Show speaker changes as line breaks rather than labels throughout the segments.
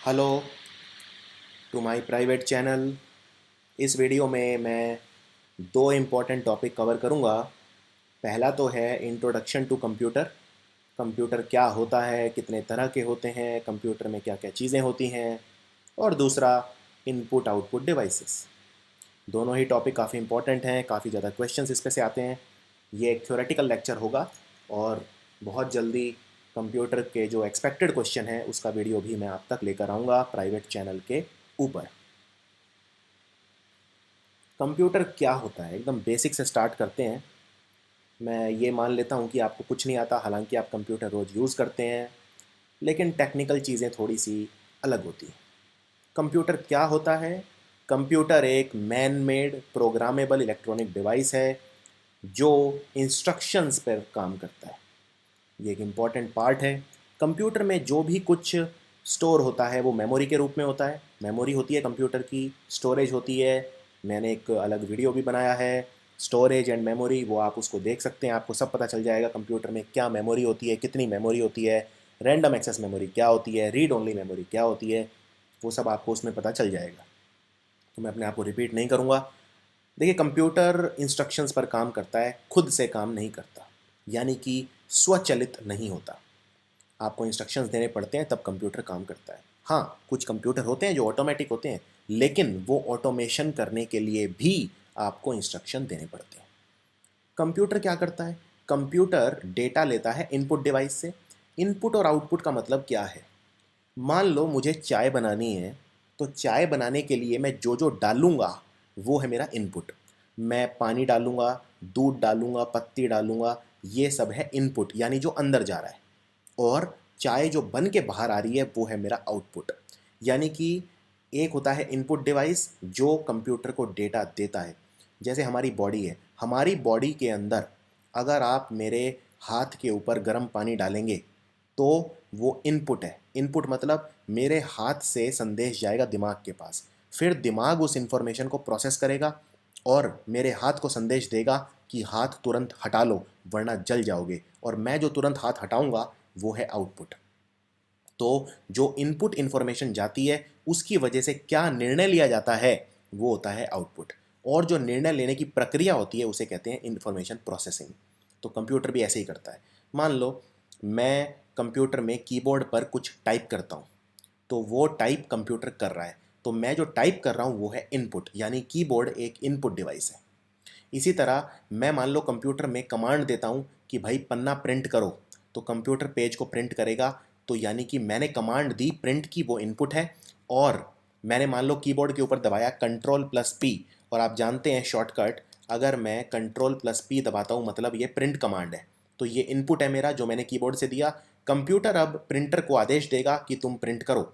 Hello to my private channel. इस video में मैं दो इम्पॉर्टेंट टॉपिक कवर करूंगा। पहला तो है इंट्रोडक्शन टू कंप्यूटर। कंप्यूटर क्या होता है, कितने तरह के होते हैं, कंप्यूटर में क्या क्या चीज़ें होती हैं। और दूसरा इनपुट आउटपुट डिवाइसेस। दोनों ही टॉपिक काफ़ी इंपॉर्टेंट हैं, काफ़ी ज़्यादा क्वेश्चंस इस पे से आते हैं। ये एक थ्योरेटिकल लेक्चर होगा और बहुत जल्दी कंप्यूटर के जो एक्सपेक्टेड क्वेश्चन है उसका वीडियो भी मैं आप तक लेकर आऊँगा प्राइवेट चैनल के ऊपर। कंप्यूटर क्या होता है, एकदम बेसिक से स्टार्ट करते हैं। मैं ये मान लेता हूँ कि आपको कुछ नहीं आता, हालांकि आप कंप्यूटर रोज़ यूज़ करते हैं, लेकिन टेक्निकल चीज़ें थोड़ी सी अलग होती हैं। कंप्यूटर क्या होता है? कंप्यूटर एक man made programmable electronic device है जो इंस्ट्रक्शंस पर काम करता है। ये एक इम्पॉर्टेंट पार्ट है। कंप्यूटर में जो भी कुछ स्टोर होता है वो मेमोरी के रूप में होता है। मेमोरी होती है कंप्यूटर की, स्टोरेज होती है। मैंने एक अलग वीडियो भी बनाया है स्टोरेज एंड मेमोरी, वो आप उसको देख सकते हैं। आपको सब पता चल जाएगा कंप्यूटर में क्या मेमोरी होती है, कितनी मेमोरी होती है, रैंडम एक्सेस मेमोरी क्या होती है, रीड ओनली मेमोरी क्या होती है। वो सब आपको उसमें पता चल जाएगा, तो मैं अपने आप को रिपीट नहीं करूँगा। देखिए, कंप्यूटर इंस्ट्रक्शंस पर काम करता है, खुद से काम नहीं करता, यानी कि स्वचालित नहीं होता। आपको इंस्ट्रक्शंस देने पड़ते हैं तब कंप्यूटर काम करता है। हाँ, कुछ कंप्यूटर होते हैं जो ऑटोमेटिक होते हैं, लेकिन वो ऑटोमेशन करने के लिए भी आपको इंस्ट्रक्शन देने पड़ते हैं। कंप्यूटर क्या करता है? कंप्यूटर डेटा लेता है इनपुट डिवाइस से। इनपुट और आउटपुट का मतलब क्या है? मान लो मुझे चाय बनानी है, तो चाय बनाने के लिए मैं जो जो डालूंगा वो है मेरा इनपुट। मैं पानी डालूंगा, दूध डालूंगा, पत्ती डालूंगा, ये सब है इनपुट, यानी जो अंदर जा रहा है। और चाय जो बन के बाहर आ रही है वो है मेरा आउटपुट। यानी कि एक होता है इनपुट डिवाइस जो कंप्यूटर को डेटा देता है। जैसे हमारी बॉडी है, हमारी बॉडी के अंदर अगर आप मेरे हाथ के ऊपर गर्म पानी डालेंगे तो वो इनपुट है। इनपुट मतलब मेरे हाथ से संदेश जाएगा दिमाग के पास, फिर दिमाग उस इंफॉर्मेशन को प्रोसेस करेगा और मेरे हाथ को संदेश देगा कि हाथ तुरंत हटा लो वरना जल जाओगे, और मैं जो तुरंत हाथ हटाऊंगा वो है आउटपुट। तो जो इनपुट इंफॉर्मेशन जाती है उसकी वजह से क्या निर्णय लिया जाता है वो होता है आउटपुट। और जो निर्णय लेने की प्रक्रिया होती है उसे कहते हैं इंफॉर्मेशन प्रोसेसिंग। तो कंप्यूटर भी ऐसे ही करता है। मान लो मैं कंप्यूटर में कीबोर्ड पर कुछ टाइप करता हूँ, तो वो टाइप कंप्यूटर कर रहा है, तो मैं जो टाइप कर रहा हूँ वो है इनपुट, यानी कीबोर्ड एक इनपुट डिवाइस है। इसी तरह मैं मान लो कंप्यूटर में कमांड देता हूँ कि भाई पन्ना प्रिंट करो, तो कंप्यूटर पेज को प्रिंट करेगा। तो यानी कि मैंने कमांड दी प्रिंट की, वो इनपुट है। और मैंने मान लो कीबोर्ड के ऊपर दबाया कंट्रोल प्लस पी, और आप जानते हैं शॉर्टकट, अगर मैं कंट्रोल प्लस पी दबाता हूँ मतलब ये प्रिंट कमांड है। तो ये इनपुट है मेरा जो मैंने कीबोर्ड से दिया। कंप्यूटर अब प्रिंटर को आदेश देगा कि तुम प्रिंट करो।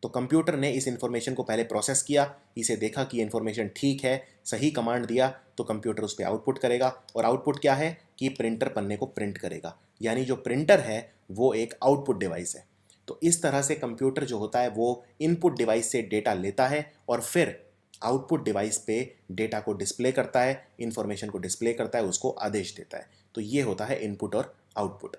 तो कंप्यूटर ने इस इंफॉर्मेशन को पहले प्रोसेस किया, इसे देखा कि इंफॉर्मेशन ठीक है, सही कमांड दिया, तो कंप्यूटर उस पर आउटपुट करेगा। और आउटपुट क्या है कि प्रिंटर पन्ने को प्रिंट करेगा, यानी जो प्रिंटर है वो एक आउटपुट डिवाइस है। तो इस तरह से कंप्यूटर जो होता है वो इनपुट डिवाइस से डेटा लेता है और फिर आउटपुट डिवाइस पे डेटा को डिस्प्ले करता है, इंफॉर्मेशन को डिस्प्ले करता है, उसको आदेश देता है। तो ये होता है इनपुट और आउटपुट।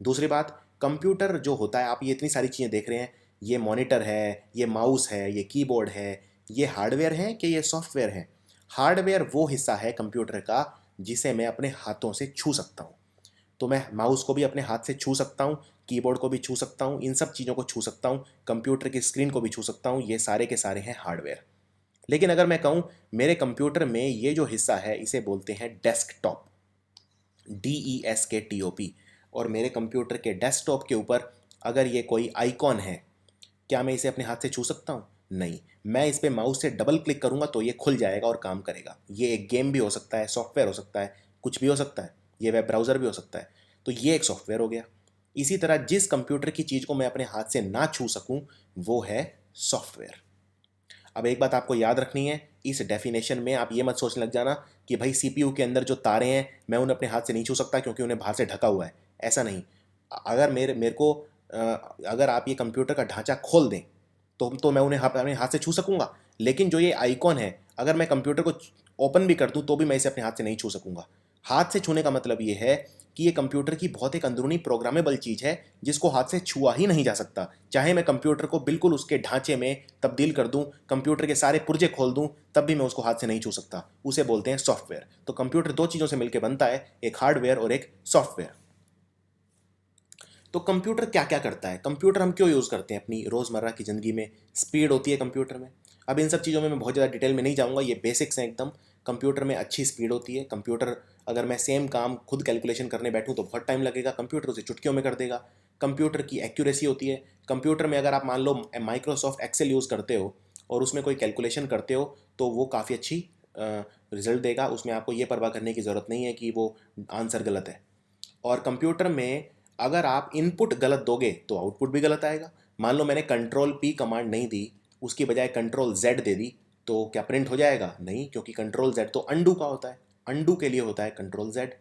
दूसरी बात, कंप्यूटर जो होता है, आप ये इतनी सारी चीज़ें देख रहे हैं, ये मॉनिटर है, ये माउस है, ये कीबोर्ड है, ये हार्डवेयर है कि ये सॉफ्टवेयर है? हार्डवेयर वो हिस्सा है कंप्यूटर का जिसे मैं अपने हाथों से छू सकता हूँ। तो मैं माउस को भी अपने हाथ से छू सकता हूँ, कीबोर्ड को भी छू सकता हूँ, इन सब चीज़ों को छू सकता हूँ, कंप्यूटर की स्क्रीन को भी छू सकता हूँ। ये सारे के सारे हैं हार्डवेयर। लेकिन अगर मैं कहूँ मेरे कंप्यूटर में ये जो हिस्सा है इसे बोलते हैं डेस्कटॉप, DESKTOP। और मेरे कंप्यूटर के डेस्कटॉप के ऊपर अगर ये कोई आइकॉन है, क्या मैं इसे अपने हाथ से छू सकता हूँ? नहीं। मैं इस पर माउस से डबल क्लिक करूंगा तो ये खुल जाएगा और काम करेगा। ये एक गेम भी हो सकता है, सॉफ्टवेयर हो सकता है, कुछ भी हो सकता है, ये वेब ब्राउज़र भी हो सकता है। तो ये एक सॉफ्टवेयर हो गया। इसी तरह जिस कंप्यूटर की चीज़ को मैं अपने हाथ से ना छू सकूं वो है सॉफ्टवेयर। अब एक बात आपको याद रखनी है, इस डेफिनेशन में आप ये मत सोचने लग जाना कि भाई सीपीयू के अंदर जो तारे हैं मैं उन्हें अपने हाथ से नहीं छू सकता क्योंकि उन्हें बाहर से ढका हुआ है। ऐसा नहीं। अगर मेरे मेरे को अगर आप ये कंप्यूटर का ढांचा खोल दें तो मैं उन्हें अपने हाथ से छू सकूंगा, लेकिन जो ये आइकॉन है अगर मैं कंप्यूटर को ओपन भी कर दूं तो भी मैं इसे अपने हाथ से नहीं छू सकूंगा। हाथ से छूने का मतलब ये है कि ये कंप्यूटर की बहुत एक अंदरूनी प्रोग्रामेबल चीज़ है जिसको हाथ से छुआ ही नहीं जा सकता। चाहे मैं कंप्यूटर को बिल्कुल उसके ढांचे में तब्दील कर दूं, कंप्यूटर के सारे पुर्जे खोल दूं, तब भी मैं उसको हाथ से नहीं छू सकता। उसे बोलते हैं सॉफ्टवेयर। तो कंप्यूटर दो चीज़ों से मिलकर बनता है, एक हार्डवेयर और एक सॉफ्टवेयर। तो कंप्यूटर क्या क्या करता है, कंप्यूटर हम क्यों यूज़ करते हैं अपनी रोज़मर्रा की ज़िंदगी में? स्पीड होती है कंप्यूटर में। अब इन सब चीज़ों में मैं बहुत ज़्यादा डिटेल में नहीं जाऊँगा, ये बेसिक्स हैं एकदम। कंप्यूटर में अच्छी स्पीड होती है। कंप्यूटर, अगर मैं सेम काम खुद कैलकुलेशन करने बैठूँ तो बहुत टाइम लगेगा, कंप्यूटर उसे चुटकियों में कर देगा। कंप्यूटर की एक्यूरेसी होती है। कंप्यूटर में अगर आप मान लो माइक्रोसॉफ्ट एक्सेल यूज़ करते हो और उसमें कोई कैलकुलेशन करते हो तो वो काफ़ी अच्छी रिजल्ट देगा। उसमें आपको ये परवाह करने की ज़रूरत नहीं है कि वो आंसर गलत है। और कंप्यूटर में अगर आप इनपुट गलत दोगे तो आउटपुट भी गलत आएगा। मान लो मैंने कंट्रोल पी कमांड नहीं दी, उसकी बजाय कंट्रोल जेड दे दी, तो क्या प्रिंट हो जाएगा? नहीं, क्योंकि कंट्रोल जेड तो अंडू का होता है। अंडू के लिए होता है कंट्रोल जेड,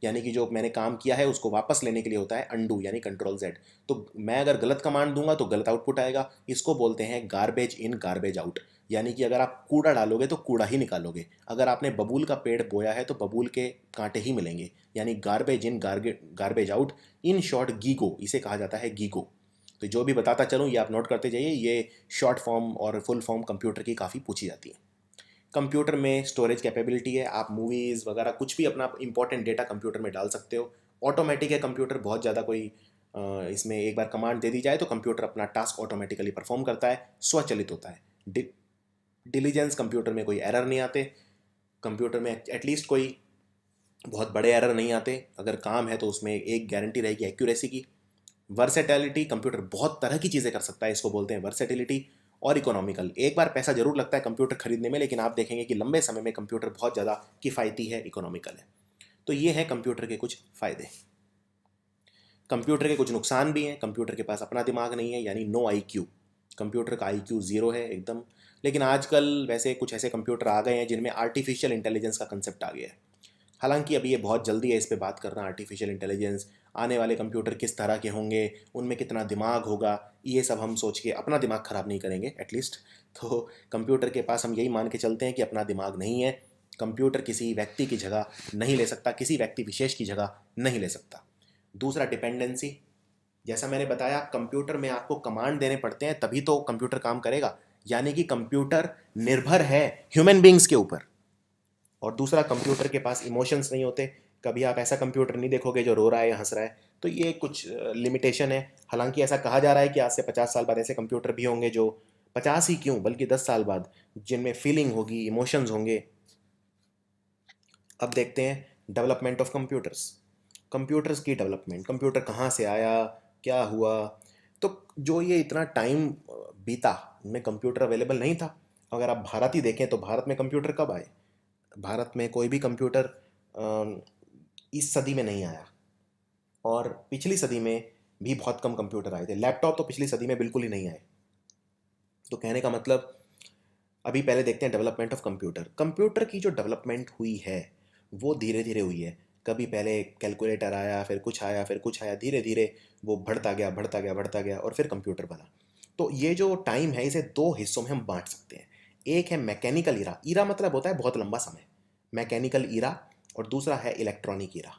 यानी कि जो मैंने काम किया है उसको वापस लेने के लिए होता है अंडू यानी कंट्रोल जेड। तो मैं अगर गलत कमांड दूंगा तो गलत आउटपुट आएगा। इसको बोलते हैं गार्बेज इन गार्बेज आउट, यानी कि अगर आप कूड़ा डालोगे तो कूड़ा ही निकालोगे। अगर आपने बबूल का पेड़ बोया है तो बबूल के कांटे ही मिलेंगे, यानी garbage in garbage out. In short GIGO इसे कहा जाता है, गीगो। तो जो भी बताता चलूँ ये आप नोट करते जाइए, ये शॉर्ट फॉर्म और फुल फॉर्म कंप्यूटर की काफ़ी पूछी जाती है। कंप्यूटर में स्टोरेज कैपेबिलिटी है, आप मूवीज़ वगैरह कुछ भी अपना इंपॉर्टेंट डेटा कंप्यूटर में डाल सकते हो। ऑटोमेटिक है कंप्यूटर, बहुत ज़्यादा कोई इसमें एक बार कमांड दे दी जाए तो कंप्यूटर अपना टास्क ऑटोमेटिकली परफॉर्म करता है, स्वचालित होता है। डिलीजेंस, कंप्यूटर में कोई एरर नहीं आते। कंप्यूटर में एटलीस्ट कोई बहुत बड़े एरर नहीं आते। अगर काम है तो उसमें एक गारंटी रहेगी एक्यूरेसी की। वर्सेटैलिटी, कंप्यूटर बहुत तरह की चीज़ें कर सकता है, इसको बोलते हैं वर्सेटिलिटी। और इकोनॉमिकल, एक बार पैसा जरूर लगता है कंप्यूटर खरीदने में, लेकिन आप देखेंगे कि लंबे समय में कंप्यूटर बहुत ज़्यादा किफ़ायती है, इकोनॉमिकल है। तो ये है कंप्यूटर के कुछ फ़ायदे। कंप्यूटर के कुछ नुकसान भी हैं। कंप्यूटर के पास अपना दिमाग नहीं है, यानी नो आईक्यू। कंप्यूटर का आईक्यू ज़ीरो है एकदम। लेकिन आजकल वैसे कुछ ऐसे कंप्यूटर आ गए हैं जिनमें आर्टिफिशियल इंटेलिजेंस का कंसेप्ट आ गया है। हालांकि अभी ये बहुत जल्दी है इस पे बात करना, आर्टिफिशियल इंटेलिजेंस, आने वाले कंप्यूटर किस तरह के होंगे, उनमें कितना दिमाग होगा, ये सब हम सोच के अपना दिमाग ख़राब नहीं करेंगे एटलीस्ट। तो कंप्यूटर के पास हम यही मान के चलते हैं कि अपना दिमाग नहीं है। कंप्यूटर किसी व्यक्ति की जगह नहीं ले सकता, किसी व्यक्ति विशेष की जगह नहीं ले सकता। दूसरा, डिपेंडेंसी। जैसा मैंने बताया, कंप्यूटर में आपको कमांड देने पड़ते हैं तभी तो कंप्यूटर काम करेगा, यानी कि कंप्यूटर निर्भर है ह्यूमन बींग्स के ऊपर। और दूसरा, कंप्यूटर के पास इमोशंस नहीं होते। कभी आप ऐसा कंप्यूटर नहीं देखोगे जो रो रहा है या हंस रहा है। तो ये कुछ लिमिटेशन है। हालांकि ऐसा कहा जा रहा है कि आज से 50 साल बाद ऐसे कंप्यूटर भी होंगे, जो 50 ही क्यों बल्कि 10 साल बाद, जिनमें फीलिंग होगी, इमोशंस होंगे। अब देखते हैं डेवलपमेंट ऑफ कंप्यूटर्स। कंप्यूटर्स की डेवलपमेंट, कंप्यूटर कहाँ से आया, क्या हुआ। तो जो ये इतना टाइम बीता, में कंप्यूटर अवेलेबल नहीं था। अगर आप भारत ही देखें तो भारत में कंप्यूटर कब आए? भारत में कोई भी कंप्यूटर इस सदी में नहीं आया। और पिछली सदी में भी बहुत कम कंप्यूटर आए थे। लैपटॉप तो पिछली सदी में बिल्कुल ही नहीं आए। तो कहने का मतलब, अभी पहले देखते हैं डेवलपमेंट ऑफ कंप्यूटर। कंप्यूटर की जो डेवलपमेंट हुई है वो धीरे धीरे हुई है। कभी पहले कैलकुलेटर आया, फिर कुछ आया, फिर कुछ आया, धीरे धीरे वो बढ़ता गया, बढ़ता गया, बढ़ता गया, और फिर कंप्यूटर बना। तो ये जो टाइम है इसे दो हिस्सों में हम बांट सकते हैं। एक है मैकेनिकल ईरा। ईरा मतलब होता है बहुत लंबा समय, मैकेनिकल ईरा। और दूसरा है इलेक्ट्रॉनिक ईरा।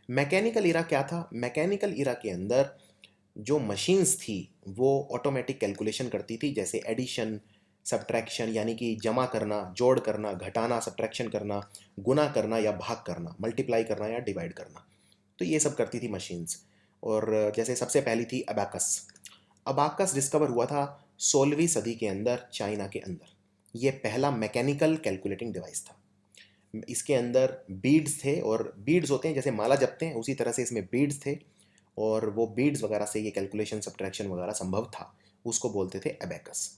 मैकेनिकल ईरा क्या था? मैकेनिकल ईरा के अंदर जो मशीन्स थी वो ऑटोमेटिक कैलकुलेशन करती थी, जैसे एडिशन, सब्ट्रैक्शन, यानी कि जमा करना, जोड़ करना, घटाना, सब्ट्रैक्शन करना, गुना करना या भाग करना, मल्टीप्लाई करना या डिवाइड करना। तो ये सब करती थी मशीन्स। और जैसे सबसे पहली थी अबाकस। अबाकस डिस्कवर हुआ था 16वीं सदी के अंदर, चाइना के अंदर। ये पहला मैकेनिकल कैलकुलेटिंग डिवाइस था। इसके अंदर बीड्स थे, और बीड्स होते हैं जैसे माला जपते हैं उसी तरह से इसमें बीड्स थे, और वो बीड्स वगैरह से ये कैलकुलेशन, सब्ट्रैक्शन वगैरह संभव था। उसको बोलते थे एबेकस।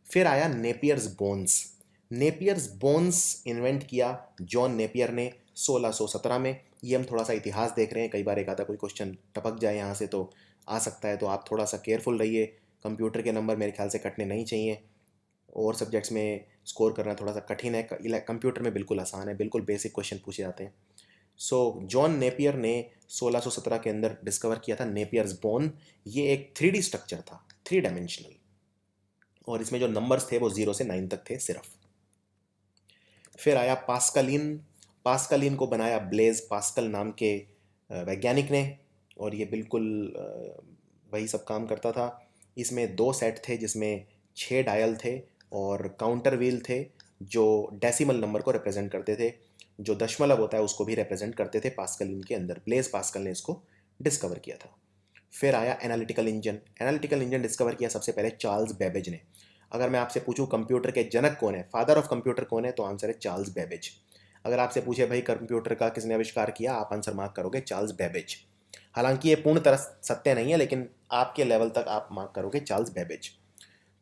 फिर आया Napier's bones. Napier's bones invent किया जॉन नेपियर ने 1617 में। ये हम थोड़ा सा इतिहास देख रहे हैं, कई बार एक आधा कोई क्वेश्चन टपक जाए यहाँ से तो आ सकता है, तो आप थोड़ा सा केयरफुल रहिए। कंप्यूटर के नंबर मेरे ख्याल से कटने नहीं चाहिए। और सब्जेक्ट्स में स्कोर करना थोड़ा सा कठिन है, कंप्यूटर में बिल्कुल आसान है, बिल्कुल बेसिक क्वेश्चन पूछे जाते हैं। सो जॉन नेपियर ने 1617 के अंदर डिस्कवर किया था नेपियर्स बोन। ये एक 3D स्ट्रक्चर था, 3 डायमेंशनल, और इसमें जो नंबर्स थे वो 0 से 9 तक थे सिर्फ। फिर आया पास्कलिन। पास्कलिन को बनाया ब्लेज पास्कल नाम के वैज्ञानिक ने, और ये बिल्कुल वही सब काम करता था। इसमें दो सेट थे जिसमें 6 डायल थे और काउंटर व्हील थे जो डेसिमल नंबर को रिप्रेजेंट करते थे, जो दशमलव होता है उसको भी रिप्रेजेंट करते थे। पास्कल इनके अंदर, ब्लेज पास्कल ने इसको डिस्कवर किया था। फिर आया analytical engine. Analytical engine discover किया सबसे पहले चार्ल्स बेबेज ने। अगर मैं आपसे पूछूं कंप्यूटर के जनक कौन है, फादर ऑफ कंप्यूटर कौन है, तो आंसर है चार्ल्स बेबेज। अगर आपसे पूछे भाई कंप्यूटर का किसने आविष्कार किया, आप आंसर मार्क करोगे चार्ल्स बेबेज। हालांकि ये पूर्ण तरह सत्य नहीं है, लेकिन आपके लेवल तक आप मार्क करोगे चार्ल्स बेबेज।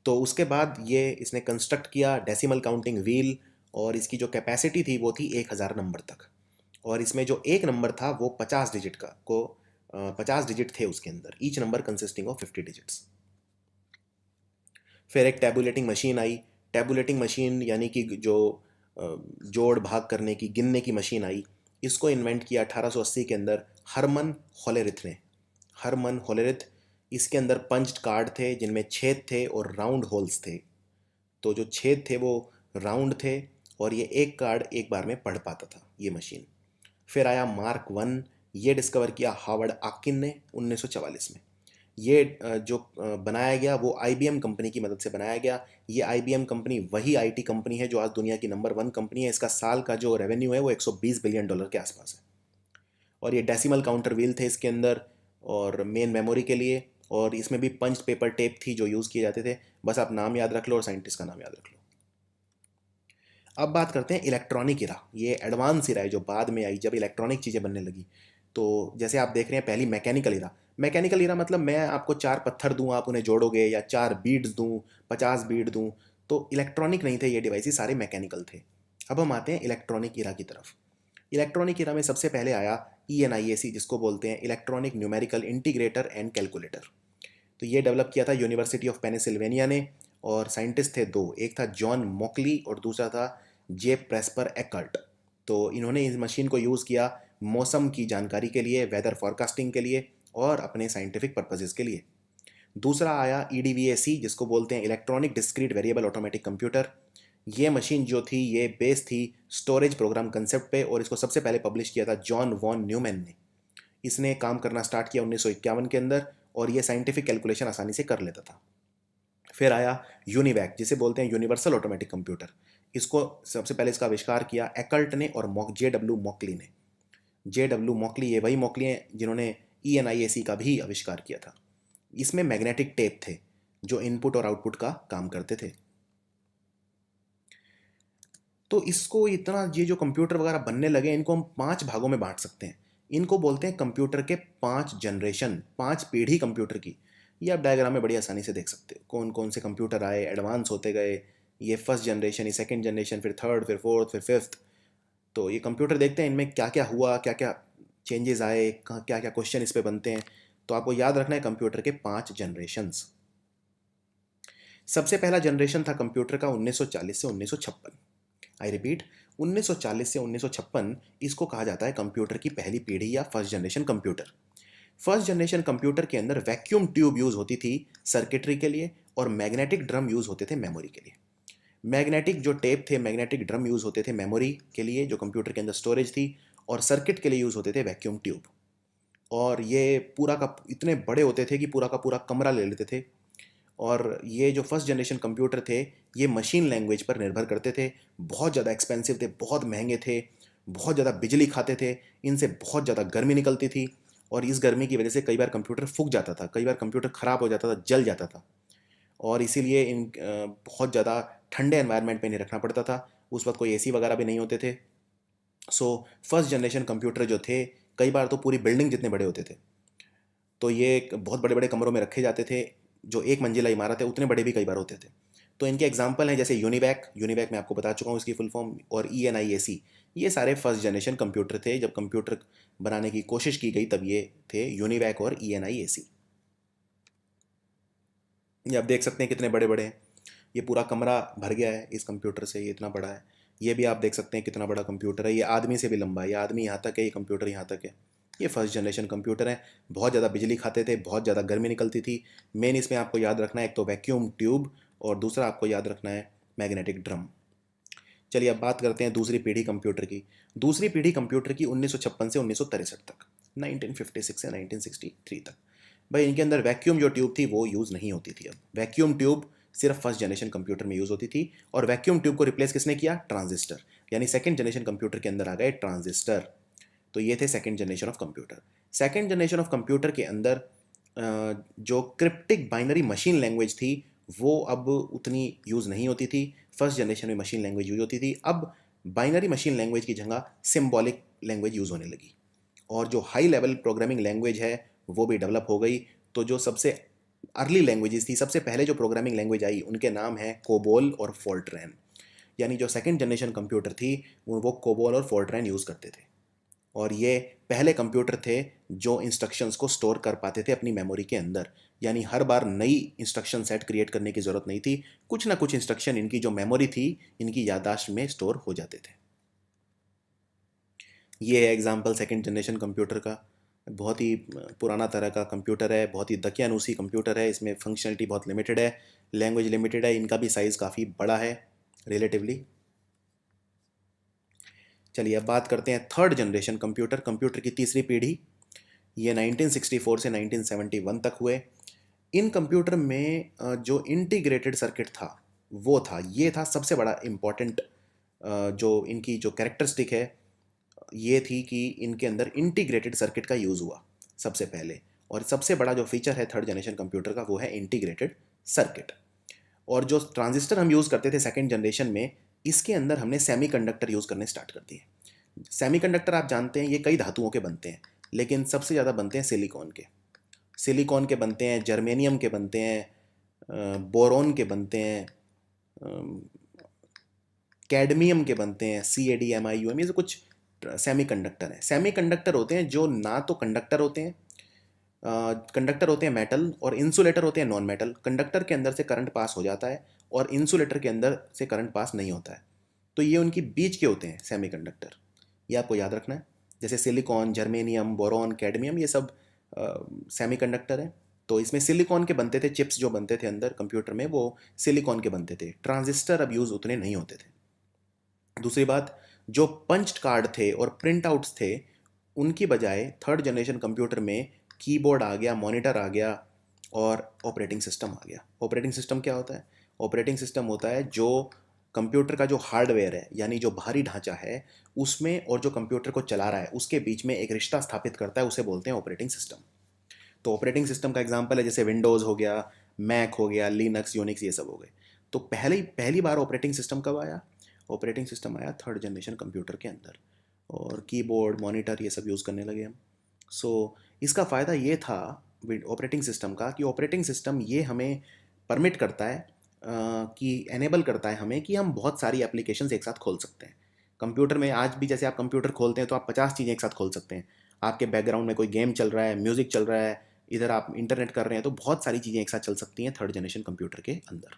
तो उसके बाद ये इसने कंस्ट्रक्ट किया डेसिमल काउंटिंग व्हील, और इसकी जो कैपेसिटी थी वो थी 1000 नंबर तक। और इसमें जो एक नंबर था वो 50 डिजिट का को 50 डिजिट थे उसके अंदर, each number consisting of 50 digits. फिर एक टैबुलेटिंग मशीन आई। टैबुलेटिंग मशीन यानी कि जो जोड़ भाग करने की, गिनने की मशीन आई। इसको इन्वेंट किया 1880 के अंदर हरमन होलेरिथ ने। Herman Hollerith. इसके अंदर पंच्ड कार्ड थे जिनमें छेद थे और राउंड होल्स थे। तो जो छेद थे वो राउंड थे, और ये एक कार्ड एक बार में पढ़ पाता था ये मशीन। फिर आया मार्क वन। ये डिस्कवर किया हावर्ड आकिन ने 1944 में। ये जो बनाया गया वो आईबीएम कंपनी की मदद से बनाया गया। ये आईबीएम कंपनी वही आईटी कंपनी है जो आज दुनिया की नंबर 1 कंपनी है। इसका साल का जो रेवेन्यू है वो 120 बिलियन डॉलर के आसपास है। और ये डेसिमल काउंटर व्हील थे इसके अंदर, और मेन मेमोरी के लिए। और इसमें भी पंच पेपर टेप थी जो यूज़ किए जाते थे। बस आप नाम याद रख लो और साइंटिस्ट का नाम याद रख लो। अब बात करते हैं इलेक्ट्रॉनिक इरा। ये एडवांस इरा है जो बाद में आई जब इलेक्ट्रॉनिक चीज़ें बनने लगी। तो जैसे आप देख रहे हैं पहली मैकेनिकल इरा। मैकेनिकल इरा मतलब मैं आपको 4 पत्थर दूं, आप उन्हें जोड़ोगे, या 4 बीड्स दूं, 50 बीड दूं। तो इलेक्ट्रॉनिक नहीं थे ये डिवाइसेस, सारे मैकेनिकल थे। अब हम आते हैं इलेक्ट्रॉनिक इरा की तरफ। इलेक्ट्रॉनिक इरा में सबसे पहले आया ENIAC, जिसको बोलते हैं electronic numerical integrator and calculator. तो ये डेवलप किया था यूनिवर्सिटी ऑफ पेनिसिल्वेनिया ने, और साइंटिस्ट थे दो, एक था जॉन मोकली और दूसरा था जे प्रेस्पर एकर्ट। तो इन्होंने इस मशीन को यूज़ किया मौसम की जानकारी के लिए, वेदर फॉरकास्टिंग के लिए, और अपने साइंटिफिक पर्पजेज़ के लिए। दूसरा आया EDVAC, जिसको बोलते हैं electronic discrete variable automatic computer. ये मशीन जो थी ये बेस थी स्टोरेज प्रोग्राम कंसेप्ट पे, और इसको सबसे पहले पब्लिश किया था जॉन वॉन न्यूमैन ने। इसने काम करना स्टार्ट किया 1951 के अंदर, और ये साइंटिफिक कैलकुलेशन आसानी से कर लेता था। फिर आया यूनिवैक, जिसे बोलते हैं यूनिवर्सल ऑटोमेटिक कंप्यूटर। इसको सबसे पहले इसका आविष्कार किया एकल्ट ने और JW मॉकली ने। JW मॉकली ये वही मॉकली हैं जिन्होंने ENIAC का भी आविष्कार किया था। इसमें मैग्नेटिक टेप थे जो इनपुट और आउटपुट का काम करते थे। तो इसको इतना, ये जो कंप्यूटर वगैरह बनने लगे, इनको हम 5 भागों में बांट सकते हैं। इनको बोलते हैं कंप्यूटर के 5 जनरेशन, 5 पीढ़ी कंप्यूटर की। ये आप डायग्राम में बड़ी आसानी से देख सकते हो कौन कौन से कंप्यूटर आए, एडवांस होते गए। ये फर्स्ट जनरेशन, ये सेकंड जनरेशन, फिर थर्ड, फिर फोर्थ, फिर फिफ्थ। तो ये कंप्यूटर देखते हैं इनमें क्या क्या हुआ, क्या क्या चेंजेस आए, क्या क्या क्वेश्चन इस पे बनते हैं। तो आपको याद रखना है कंप्यूटर के 5 जनरेशन्स। सबसे पहला जनरेशन था कंप्यूटर का 1940 से 1956। आई रिपीट, 1940 से 1956 इसको कहा जाता है कंप्यूटर की पहली पीढ़ी या first generation computer. First generation computer के अंदर वैक्यूम ट्यूब यूज होती थी सर्किटरी के लिए, और मैग्नेटिक ड्रम यूज होते थे मेमोरी के लिए। मैग्नेटिक जो टेप थे, मैग्नेटिक ड्रम यूज होते थे मेमोरी के लिए जो कंप्यूटर के अंदर स्टोरेज थी, और सर्किट के लिए यूज होते थे वैक्यूम ट्यूब। और ये पूरा का इतने बड़े होते थे कि पूरा का पूरा कमरा ले लेते थे। और ये जो फर्स्ट जनरेशन कंप्यूटर थे ये मशीन लैंग्वेज पर निर्भर करते थे, बहुत ज़्यादा एक्सपेंसिव थे, बहुत महंगे थे, बहुत ज़्यादा बिजली खाते थे, इनसे बहुत ज़्यादा गर्मी निकलती थी। और इस गर्मी की वजह से कई बार कंप्यूटर फूक जाता था, कई बार कंप्यूटर ख़राब हो जाता था, जल जाता था। और इसीलिए इन बहुत ज़्यादा ठंडे एनवायरनमेंट में नहीं रखना पड़ता था। उस वक्त कोई एसी वगैरह भी नहीं होते थे। सो फर्स्ट जनरेशन कंप्यूटर जो थे कई बार तो पूरी बिल्डिंग जितने बड़े होते थे। तो ये बहुत बड़े बड़े कमरों में रखे जाते थे, जो एक मंजिला इमारत है उतने बड़े भी कई बार होते थे। तो इनके एग्जाम्पल हैं जैसे यूनिवैक, यूनिवैक मैं आपको बता चुका हूँ इसकी फुल फॉर्म, और ENIAC। ये सारे फर्स्ट जनरेशन कंप्यूटर थे, जब कंप्यूटर बनाने की कोशिश की गई तब ये थे यूनिवैक और ENIAC। ये आप देख सकते हैं कितने बड़े बड़े हैं। ये पूरा कमरा भर गया है इस कंप्यूटर से, ये इतना बड़ा है। ये भी आप देख सकते हैं कितना बड़ा कंप्यूटर है, ये आदमी से भी लंबा है, ये आदमी यहाँ तक है, ये कंप्यूटर यहाँ तक है। ये फर्स्ट जनरेशन कंप्यूटर है। बहुत ज़्यादा बिजली खाते थे, बहुत ज़्यादा गर्मी निकलती थी। मेन इसमें आपको याद रखना है एक तो वैक्यूम ट्यूब, और दूसरा आपको याद रखना है मैग्नेटिक ड्रम। चलिए अब बात करते हैं दूसरी पीढ़ी कंप्यूटर की। दूसरी पीढ़ी कंप्यूटर की 1956 से 1963 तक। 1956 से 1963 तक। भाई इनके अंदर वैक्यूम जो ट्यूब थी वो यूज़ नहीं होती थी। अब वैक्यूम ट्यूब सिर्फ फर्स्ट जनरेशन कंप्यूटर में यूज़ होती थी, और वैक्यूम ट्यूब को रिप्लेस किसने किया? ट्रांजिस्टर। यानी सेकंड जनरेशन कंप्यूटर के अंदर आ गए ट्रांजिस्टर। तो ये थे second generation of computer. Second generation of computer के अंदर जो क्रिप्टिक बाइनरी मशीन लैंग्वेज थी वो अब उतनी यूज़ नहीं होती थी। फर्स्ट जनरेशन में मशीन लैंग्वेज यूज होती थी, अब बाइनरी मशीन लैंग्वेज की जगह सिम्बॉलिक लैंग्वेज यूज़ होने लगी, और जो हाई लेवल प्रोग्रामिंग लैंग्वेज है वो भी डेवलप हो गई। तो जो सबसे अर्ली लैंग्वेजेस थी, सबसे पहले जो प्रोग्रामिंग लैंग्वेज आई, उनके नाम है कोबोल और फोर्ट्रैन। यानी जो सेकंड जनरेशन कंप्यूटर थी वो कोबोल और फोर्ट्रैन यूज़ करते थे, और ये पहले कंप्यूटर थे जो इंस्ट्रक्शंस को स्टोर कर पाते थे अपनी मेमोरी के अंदर। यानी हर बार नई इंस्ट्रक्शन सेट क्रिएट करने की ज़रूरत नहीं थी, कुछ ना कुछ इंस्ट्रक्शन इनकी जो मेमोरी थी इनकी याददाश्त में स्टोर हो जाते थे। ये है एग्जाम्पल सेकंड जनरेशन कंप्यूटर का। बहुत ही पुराना तरह का कंप्यूटर है, बहुत ही दकियानूसी कंप्यूटर है, इसमें फंक्शनलिटी बहुत लिमिटेड है, लैंग्वेज लिमिटेड है, इनका भी साइज़ काफ़ी बड़ा है रिलेटिवली। चलिए अब बात करते हैं थर्ड जनरेशन कंप्यूटर, कंप्यूटर की तीसरी पीढ़ी। ये 1964 से 1971 तक हुए। इन कंप्यूटर में जो इंटीग्रेटेड सर्किट था वो था, ये था सबसे बड़ा इम्पॉर्टेंट जो इनकी जो कैरेक्टरिस्टिक है ये थी कि इनके अंदर इंटीग्रेटेड सर्किट का यूज़ हुआ सबसे पहले। और सबसे बड़ा जो फीचर है थर्ड जनरेशन कंप्यूटर का वो है इंटीग्रेटेड सर्किट। और जो ट्रांजिस्टर हम यूज़ करते थे सेकेंड जनरेशन में, इसके अंदर हमने सेमीकंडक्टर यूज़ करने स्टार्ट कर दिए। सेमीकंडक्टर आप जानते हैं ये कई धातुओं के बनते हैं, लेकिन सबसे ज़्यादा बनते हैं सिलिकॉन के। सिलिकॉन के बनते हैं, जर्मेनियम के बनते हैं, बोरोन के बनते हैं, कैडमियम के बनते हैं, CADMIUM, ये सब कुछ सेमीकंडक्टर हैं। सेमीकंडक्टर होते हैं जो ना तो कंडक्टर होते हैं, कंडक्टर होते हैं मेटल, और इंसुलेटर होते हैं नॉन मेटल। कंडक्टर के अंदर से करंट पास हो जाता है और इंसुलेटर के अंदर से करंट पास नहीं होता है। तो ये उनकी बीच के होते हैं सेमीकंडक्टर, ये आपको याद रखना है। जैसे सिलिकॉन, जर्मेनियम, बोरॉन, कैडमियम, ये सब सेमीकंडक्टर हैं। तो इसमें सिलिकॉन के बनते थे, चिप्स जो बनते थे अंदर कंप्यूटर में वो सिलिकॉन के बनते थे। ट्रांजिस्टर अब यूज़ उतने नहीं होते थे। दूसरी बात, जो पंच्ड कार्ड थे और प्रिंट आउट्स थे, उनकी बजाय थर्ड जनरेशन कंप्यूटर में कीबोर्ड आ गया, मॉनिटर आ गया, और ऑपरेटिंग सिस्टम आ गया। ऑपरेटिंग सिस्टम क्या होता है? ऑपरेटिंग सिस्टम होता है जो कंप्यूटर का जो हार्डवेयर है, यानी जो बाहरी ढांचा है, उसमें और जो कंप्यूटर को चला रहा है उसके बीच में एक रिश्ता स्थापित करता है, उसे बोलते हैं ऑपरेटिंग सिस्टम। तो ऑपरेटिंग सिस्टम का एग्जांपल है जैसे विंडोज़ हो गया, मैक हो गया, लिनक्स, यूनिक्स, ये सब हो गए। तो पहली बार ऑपरेटिंग सिस्टम कब आया? ऑपरेटिंग सिस्टम आया थर्ड जनरेशन कंप्यूटर के अंदर, और कीबोर्ड, मॉनिटर, ये सब यूज़ करने लगे हम। सो इसका फ़ायदा ये था ऑपरेटिंग सिस्टम का, कि ऑपरेटिंग सिस्टम ये हमें परमिट करता है कि एनेबल करता है हमें कि हम बहुत सारी एप्लीकेशंस एक साथ खोल सकते हैं। कंप्यूटर में आज भी जैसे आप कंप्यूटर खोलते हैं तो आप 50 चीज़ें एक साथ खोल सकते हैं। आपके बैकग्राउंड में कोई गेम चल रहा है, म्यूज़िक चल रहा है, इधर आप इंटरनेट कर रहे हैं, तो बहुत सारी चीज़ें एक साथ चल सकती हैं थर्ड जनरेशन कंप्यूटर के अंदर।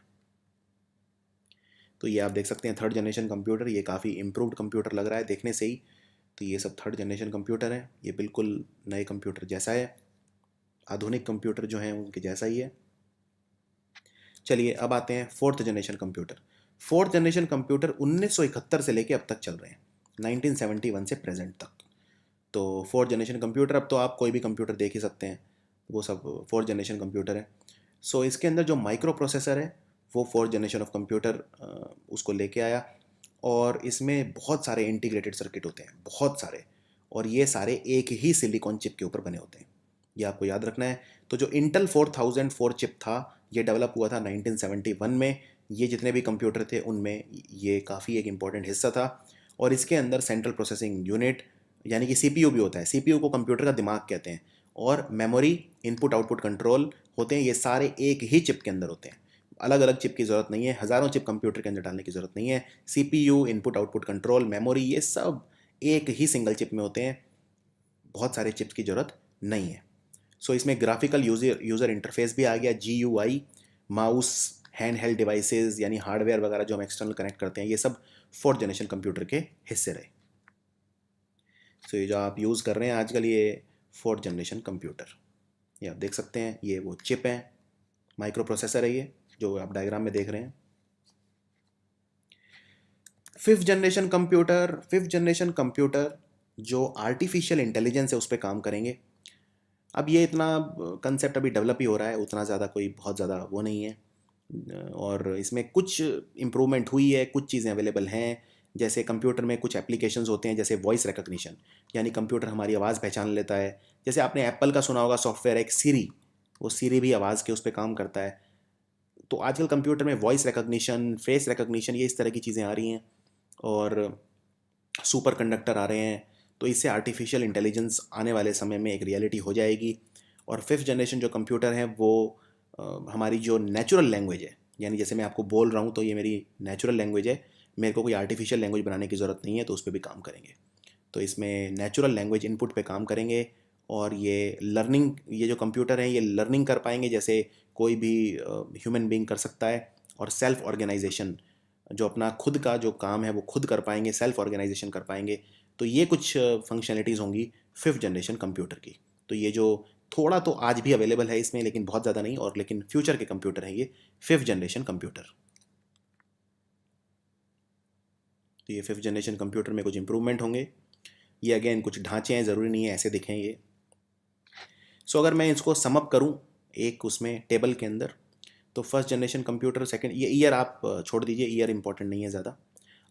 तो ये आप देख सकते हैं थर्ड जनरेशन कंप्यूटर, ये काफ़ी इम्प्रूव्ड कंप्यूटर लग रहा है देखने से ही। तो ये सब थर्ड जनरेशन कंप्यूटर है, ये बिल्कुल नए कंप्यूटर जैसा है, आधुनिक कंप्यूटर जो हैं उनके जैसा ही है। चलिए अब आते हैं fourth generation computer. Fourth generation computer 1971 से लेके अब तक चल रहे हैं, 1971 से प्रेजेंट तक। तो फोर्थ जनरेशन कंप्यूटर, अब तो आप कोई भी कंप्यूटर देख ही सकते हैं, वो सब फोर्थ जनरेशन कंप्यूटर है। सो इसके अंदर जो माइक्रो प्रोसेसर है वो फोर्थ जनरेशन ऑफ कंप्यूटर उसको लेके आया, और इसमें बहुत सारे इंटीग्रेटेड सर्किट होते हैं, बहुत सारे, और ये सारे एक ही सिलिकॉन चिप के ऊपर बने होते हैं, ये आपको याद रखना है। तो जो इंटेल 4004 चिप था ये डेवलप हुआ था 1971 में। ये जितने भी कंप्यूटर थे उनमें ये काफ़ी एक इम्पॉर्टेंट हिस्सा था। और इसके अंदर सेंट्रल प्रोसेसिंग यूनिट यानी कि CPU भी होता है, CPU को कंप्यूटर का दिमाग कहते हैं, और मेमोरी, इनपुट आउटपुट कंट्रोल होते हैं, ये सारे एक ही चिप के अंदर होते हैं। अलग अलग चिप की ज़रूरत नहीं है, हज़ारों चिप कंप्यूटर के अंदर डालने की ज़रूरत नहीं है। CPU, input output control, memory, ये सब एक ही सिंगल चिप में होते हैं, बहुत सारे चिप्स की ज़रूरत नहीं है। सो इसमें ग्राफिकल यूज़र इंटरफेस भी आ गया, GUI, mouse, hand held devices यानी हार्डवेयर वगैरह जो हम एक्सटर्नल कनेक्ट करते हैं, ये सब फोर्थ जनरेशन कंप्यूटर के हिस्से रहे। सो ये जो आप यूज़ कर रहे हैं आजकल, ये फोर्थ जनरेशन कंप्यूटर, ये आप देख सकते हैं, ये वो चिप है, माइक्रो प्रोसेसर है ये जो आप डायग्राम में देख रहे हैं। फिफ्थ जनरेशन कंप्यूटर जो आर्टिफिशियल इंटेलिजेंस है उस पर काम करेंगे। अब ये इतना कंसेप्ट अभी डेवलप ही हो रहा है, उतना ज़्यादा कोई बहुत ज़्यादा वो नहीं है, और इसमें कुछ इम्प्रूवमेंट हुई है, कुछ चीज़ें अवेलेबल हैं। जैसे कंप्यूटर में कुछ एप्लीकेशंस होते हैं, जैसे वॉइस रिकग्निशन, यानी कंप्यूटर हमारी आवाज़ पहचान लेता है। जैसे आपने एप्पल का सुना होगा सॉफ्टवेयर, एक सीरी, वो सीरी भी आवाज़ के उस पर काम करता है। तो आजकल कंप्यूटर में वॉइस रिकग्निशन, फेस रिकग्निशन, ये इस तरह की चीज़ें आ रही हैं, और सुपर कंडक्टर आ रहे हैं। तो इससे आर्टिफिशियल इंटेलिजेंस आने वाले समय में एक रियलिटी हो जाएगी। और फिफ्थ जनरेशन जो कंप्यूटर है वो हमारी जो नेचुरल लैंग्वेज है, यानी जैसे मैं आपको बोल रहा हूँ तो ये मेरी नेचुरल लैंग्वेज है, मेरे को कोई आर्टिफिशियल लैंग्वेज बनाने की ज़रूरत नहीं है, तो उस पर भी काम करेंगे। तो इसमें नेचुरल लैंग्वेज इनपुट पे काम करेंगे, और ये लर्निंग, ये जो कंप्यूटर हैं ये लर्निंग कर पाएंगे जैसे कोई भी ह्यूमन बीइंग कर सकता है। और सेल्फ ऑर्गेनाइजेशन, जो अपना खुद का जो काम है वो खुद कर पाएंगे, सेल्फ ऑर्गेनाइजेशन कर पाएंगे। तो ये कुछ फंक्शनलिटीज़ होंगी फिफ्थ जनरेशन कंप्यूटर की। तो ये जो थोड़ा तो आज भी अवेलेबल है इसमें, लेकिन बहुत ज़्यादा नहीं, और लेकिन फ्यूचर के कंप्यूटर हैं ये फिफ्थ जनरेशन कंप्यूटर। तो ये फिफ्थ जनरेशन कंप्यूटर में कुछ इंप्रूवमेंट होंगे। ये अगेन कुछ ढांचे हैं, ज़रूरी नहीं है ऐसे दिखें ये। सो अगर मैं इसको समअप करूं एक उसमें टेबल के अंदर, तो फर्स्ट जनरेशन कंप्यूटर, सेकंड, ये ईयर आप छोड़ दीजिए, ईयर इंपॉर्टेंट नहीं है ज़्यादा,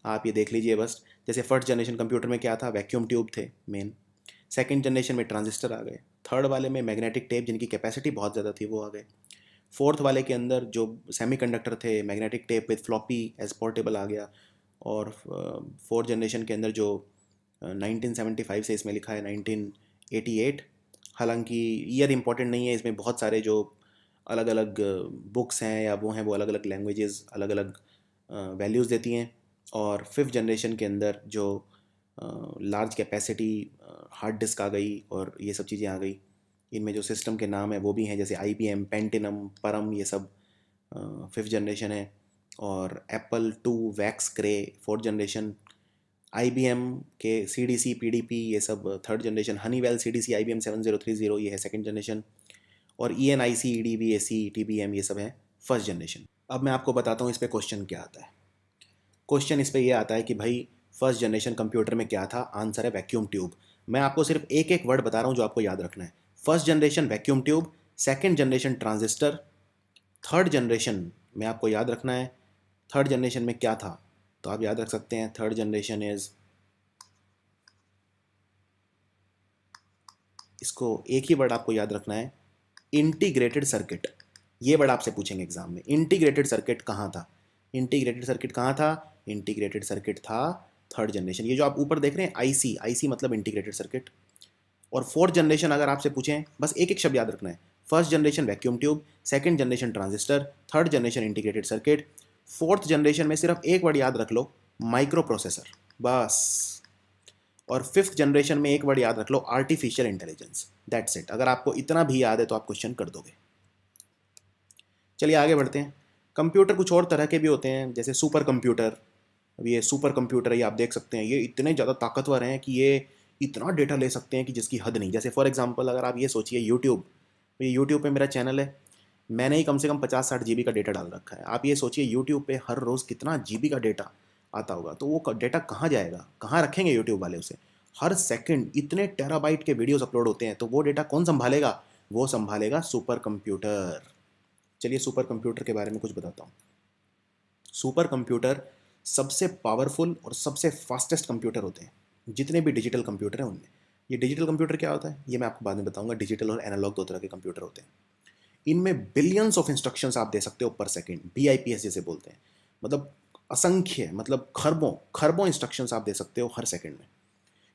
आप ये देख लीजिए बस। जैसे फर्स्ट जनरेशन कंप्यूटर में क्या था, वैक्यूम ट्यूब थे मेन। सेकंड जनरेशन में ट्रांजिस्टर आ गए। थर्ड वाले में मैग्नेटिक टेप, जिनकी कैपेसिटी बहुत ज़्यादा थी, वो आ गए। फोर्थ वाले के अंदर जो सेमीकंडक्टर थे, magnetic tape with floppy as portable आ गया। और फोर्थ जनरेशन के अंदर जो 1975 से इसमें लिखा है 1988, हालांकि ईयर इंपॉर्टेंट नहीं है, इसमें बहुत सारे जो अलग अलग बुक्स हैं या वो हैं, वो अलग अलग लैंग्वेजेस अलग अलग वैल्यूज़ देती हैं। और फिफ्थ जनरेशन के अंदर जो लार्ज कैपेसिटी हार्ड डिस्क आ गई और ये सब चीज़ें आ गई। इनमें जो सिस्टम के नाम है वो भी हैं, जैसे IBM, पेंटिनम, परम, ये सब फिफ्थ जनरेशन है। और Apple two, VAX, Cray fourth generation. IBM के CDC, PDP, ये सब third generation. Honeywell CDC IBM 7030, ये है सेकंड जनरेशन। और ENIC, EDVAC, TBM, ये सब है फर्स्ट जनरेशन। अब मैं आपको बताता हूँ इस पर क्वेश्चन क्या आता है। क्वेश्चन इस पर यह आता है कि भाई फर्स्ट जनरेशन कंप्यूटर में क्या था, आंसर है वैक्यूम ट्यूब। मैं आपको सिर्फ एक एक वर्ड बता रहा हूँ जो आपको याद रखना है। First generation vacuum tube, second generation transistor, third generation में आपको याद रखना है थर्ड जनरेशन में क्या था, तो आप याद रख सकते हैं थर्ड जनरेशन इज, इसको एक ही वर्ड आपको याद रखना है, इंटीग्रेटेड सर्किट। ये वर्ड आपसे पूछेंगे एग्जाम में, इंटीग्रेटेड सर्किट कहाँ था। इंटीग्रेटेड सर्किट कहाँ था, इंटीग्रेटेड सर्किट था थर्ड जनरेशन। ये जो आप ऊपर देख रहे हैं आईसी, आईसी मतलब इंटीग्रेटेड सर्किट। और फोर्थ जनरेशन अगर आपसे पूछें, बस एक एक शब्द याद रखना है। First generation vacuum tube, second generation transistor, third generation integrated circuit, fourth generation में सिर्फ एक वर्ड याद रख लो, माइक्रो प्रोसेसर, बस। और फिफ्थ जनरेशन में एक वर्ड याद रख लो, आर्टिफिशियल इंटेलिजेंस, दैट्स इट। अगर आपको इतना भी याद है तो आप क्वेश्चन कर दोगे। चलिए आगे बढ़ते हैं। कंप्यूटर कुछ और तरह के भी होते हैं, जैसे सुपर कंप्यूटर। अब ये सुपर कंप्यूटर है, ये आप देख सकते हैं, ये इतने ज़्यादा ताकतवर हैं कि ये इतना डेटा ले सकते हैं कि जिसकी हद नहीं। जैसे फॉर एग्जांपल अगर आप ये सोचिए यूट्यूब, ये यूट्यूब पे मेरा चैनल है, मैंने ही कम से कम 50-60 GB का डेटा डाल रखा है। आप ये सोचिए यूट्यूब पे हर रोज़ कितना GB का डेटा आता होगा, तो वो डेटा कहाँ जाएगा, कहाँ रखेंगे यूट्यूब वाले उसे। हर सेकंड इतने टेराबाइट के वीडियोस अपलोड होते हैं, तो वो डेटा कौन संभालेगा, वो संभालेगा सुपर कंप्यूटर। चलिए सुपर कंप्यूटर के बारे में कुछ बताता हूँ। सुपर कंप्यूटर सबसे पावरफुल और सबसे फास्टेस्ट कंप्यूटर होते हैं जितने भी डिजिटल कंप्यूटर हैं उनमें। ये डिजिटल कंप्यूटर क्या होता है ये मैं आपको बाद में बताऊंगा। डिजिटल और एनालॉग दो तरह के कंप्यूटर होते हैं। इनमें बिलियंस ऑफ इंस्ट्रक्शंस आप दे सकते हो पर सेकंड, BIPS जैसे बोलते हैं, मतलब असंख्य, मतलब खरबों खरबों इंस्ट्रक्शंस आप दे सकते हो हर सेकंड में।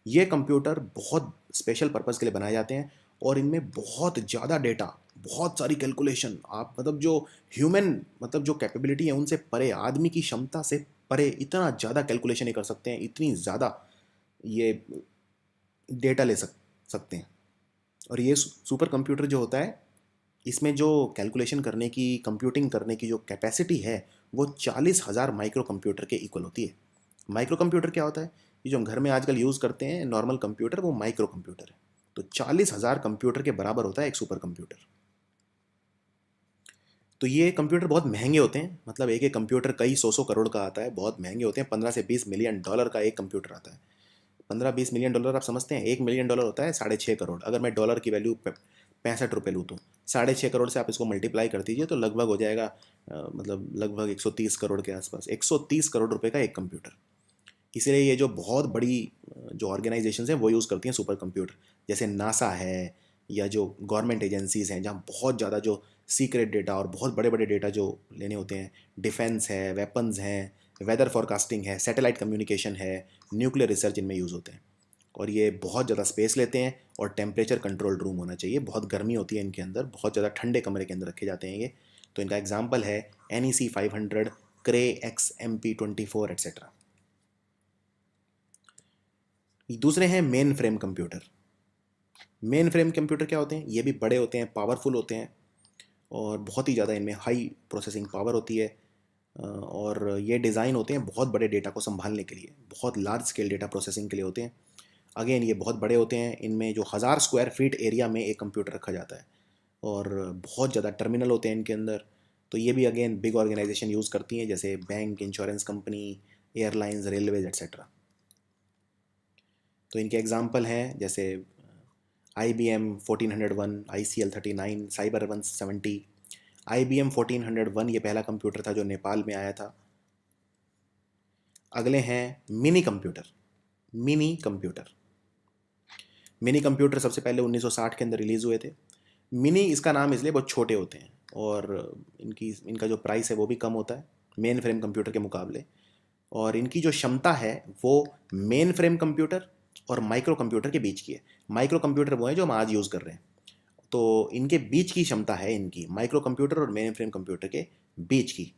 ये कंप्यूटर बहुत स्पेशल पर्पज़ के लिए बनाए जाते हैं, और इनमें बहुत ज़्यादा डेटा, बहुत सारी कैलकुलेशन, आप मतलब जो ह्यूमन, मतलब जो कैपेबिलिटी है उनसे परे, आदमी की क्षमता से परे इतना ज़्यादा कैलकुलेशन ही कर सकते हैं, इतनी ज़्यादा ये डेटा ले सकते हैं। और ये सुपर कंप्यूटर जो होता है, इसमें जो कैलकुलेशन करने की, कंप्यूटिंग करने की जो कैपेसिटी है, वो 40,000 माइक्रो कंप्यूटर के इक्वल होती है। माइक्रो कंप्यूटर क्या होता है, ये जो हम घर में आजकल यूज़ करते हैं नॉर्मल कंप्यूटर, वो माइक्रो कंप्यूटर है। तो 40,000 कंप्यूटर के बराबर होता है एक सुपर कंप्यूटर। तो ये कंप्यूटर बहुत महंगे होते हैं, मतलब एक एक कंप्यूटर कई 100 करोड़ का आता है, बहुत महंगे होते हैं। 15 से 20 मिलियन डॉलर का एक कंप्यूटर आता है। 15-20 मिलियन डॉलर आप समझते हैं, 1 मिलियन डॉलर होता है 6.5 करोड़। अगर मैं डॉलर की वैल्यू 65 रुपये लूँ तो 6.5 करोड़ से आप इसको मल्टीप्लाई कर दीजिए तो लगभग हो जाएगा मतलब लगभग 130 करोड़ के आसपास, 130 करोड़ रुपए का एक कंप्यूटर। इसीलिए ये जो बहुत बड़ी जो ऑर्गेनाइजेशन हैं वो यूज़ करती हैं सुपर कंप्यूटर, जैसे नासा है या जो गवर्नमेंट एजेंसीज़ हैं जहाँ बहुत ज़्यादा जो सीक्रेट डेटा और बहुत बड़े बड़े डेटा जो लेने होते हैं, डिफेंस है, वेपन्स हैं, वेदर फॉरकास्टिंग है, सैटेलाइट कम्युनिकेशन है, न्यूक्लियर रिसर्च इनमें यूज़ होते हैं। और ये बहुत ज़्यादा स्पेस लेते हैं और टेम्परेचर कंट्रोल्ड रूम होना चाहिए, बहुत गर्मी होती है इनके अंदर, बहुत ज़्यादा ठंडे कमरे के अंदर रखे जाते हैं ये। तो इनका एग्जाम्पल है NEC 500, क्रे XMP 24 एट्सेट्रा। दूसरे हैं main frame computer. Main frame computer क्या होते हैं? ये भी बड़े होते हैं, पावरफुल होते हैं और बहुत ही ज़्यादा इनमें हाई प्रोसेसिंग पावर होती है। और ये डिज़ाइन होते हैं बहुत बड़े डेटा को संभालने के लिए, बहुत लार्ज स्केल डेटा प्रोसेसिंग के लिए होते हैं। अगेन ये बहुत बड़े होते हैं, इनमें जो 1000 स्क्वायर फीट एरिया में एक कंप्यूटर रखा जाता है और बहुत ज़्यादा टर्मिनल होते हैं इनके अंदर। तो ये भी अगेन बिग ऑर्गेनाइजेशन यूज़ करती हैं, जैसे bank, insurance company, airlines, railways etcetera. तो इनके एग्जांपल हैं जैसे IBM 1401, ICL 39, साइबर 170। IBM 1401 ये पहला कंप्यूटर था जो नेपाल में आया था। अगले हैं mini computer. Mini computer mini computer सबसे पहले 1960 के अंदर रिलीज़ हुए थे। मिनी इसका नाम इसलिए बहुत छोटे होते हैं और इनका जो प्राइस है वो भी कम होता है मेन फ्रेम कंप्यूटर के मुकाबले। और इनकी जो क्षमता है वो मेन फ्रेम कंप्यूटर और माइक्रो कंप्यूटर के बीच की है। माइक्रो कंप्यूटर वो है जो हम आज यूज़ कर रहे हैं, तो इनके बीच की क्षमता है इनकी, माइक्रो कंप्यूटर और मेन फ्रेम कंप्यूटर के बीच की।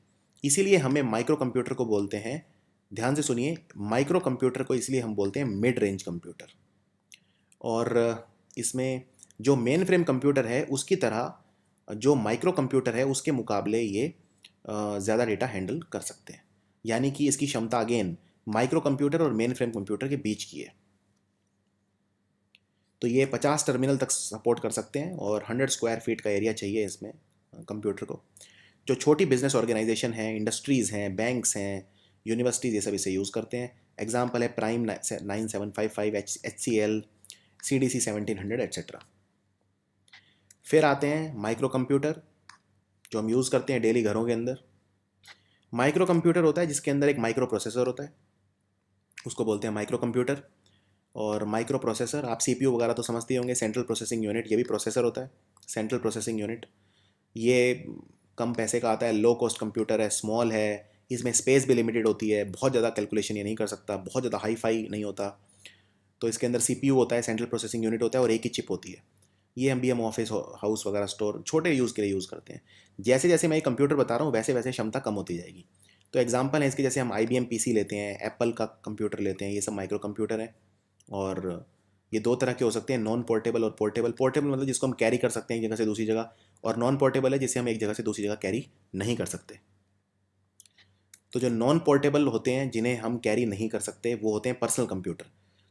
इसीलिए हमें माइक्रो कंप्यूटर को बोलते हैं, ध्यान से सुनिए, माइक्रो कंप्यूटर को इसलिए हम बोलते हैं मिड रेंज कंप्यूटर। और इसमें जो मेन फ्रेम कंप्यूटर है उसकी तरह जो माइक्रो कंप्यूटर है उसके मुकाबले ये ज़्यादा डेटा हैंडल कर सकते हैं, यानी कि इसकी क्षमता अगेन माइक्रो कंप्यूटर और मेन फ्रेम कंप्यूटर के बीच की है। तो ये 50 टर्मिनल तक सपोर्ट कर सकते हैं और 100 स्क्वायर फीट का एरिया चाहिए इसमें कंप्यूटर को। जो छोटी बिजनेस ऑर्गेनाइजेशन हैं, इंडस्ट्रीज़ हैं, बैंक्स हैं, यूनिवर्सिटीज़, ये सब इसे यूज़ करते हैं। एग्जाम्पल है प्राइम 9755, HCL, CDC 1700 एट्सेट्रा। फिर आते हैं माइक्रो कंप्यूटर जो हम यूज़ करते हैं डेली घरों के अंदर। माइक्रो कंप्यूटर होता है जिसके अंदर एक माइक्रो प्रोसेसर होता है, उसको बोलते हैं माइक्रो कंप्यूटर। और माइक्रो प्रोसेसर आप CPU वगैरह तो समझते ही होंगे, सेंट्रल प्रोसेसिंग यूनिट, ये भी प्रोसेसर होता है, सेंट्रल प्रोसेसिंग यूनिट। ये कम पैसे का आता है, लो कॉस्ट कंप्यूटर है, स्मॉल है, इसमें स्पेस भी लिमिटेड होती है, बहुत ज़्यादा कैलकुलेशन ये नहीं कर सकता, बहुत ज़्यादा हाई फाई नहीं होता। तो इसके अंदर CPU होता है, सेंट्रल प्रोसेसिंग यूनिट होता है और एक ही चिप होती है। ये हम ऑफिस हाउस वगैरह स्टोर छोटे यूज़ के लिए यूज़ करते हैं। जैसे जैसे मैं ये कंप्यूटर बता रहा हूँ वैसे वैसे क्षमता कम होती जाएगी। तो एग्जांपल है इसके, जैसे हम IBM PC लेते हैं, एप्पल का कंप्यूटर लेते हैं, ये सब माइक्रो कंप्यूटर हैं। और ये दो तरह के हो सकते हैं, नॉन पोर्टेबल और पोर्टेबल। पोर्टेबल मतलब जिसको हम कैरी कर सकते हैं एक जगह से दूसरी जगह, और नॉन पोर्टेबल है जिसे हम एक जगह से दूसरी जगह कैरी नहीं कर सकते। तो जो नॉन पोर्टेबल होते हैं जिन्हें हम कैरी नहीं कर सकते वो होते हैं पर्सनल कंप्यूटर।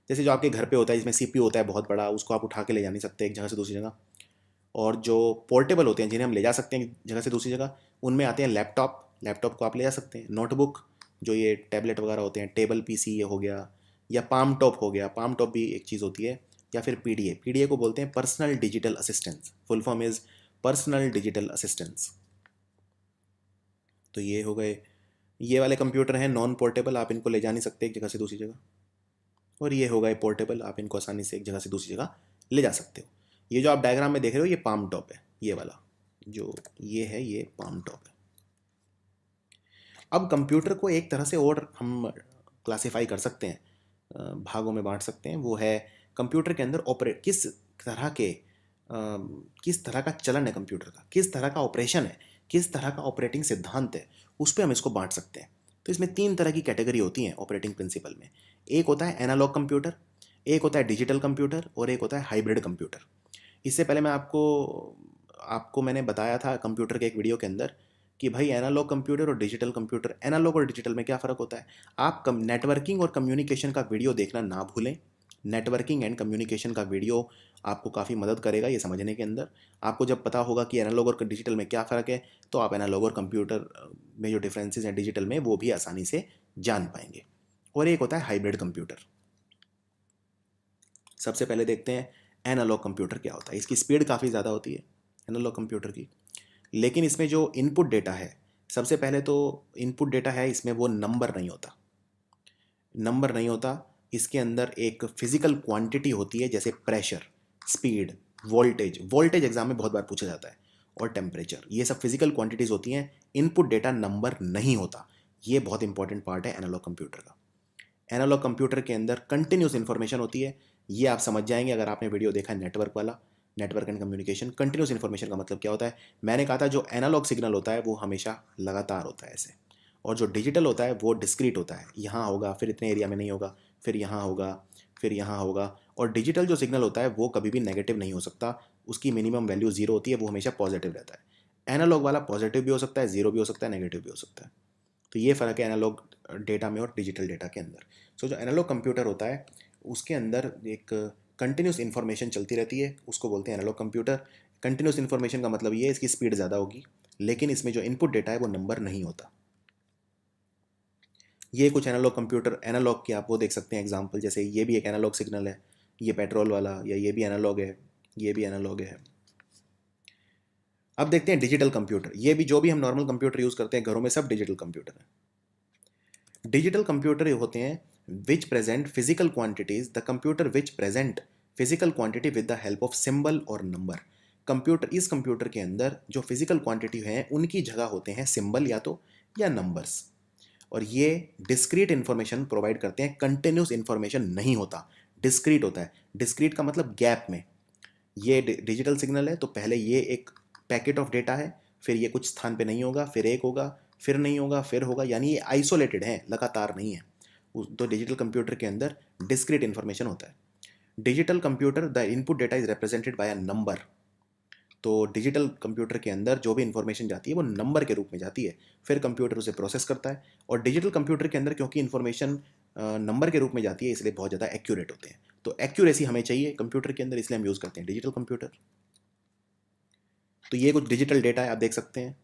जैसे जो आपके घर पे होता है जिसमें CPU होता है बहुत बड़ा, उसको आप उठा के ले जा नहीं सकते एक जगह से दूसरी जगह। और जो पोर्टेबल होते हैं जिन्हें हम ले जा सकते हैं एक जगह से दूसरी जगह, उनमें आते हैं लैपटॉप। लैपटॉप को आप ले जा सकते हैं, नोटबुक, जो ये टैबलेट वगैरह होते हैं, टेबल PC ये हो गया, या पाम टॉप हो गया, पाम टॉप भी एक चीज़ होती है, या फिर PDA को बोलते हैं personal digital assistance, full form is personal digital assistance. तो ये हो गए, ये वाले कंप्यूटर हैं नॉन पोर्टेबल, आप इनको ले जा नहीं सकते एक जगह से दूसरी जगह। और ये हो गए पोर्टेबल, आप इनको आसानी से एक जगह से दूसरी जगह ले जा सकते हो। ये जो आप डायग्राम में देख रहे हो ये पाम टॉप है, ये वाला जो ये है ये पाम टॉप है। अब कंप्यूटर को एक तरह से और हम क्लासिफाई कर सकते हैं, भागों में बांट सकते हैं। वो है कंप्यूटर के अंदर ऑपरेट किस तरह का चलन है कंप्यूटर का, किस तरह का ऑपरेशन है, किस तरह का ऑपरेटिंग सिद्धांत है, उस पर हम इसको बांट सकते हैं। तो इसमें 3 तरह की कैटेगरी होती हैं ऑपरेटिंग प्रिंसिपल में। एक होता है एनालॉग कंप्यूटर, एक होता है डिजिटल कंप्यूटर और एक होता है हाइब्रिड कंप्यूटर। इससे पहले मैं आपको आपको मैंने बताया था कंप्यूटर के एक वीडियो के अंदर कि भाई एनालॉग कंप्यूटर और डिजिटल कंप्यूटर, एनालॉग और डिजिटल में क्या फ़र्क होता है। आप नेटवर्किंग और कम्युनिकेशन का वीडियो देखना ना भूलें। नेटवर्किंग एंड कम्युनिकेशन का वीडियो आपको काफ़ी मदद करेगा ये समझने के अंदर। आपको जब पता होगा कि एनालॉग और डिजिटल में क्या फ़र्क है तो आप एनालॉग और कंप्यूटर में जो डिफरेंसेस हैं डिजिटल में वो भी आसानी से जान पाएंगे। और एक होता है हाइब्रिड कंप्यूटर। सबसे पहले देखते हैं एनालॉग कंप्यूटर क्या होता है। इसकी स्पीड काफ़ी ज़्यादा होती है एनालॉग कंप्यूटर की, लेकिन इसमें जो इनपुट डेटा है, सबसे पहले तो इनपुट डेटा है इसमें वो नंबर नहीं होता। नंबर नहीं होता, इसके अंदर एक फिजिकल क्वांटिटी होती है, जैसे pressure, speed, voltage. Voltage exam में बहुत बार पूछा जाता है, और टेम्परेचर, ये सब फिजिकल क्वांटिटीज़ होती हैं। इनपुट डेटा नंबर नहीं होता। ये बहुत इंपॉर्टेंट पार्ट है एनालॉग कंप्यूटर का। एनालॉग कंप्यूटर के अंदर कंटिन्यूस इन्फॉर्मेशन होती है। ये आप समझ जाएंगे अगर आपने वीडियो देखा है नेटवर्क वाला, network and communication. Continuous information का मतलब क्या होता है? मैंने कहा था जो एनालॉग सिग्नल होता है वो हमेशा लगातार होता है ऐसे, और जो डिजिटल होता है वो डिस्क्रीट होता है। यहाँ होगा, फिर इतने एरिया में नहीं होगा, फिर यहाँ होगा, फिर यहाँ होगा। और डिजिटल जो सिग्नल होता है वो कभी भी नेगेटिव नहीं हो सकता, उसकी मिनिमम वैल्यू जीरो होती है, वो हमेशा पॉजिटिव रहता है। एनालॉग वाला पॉजिटिव भी हो सकता है, जीरो भी हो सकता है, नेगेटिव भी हो सकता है। तो ये फ़र्क है एनालॉग डेटा में और डिजिटल डेटा के अंदर। सो जो एनालॉग कंप्यूटर होता है उसके अंदर एक कंटिन्यूस इन्फॉर्मेशन चलती रहती है, उसको बोलते हैं एनालॉग कंप्यूटर। कंटिन्यूस इन्फॉर्मेशन का मतलब ये है इसकी स्पीड ज़्यादा होगी, लेकिन इसमें जो इनपुट डेटा है वो नंबर नहीं होता। ये कुछ एनालॉग कंप्यूटर, एनालॉग के आप वो देख सकते हैं एग्जांपल, जैसे ये भी एक एनालॉग सिग्नल है, ये पेट्रोल वाला, या ये भी एनालॉग है, ये भी एनालॉग है। अब देखते हैं डिजिटल कंप्यूटर। ये भी जो भी हम नॉर्मल कंप्यूटर यूज़ करते हैं घरों में, सब डिजिटल कंप्यूटर है। डिजिटल कंप्यूटर होते हैं विच present physical quantities, the computer which present physical quantity with the help of symbol और नंबर। कंप्यूटर, इस कंप्यूटर के अंदर जो फिजिकल क्वांटिटी है उनकी जगह होते हैं सिंबल या नंबर्स, और ये डिस्क्रीट इन्फॉर्मेशन प्रोवाइड करते हैं। कंटिन्यूस इन्फॉर्मेशन नहीं होता, डिस्क्रीट होता है। डिस्क्रीट का मतलब गैप में। ये डिजिटल सिग्नल है तो पहले ये एक पैकेट ऑफ डेटा है, फिर ये कुछ स्थान पे नहीं होगा, फिर एक होगा, फिर नहीं होगा, फिर होगा, यानी ये आइसोलेटेड है, लगातार नहीं है। तो डिजिटल कंप्यूटर के अंदर डिस्क्रीट इन्फॉर्मेशन होता है। Digital computer, the input data is represented by a number. तो डिजिटल कंप्यूटर के अंदर जो भी इंफॉर्मेशन जाती है वो नंबर के रूप में जाती है, फिर कंप्यूटर उसे प्रोसेस करता है। और डिजिटल कंप्यूटर के अंदर क्योंकि इंफॉर्मेशन नंबर के रूप में जाती है, इसलिए बहुत ज़्यादा एक्यूरेट होते हैं। तो एक्यूरेसी हमें चाहिए कंप्यूटर के अंदर, इसलिए हम यूज़ करते हैं डिजिटल कंप्यूटर। तो ये कुछ डिजिटल डेटा है, आप देख सकते हैं,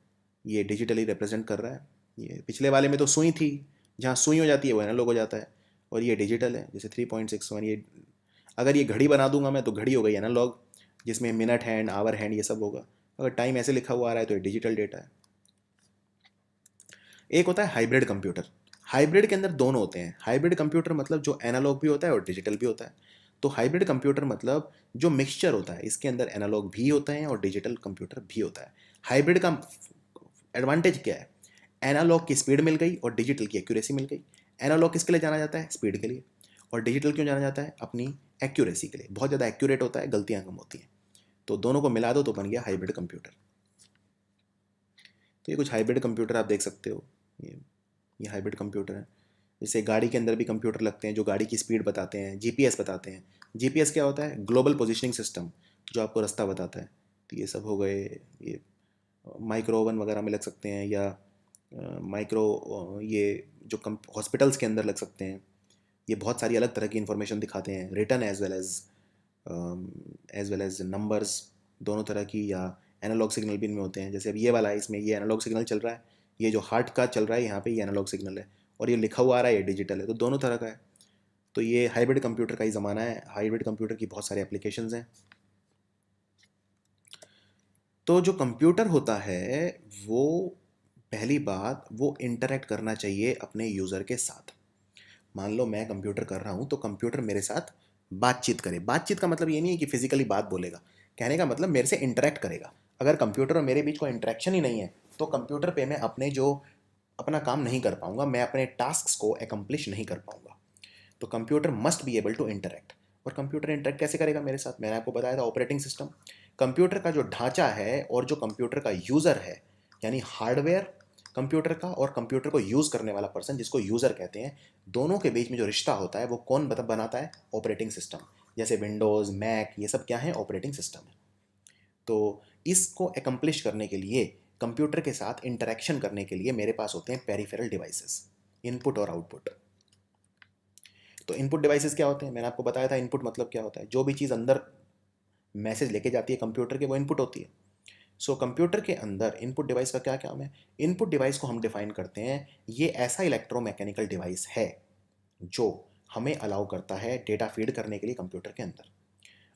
ये डिजिटली रिप्रेजेंट कर रहा है। ये पिछले वाले में तो सुई थी, जहाँ सुई हो जाती है वो एनालॉग हो जाता है, और ये डिजिटल है, जैसे 3.61। ये अगर ये घड़ी बना दूंगा मैं तो घड़ी हो गई एनालॉग, जिसमें मिनट हैंड, आवर हैंड ये सब होगा। अगर टाइम ऐसे लिखा हुआ आ रहा है तो ये डिजिटल डेटा है। एक होता है हाइब्रिड कंप्यूटर। हाइब्रिड के अंदर दोनों होते हैं। हाइब्रिड कंप्यूटर मतलब जो एनालॉग भी होता है और डिजिटल भी होता है। तो हाइब्रिड कंप्यूटर मतलब जो मिक्सचर होता है, इसके अंदर एनालॉग भी होते हैं और डिजिटल कंप्यूटर भी होता है। हाइब्रिड का एडवांटेज क्या है? एनालॉग की स्पीड मिल गई और डिजिटल की एक्यूरेसी मिल गई। एनालॉग किसके लिए जाना जाता है? स्पीड के लिए। और डिजिटल क्यों जाना जाता है? अपनी एक्यूरेसी के लिए, बहुत ज़्यादा एक्यूरेट होता है, गलतियाँ कम होती हैं। तो दोनों को मिला दो तो बन गया हाइब्रिड कंप्यूटर। तो ये कुछ हाइब्रिड कंप्यूटर आप देख सकते हो, ये हाइब्रिड कंप्यूटर है। जैसे गाड़ी के अंदर भी कंप्यूटर लगते हैं जो गाड़ी की स्पीड बताते हैं, जीपीएस बताते हैं। जीपीएस क्या होता है? ग्लोबल पोजीशनिंग सिस्टम, जो आपको रास्ता बताता है। तो ये सब हो गए। ये माइक्रो ओवन वगैरह में लग सकते हैं, या माइक्रो ये जो हॉस्पिटल्स के अंदर लग सकते हैं। ये बहुत सारी अलग तरह की इंफॉर्मेशन दिखाते हैं, return as well as numbers, दोनों तरह की, या एनालॉग सिग्नल भी इनमें होते हैं। जैसे अब ये वाला है, इसमें ये एनालॉग सिग्नल चल रहा है, ये जो हार्ट का चल रहा है यहाँ पे ये एनालॉग सिग्नल है, और ये लिखा हुआ आ रहा है ये डिजिटल है, तो दोनों तरह का है। तो ये हाइब्रिड कंप्यूटर का ही ज़माना है। हाइब्रिड कंप्यूटर की बहुत सारे एप्लीकेशंस हैं। तो जो कंप्यूटर होता है वो, पहली बात, वो इंटरेक्ट करना चाहिए अपने यूज़र के साथ। मान लो मैं कंप्यूटर कर रहा हूँ तो कंप्यूटर मेरे साथ बातचीत करे। बातचीत का मतलब ये नहीं है कि फिजिकली बात बोलेगा, कहने का मतलब मेरे से इंटरेक्ट करेगा। अगर कंप्यूटर और मेरे बीच कोई इंटरेक्शन ही नहीं है तो कंप्यूटर पे मैं अपना काम नहीं कर पाऊंगा, मैं अपने टास्क को एकम्प्लिश नहीं कर पाऊंगा। तो computer must be able to interact. और कंप्यूटर इंटरेक्ट कैसे करेगा मेरे साथ? मैंने आपको बताया था ऑपरेटिंग सिस्टम। कंप्यूटर का जो ढांचा है और जो कंप्यूटर का यूज़र है, यानी हार्डवेयर कंप्यूटर का और कंप्यूटर को यूज़ करने वाला पर्सन जिसको यूज़र कहते हैं, दोनों के बीच में जो रिश्ता होता है वो कौन बनाता है? Operating system. जैसे विंडोज़, मैक, ये सब क्या है? ऑपरेटिंग सिस्टम है। तो इसको एकम्प्लिश करने के लिए, कंप्यूटर के साथ इंटरेक्शन करने के लिए मेरे पास होते हैं पेरिफेरल डिवाइसेस, इनपुट और आउटपुट। तो इनपुट डिवाइसेस क्या होते हैं? मैंने आपको बताया था इनपुट मतलब क्या होता है। जो भी चीज़ अंदर मैसेज लेके जाती है कंप्यूटर के, वो इनपुट होती है। सो कंप्यूटर के अंदर इनपुट डिवाइस का क्या काम है? इनपुट डिवाइस को हम डिफाइन करते हैं, ये ऐसा इलेक्ट्रोमैकेनिकल डिवाइस है जो हमें अलाउ करता है डेटा फीड करने के लिए कंप्यूटर के अंदर,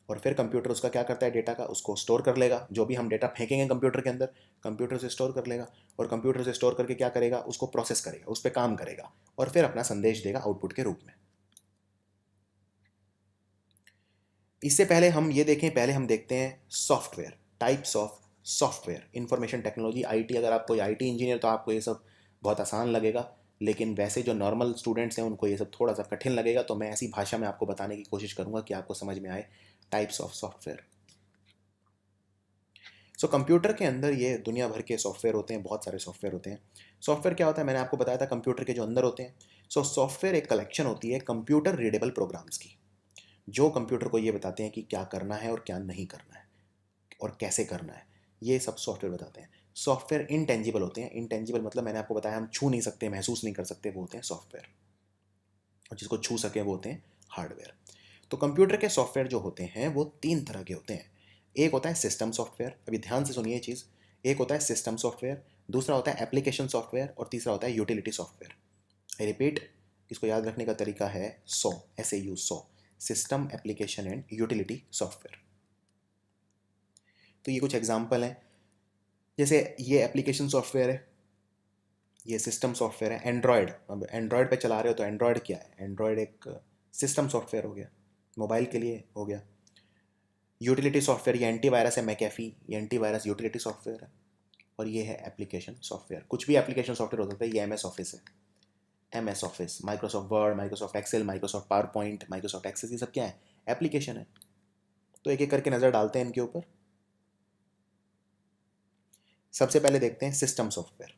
और फिर कंप्यूटर उसका क्या करता है, डेटा का उसको स्टोर कर लेगा। जो भी हम डेटा फेंकेंगे कंप्यूटर के अंदर, कंप्यूटर से स्टोर कर लेगा, और कंप्यूटर से स्टोर करके क्या करेगा, उसको प्रोसेस करेगा, उस पर काम करेगा, और फिर अपना संदेश देगा आउटपुट के रूप में। इससे पहले हम ये देखें, पहले हम देखते हैं software, types of software. Information technology, IT, अगर आप कोई आईटी इंजीनियर तो आपको ये सब बहुत आसान लगेगा, लेकिन वैसे जो नॉर्मल स्टूडेंट्स हैं उनको ये सब थोड़ा सा कठिन लगेगा। तो मैं ऐसी भाषा में आपको बताने की कोशिश करूंगा कि आपको समझ में आए types of software. So computer के अंदर ये दुनिया भर के सॉफ्टवेयर होते हैं, बहुत सारे सॉफ्टवेयर होते हैं। सॉफ्टवेयर क्या होता है, मैंने आपको बताया था कंप्यूटर के जो अंदर होते हैं। सो सॉफ्टवेयर एक कलेक्शन होती है कंप्यूटर रीडेबल प्रोग्राम्स की, जो कंप्यूटर को ये बताते हैं कि क्या करना है और क्या नहीं करना है और कैसे करना है, ये सब सॉफ्टवेयर बताते हैं। सॉफ्टवेयर इनटेंजिबल होते हैं। इनटेंजिबल मतलब मैंने आपको बताया हम छू नहीं सकते, महसूस नहीं कर सकते, वो होते हैं सॉफ्टवेयर। और जिसको छू सके वो होते हैं हार्डवेयर। तो कंप्यूटर के सॉफ्टवेयर जो होते हैं वो तीन तरह के होते हैं। एक होता है सिस्टम सॉफ्टवेयर, अभी ध्यान से सुनिए चीज़। एक होता है सिस्टम सॉफ्टवेयर, दूसरा होता है एप्लीकेशन सॉफ्टवेयर, और तीसरा होता है यूटिलिटी सॉफ्टवेयर। आई रिपीट, इसको याद रखने का तरीका है सौ, SAU 100, system, application and utility software. तो ये कुछ एग्जाम्पल हैं, जैसे ये एप्लीकेशन सॉफ्टवेयर है, ये सिस्टम सॉफ्टवेयर है। एंड्रॉयड, अब एंड्रॉयड पे चला रहे हो तो एंड्रॉयड क्या है, एंड्रॉयड एक सिस्टम सॉफ्टवेयर हो गया, मोबाइल के लिए हो गया। यूटिलिटी सॉफ्टवेयर, ये एंटीवायरस है मैकेफी, ये एंटीवायरस यूटिलिटी सॉफ्टवेयर है। और ये है एप्लीकेशन सॉफ्टवेयर। कुछ भी एप्लीकेशन सॉफ्टवेयर हो सकता है। ये MS ऑफिस है, MS office, Microsoft Word, Microsoft Excel, Microsoft PowerPoint, Microsoft Access, ये सब क्या है, एप्लीकेशन है। तो एक एक करके नज़र डालते हैं इनके ऊपर। सबसे पहले देखते हैं सिस्टम सॉफ्टवेयर।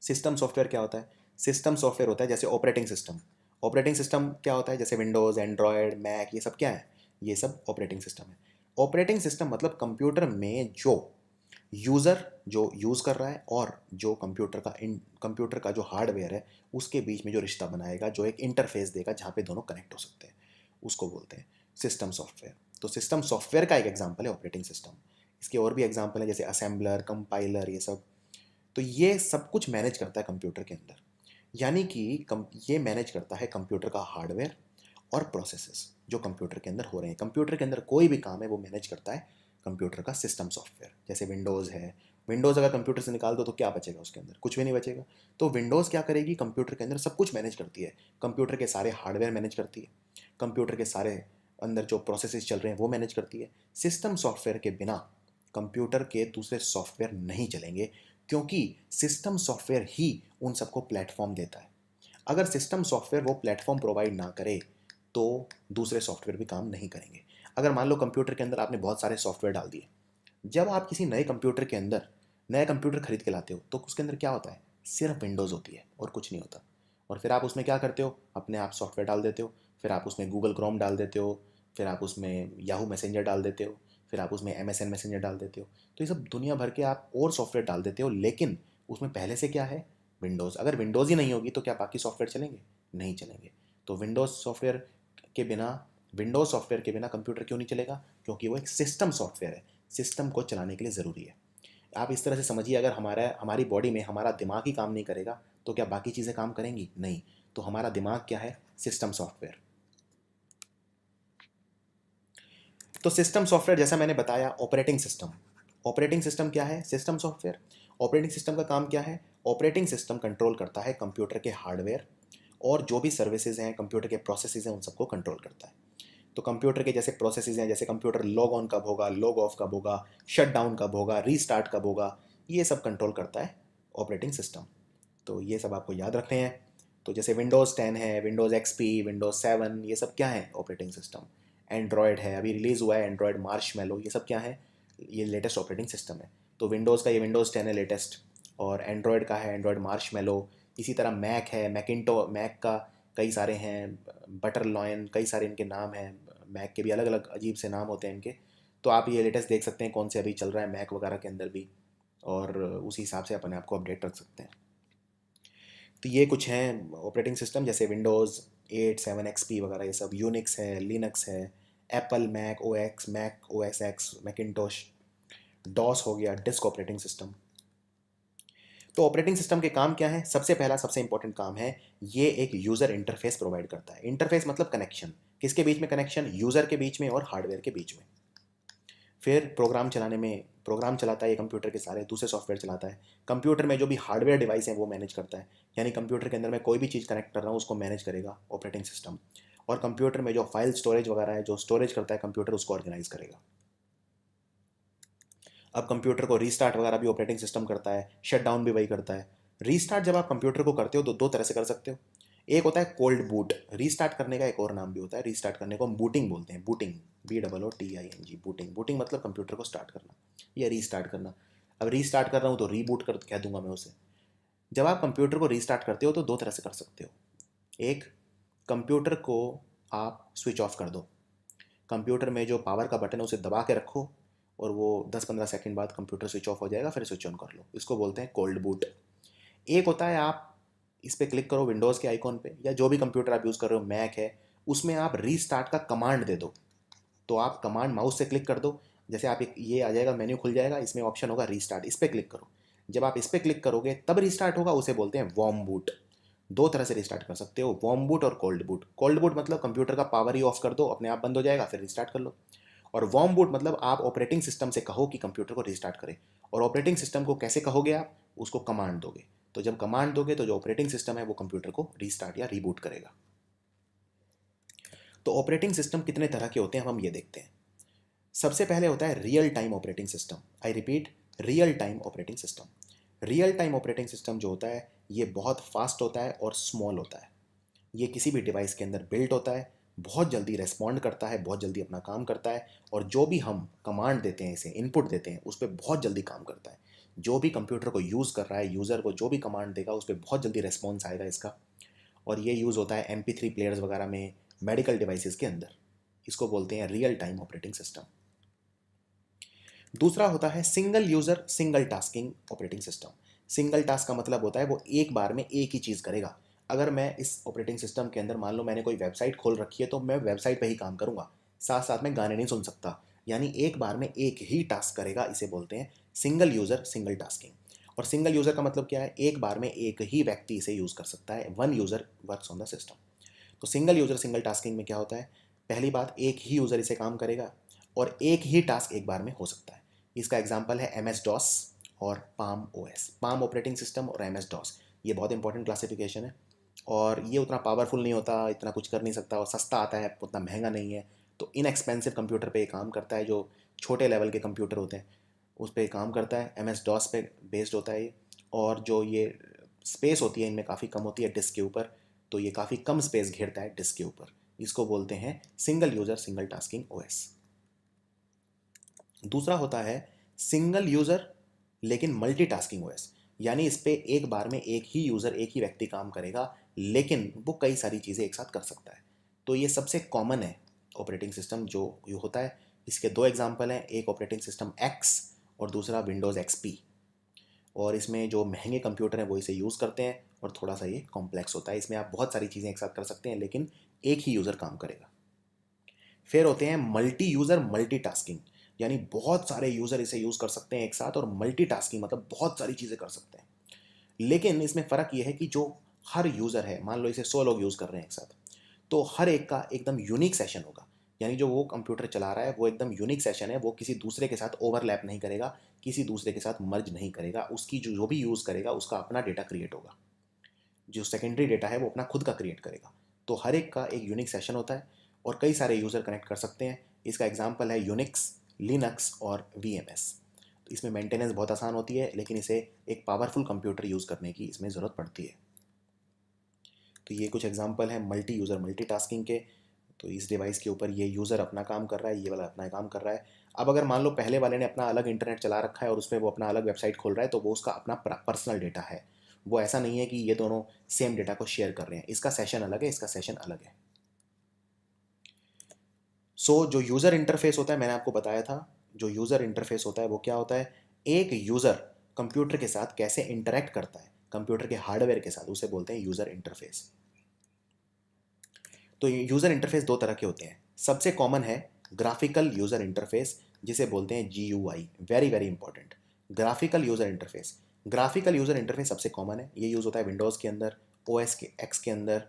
सिस्टम सॉफ्टवेयर क्या होता है, सिस्टम सॉफ्टवेयर होता है जैसे ऑपरेटिंग सिस्टम। ऑपरेटिंग सिस्टम क्या होता है, जैसे विंडोज़, एंड्रॉयड, मैक, ये सब क्या है, ये सब ऑपरेटिंग सिस्टम है। ऑपरेटिंग सिस्टम मतलब कंप्यूटर में जो यूज़र जो यूज़ कर रहा है और जो कंप्यूटर का जो हार्डवेयर है उसके बीच में जो रिश्ता बनाएगा, जो एक इंटरफेस देगा जहाँ पे दोनों कनेक्ट हो सकते हैं, उसको बोलते हैं सिस्टम सॉफ्टवेयर। तो सिस्टम सॉफ्टवेयर का एक एग्जांपल है ऑपरेटिंग सिस्टम। इसके और भी एग्जांपल है जैसे असेंबलर, कंपाइलर, ये सब। तो ये सब कुछ मैनेज करता है कंप्यूटर के अंदर, यानी कि ये मैनेज करता है कंप्यूटर का हार्डवेयर और प्रोसेसेस जो कंप्यूटर के अंदर हो रहे हैं। कंप्यूटर के अंदर कोई भी काम है वो मैनेज करता है कंप्यूटर का सिस्टम सॉफ्टवेयर। जैसे विंडोज़ है, विंडोज़ अगर कंप्यूटर से निकाल दो तो क्या बचेगा उसके अंदर, कुछ भी नहीं बचेगा। तो विंडोज़ क्या करेगी, कंप्यूटर के अंदर सब कुछ मैनेज करती है। कंप्यूटर के सारे हार्डवेयर मैनेज करती है, कंप्यूटर के सारे अंदर जो प्रोसेसेस चल रहे हैं वो मैनेज करती है। सिस्टम सॉफ्टवेयर के बिना कंप्यूटर के दूसरे सॉफ्टवेयर नहीं चलेंगे, क्योंकि सिस्टम सॉफ्टवेयर ही उन सबको प्लेटफॉर्म देता है। अगर सिस्टम सॉफ्टवेयर वो प्लेटफॉर्म प्रोवाइड ना करे तो दूसरे सॉफ्टवेयर भी काम नहीं करेंगे। अगर मान लो कंप्यूटर के अंदर आपने बहुत सारे सॉफ्टवेयर डाल दिए, जब आप किसी नए कंप्यूटर के अंदर नया कंप्यूटर खरीद के लाते हो तो उसके अंदर क्या होता है, सिर्फ विंडोज़ होती है और कुछ नहीं होता। और फिर आप उसमें क्या करते हो, अपने आप सॉफ्टवेयर डाल देते हो, फिर आप उसमें गूगल क्रोम डाल देते हो, फिर आप उसमें याहू मैसेंजर डाल देते हो, फिर आप उसमें MSN मैसेंजर डाल देते हो। तो ये सब दुनिया भर के आप और सॉफ्टवेयर डाल देते हो, लेकिन उसमें पहले से क्या है, विंडोज़। अगर विंडोज़ ही नहीं होगी तो क्या बाकी सॉफ्टवेयर चलेंगे, नहीं चलेंगे। तो विंडोज़ सॉफ्टवेयर के बिना कंप्यूटर क्यों नहीं चलेगा, क्योंकि वो एक सिस्टम सॉफ्टवेयर है, सिस्टम को चलाने के लिए ज़रूरी है। आप इस तरह से समझिए, अगर हमारी बॉडी में हमारा दिमाग ही काम नहीं करेगा तो क्या बाकी चीज़ें काम करेंगी, नहीं। तो हमारा दिमाग क्या है, सिस्टम सॉफ्टवेयर। तो सिस्टम सॉफ्टवेयर जैसा मैंने बताया, ऑपरेटिंग सिस्टम। ऑपरेटिंग सिस्टम क्या है, सिस्टम सॉफ्टवेयर। ऑपरेटिंग सिस्टम का काम क्या है, ऑपरेटिंग सिस्टम कंट्रोल करता है कंप्यूटर के हार्डवेयर और जो भी सर्विसेज हैं, कंप्यूटर के प्रोसेसेस हैं, उन सबको कंट्रोल करता है। तो कंप्यूटर के जैसे प्रोसेसेस हैं, जैसे कंप्यूटर लॉग ऑन कब होगा, लॉग ऑफ कब होगा, शट डाउन कब होगा, रीस्टार्ट कब होगा, ये सब कंट्रोल करता है ऑपरेटिंग सिस्टम। तो ये सब आपको याद रखने हैं। तो जैसे विंडोज़ 10 है, विंडोज़ XP, विंडोज़ 7, ये सब क्या है, ऑपरेटिंग सिस्टम। एंड्रॉयड है, अभी रिलीज़ हुआ है एंड्रॉयड मार्शमैलो, ये सब क्या है, ये लेटेस्ट ऑपरेटिंग सिस्टम है। तो विंडोज़ का ये विंडोज़ 10 है लेटेस्ट, और एंड्रॉयड का है एंड्रॉयड मार्शमैलो। इसी तरह मैक है, मैक का कई सारे हैं, बटर लॉयन, कई सारे इनके नाम हैं। मैक के भी अलग अलग अजीब से नाम होते हैं इनके। तो आप ये लेटेस्ट देख सकते हैं कौन से अभी चल रहा है मैक वगैरह के अंदर भी, और उसी हिसाब से अपने आप को अपडेट रख सकते हैं। तो ये कुछ हैं ऑपरेटिंग सिस्टम, जैसे विंडोज़ 8, 7, XP वगैरह, ये सब। यूनिक्स है, लिनक्स है, Apple Mac OX, Mac OS X, Macintosh, DOS हो गया, डिस्क ऑपरेटिंग सिस्टम। तो ऑपरेटिंग सिस्टम के काम क्या है? सबसे पहला सबसे इंपॉर्टेंट काम है, ये एक यूज़र इंटरफेस प्रोवाइड करता है। इंटरफेस मतलब कनेक्शन। किसके बीच में कनेक्शन? यूज़र के बीच में और हार्डवेयर के बीच में। फिर प्रोग्राम चलाने में, प्रोग्राम चलाता है ये कंप्यूटर के सारे, दूसरे सॉफ्टवेयर चलाता है। कंप्यूटर में जो भी हार्डवेयर डिवाइस है वो मैनेज करता है, यानी कंप्यूटर के अंदर मैं कोई भी चीज़ कनेक्ट कर रहा हूँ उसको मैनेज करेगा ऑपरेटिंग सिस्टम। और कंप्यूटर में जो फाइल स्टोरेज वगैरह है, जो स्टोरेज करता है कंप्यूटर, उसको ऑर्गेनाइज करेगा। अब कंप्यूटर को रीस्टार्ट वगैरह भी ऑपरेटिंग सिस्टम करता है, शट डाउन भी वही करता है। रीस्टार्ट जब आप कंप्यूटर को करते हो तो दो तरह से कर सकते हो। एक होता है कोल्ड बूट। रीस्टार्ट करने का एक और नाम भी होता है, रीस्टार्ट करने को हम बूटिंग बोलते हैं। Booting, BOOTING, booting. बूटिंग मतलब कंप्यूटर को स्टार्ट करना या रीस्टार्ट करना। अब रीस्टार्ट कर रहा हूँ तो रीबूट कर कह दूंगा मैं उसे। जब आप कंप्यूटर को रीस्टार्ट करते हो तो दो तरह से कर सकते हो। एक, कंप्यूटर को आप स्विच ऑफ कर दो। कंप्यूटर में जो पावर का बटन है उसे दबा के रखो और वो 10-15 सेकंड बाद कंप्यूटर स्विच ऑफ हो जाएगा, फिर स्विच ऑन कर लो। इसको बोलते हैं कोल्ड बूट। एक होता है आप इस पर क्लिक करो विंडोज़ के आइकॉन पे, या जो भी कंप्यूटर आप यूज़ कर रहे हो, मैक है, उसमें आप रीस्टार्ट का कमांड दे दो। तो आप कमांड माउस से क्लिक कर दो, जैसे आप एक ये आ जाएगा, मेन्यू खुल जाएगा, इसमें ऑप्शन होगा रीस्टार्ट, इस पर क्लिक करो। जब आप इस पर क्लिक करोगे तब रीस्टार्ट होगा, उसे बोलते हैं वार्म बूट। दो तरह से रिस्टार्ट कर सकते हो, वार्म बूट और कोल्ड बूट। कोल्ड बूट मतलब कंप्यूटर का पावर ही ऑफ कर दो, अपने आप बंद हो जाएगा, फिर रिस्टार्ट कर लो। और वार्म बूट मतलब आप ऑपरेटिंग सिस्टम से कहो कि कंप्यूटर को रिस्टार्ट करे। और ऑपरेटिंग सिस्टम को कैसे कहोगे? आप उसको कमांड दोगे। तो जब कमांड दोगे तो जो ऑपरेटिंग सिस्टम है वो कंप्यूटर को रिस्टार्ट या रीबूट करेगा। तो ऑपरेटिंग सिस्टम कितने तरह के होते हैं हम ये देखते हैं। सबसे पहले होता है real time operating system. I repeat, real time operating system. Real time operating system जो होता है ये बहुत फास्ट होता है और स्मॉल होता है। ये किसी भी डिवाइस के अंदर बिल्ट होता है, बहुत जल्दी रेस्पॉन्ड करता है, बहुत जल्दी अपना काम करता है। और जो भी हम कमांड देते हैं, इसे इनपुट देते हैं, उस पर बहुत जल्दी काम करता है। जो भी कंप्यूटर को यूज़ कर रहा है, यूज़र को जो भी कमांड देगा उस पर बहुत जल्दी रिस्पॉन्स आएगा इसका। और ये यूज़ होता है MP3 प्लेयर्स वगैरह में, मेडिकल डिवाइसेस के अंदर। इसको बोलते हैं रियल टाइम ऑपरेटिंग सिस्टम। दूसरा होता है single user single tasking operating system. Single task का मतलब होता है वो एक बार में एक ही चीज़ करेगा। अगर मैं इस ऑपरेटिंग सिस्टम के अंदर मान लो मैंने कोई वेबसाइट खोल रखी है तो मैं वेबसाइट पे ही काम करूँगा, साथ साथ में गाने नहीं सुन सकता। यानी एक बार में एक ही टास्क करेगा, इसे बोलते हैं सिंगल यूज़र सिंगल टास्किंग। और सिंगल यूज़र का मतलब क्या है? एक बार में एक ही व्यक्ति इसे यूज़ कर सकता है, one user works on the system. तो सिंगल यूज़र सिंगल टास्किंग में क्या होता है? पहली बात, एक ही यूज़र इसे काम करेगा और एक ही टास्क एक बार में हो सकता है। इसका एग्जांपल है MS-DOS और palm OS। Palm operating system और MS-DOS, ये बहुत इंपॉर्टेंट क्लासिफिकेशन है। और ये उतना पावरफुल नहीं होता, इतना कुछ कर नहीं सकता, और सस्ता आता है, उतना महंगा नहीं है। तो इनएक्सपेंसिव कंप्यूटर पे ये काम करता है, जो छोटे लेवल के कंप्यूटर होते हैं उस पर काम करता है। MS-DOS पे बेस्ड होता है ये। और जो ये स्पेस होती है इनमें काफ़ी कम होती है डिस्क के ऊपर, तो ये काफ़ी कम स्पेस घेरता है डिस्क के ऊपर। इसको बोलते हैं single user single tasking OS। दूसरा होता है सिंगल यूज़र लेकिन मल्टीटास्किंग OS। यानी इस पे एक बार में एक ही यूज़र, एक ही व्यक्ति काम करेगा, लेकिन वो कई सारी चीज़ें एक साथ कर सकता है। तो ये सबसे कॉमन है ऑपरेटिंग सिस्टम जो होता है। इसके दो एग्जांपल हैं, एक ऑपरेटिंग सिस्टम X और दूसरा विंडोज़ XP। और इसमें जो महंगे कंप्यूटर हैं वो इसे यूज़ करते हैं, और थोड़ा सा ये कॉम्प्लेक्स होता है। इसमें आप बहुत सारी चीज़ें एक साथ कर सकते हैं लेकिन एक ही यूज़र काम करेगा। फिर होते हैं मल्टी यूज़र मल्टीटास्किंग, यानी बहुत सारे यूज़र इसे यूज़ कर सकते हैं एक साथ, और मल्टीटास्किंग मतलब बहुत सारी चीज़ें कर सकते हैं। लेकिन इसमें फ़र्क यह है कि जो हर यूज़र है, मान लो इसे 100 लोग यूज़ कर रहे हैं एक साथ, तो हर एक का एकदम यूनिक सेशन होगा। यानी जो वो कंप्यूटर चला रहा है वो एकदम यूनिक सेशन है, वो किसी दूसरे के साथ ओवरलैप नहीं करेगा, किसी दूसरे के साथ मर्ज नहीं करेगा। उसकी जो भी यूज़ करेगा उसका अपना डेटा क्रिएट होगा, जो सेकेंडरी डेटा है वो अपना खुद का क्रिएट करेगा। तो हर एक का एक यूनिक सेशन होता है और कई सारे यूज़र कनेक्ट कर सकते हैं। इसका एग्जांपल है यूनिक्स, लिनक्स और VMS। तो इसमें मेंटेनेंस बहुत आसान होती है, लेकिन इसे एक पावरफुल कंप्यूटर यूज़ करने की इसमें ज़रूरत पड़ती है। तो ये कुछ एग्जांपल हैं मल्टी यूज़र मल्टीटास्किंग के। तो इस डिवाइस के ऊपर ये यूज़र अपना काम कर रहा है, ये वाला अपना काम कर रहा है। अब अगर मान लो पहले वाले ने अपना अलग इंटरनेट चला रखा है और उस पर वो अपना अलग वेबसाइट खोल रहा है, तो वो उसका अपना पर्सनल डेटा है। वो ऐसा नहीं है कि ये दोनों सेम डेटा को शेयर कर रहे हैं। इसका सेशन अलग है, इसका सेशन अलग है। जो यूज़र इंटरफेस होता है, मैंने आपको बताया था, जो यूज़र इंटरफेस होता है वो क्या होता है? एक यूज़र कंप्यूटर के साथ कैसे इंटरेक्ट करता है, कंप्यूटर के हार्डवेयर के साथ, उसे बोलते हैं यूज़र इंटरफेस। तो यूज़र इंटरफेस दो तरह के होते हैं। सबसे कॉमन है ग्राफिकल यूज़र इंटरफेस, जिसे बोलते हैं GUI। Very very important, graphical user interface. Graphical user interface सबसे कॉमन है, ये यूज़ होता है विंडोज़ के अंदर, OS के एक्स के अंदर,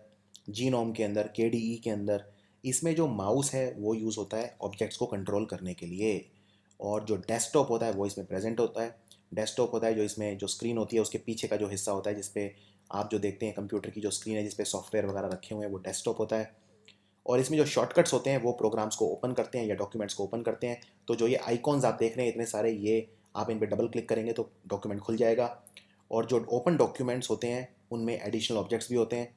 जीनोम के अंदर, KDE के अंदर। इसमें जो माउस है वो यूज़ होता है ऑब्जेक्ट्स को कंट्रोल करने के लिए, और जो डेस्कटॉप होता है वो इसमें प्रेजेंट होता है। डेस्कटॉप होता है जो इसमें जो स्क्रीन होती है उसके पीछे का जो हिस्सा होता है, जिसपे आप जो देखते हैं कंप्यूटर की जो स्क्रीन है जिसपे सॉफ्टवेयर वगैरह रखे हुए हैं, वो डेस्कटॉप होता है। और इसमें जो शॉर्टकट्स होते हैं वो प्रोग्राम्स को ओपन करते हैं या डॉक्यूमेंट्स को ओपन करते हैं। तो जो ये आइकॉन्स आप देख रहे हैं इतने सारे, ये आप इन पर डबल क्लिक करेंगे तो डॉक्यूमेंट खुल जाएगा। और जो ओपन डॉक्यूमेंट्स होते हैं उनमें एडिशनल ऑब्जेक्ट्स भी होते हैं।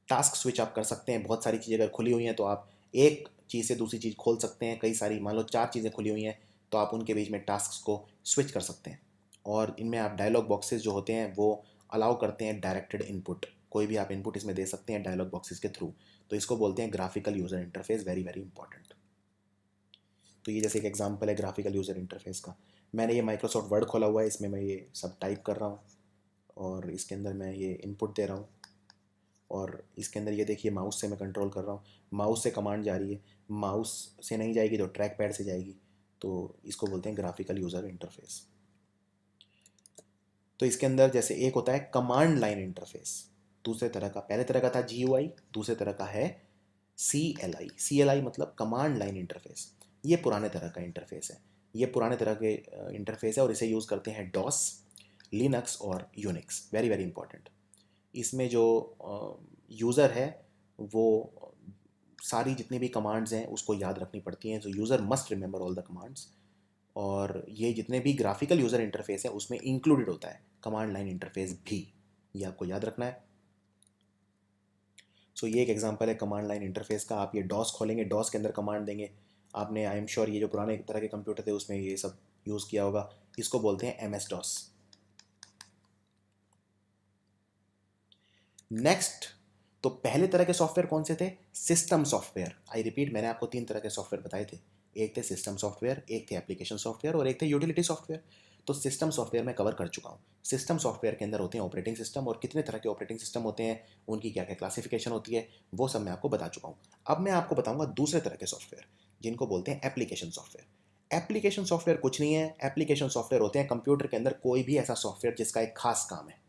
टास्क स्विच आप कर सकते हैं, बहुत सारी चीज़ें अगर खुली हुई हैं तो आप एक चीज़ से दूसरी चीज़ खोल सकते हैं। कई सारी, मान लो 4 चीज़ें खुली हुई हैं तो आप उनके बीच में टास्क को स्विच कर सकते हैं। और इनमें आप डायलॉग बॉक्सेस जो होते हैं वो अलाउ करते हैं डायरेक्टेड इनपुट, कोई भी आप इनपुट इसमें दे सकते हैं डायलॉग बॉक्सेस के थ्रू। तो इसको बोलते हैं graphical user interface, very very important. तो ये जैसे एक एग्जांपल है ग्राफिकल यूज़र इंटरफेस का। मैंने ये माइक्रोसॉफ्ट वर्ड खोला हुआ है, इसमें मैं ये सब टाइप कर रहा हूँ और इसके अंदर मैं ये इनपुट दे रहा हूँ, और इसके अंदर ये देखिए माउस से मैं कंट्रोल कर रहा हूँ। माउस से कमांड जा रही है, माउस से नहीं जाएगी तो ट्रैक पैड से जाएगी। तो इसको बोलते हैं ग्राफिकल यूज़र इंटरफेस। तो इसके अंदर जैसे एक होता है कमांड लाइन इंटरफेस, दूसरे तरह का, पहले तरह का था GUI, दूसरे तरह का है CLI। CLI मतलब कमांड लाइन इंटरफेस। ये पुराने तरह का इंटरफेस है, ये पुराने तरह के इंटरफेस है, और इसे यूज़ करते हैं DOS, लिनक्स और यूनिक्स। Very very important. इसमें जो यूज़र है वो सारी जितनी भी कमांड्स हैं उसको याद रखनी पड़ती हैं। तो user must remember all the commands. और ये जितने भी ग्राफिकल यूज़र इंटरफेस है उसमें इंक्लूडेड होता है कमांड लाइन इंटरफेस भी, ये आपको याद रखना है। सो ये एक एग्जांपल है कमांड लाइन इंटरफेस का। आप ये डॉस खोलेंगे, डॉस के अंदर कमांड देंगे। आपने, आई एम श्योर, ये जो पुराने तरह के कंप्यूटर थे उसमें ये सब यूज़ किया होगा। इसको बोलते हैं MS-DOS। नेक्स्ट, तो पहले तरह के सॉफ्टवेयर कौन से थे? System software. आई रिपीट, मैंने आपको 3 तरह के सॉफ्टवेयर बताए थे। एक थे सिस्टम सॉफ्टवेयर, एक थे एप्लीकेशन सॉफ्टवेयर और एक थे यूटिलिटी सॉफ्टवेयर। तो सिस्टम सॉफ्टवेयर मैं कवर कर चुका हूँ। सिस्टम सॉफ्टवेयर के अंदर होते हैं ऑपरेटिंग सिस्टम, और कितने तरह के ऑपरेटिंग सिस्टम होते हैं, उनकी क्या क्या क्लासिफिकेशन होती है, वो सब मैं आपको बता चुका हूँ। अब मैं आपको बताऊंगा दूसरे तरह के सॉफ्टवेयर जिनको बोलते हैं एप्लीकेशन सॉफ्टवेयर। एप्लीकेशन सॉफ्टवेयर कुछ नहीं है, एप्लीकेशन सॉफ्टवेयर होते हैं कंप्यूटर के अंदर कोई भी ऐसा सॉफ्टवेयर जिसका एक खास काम है।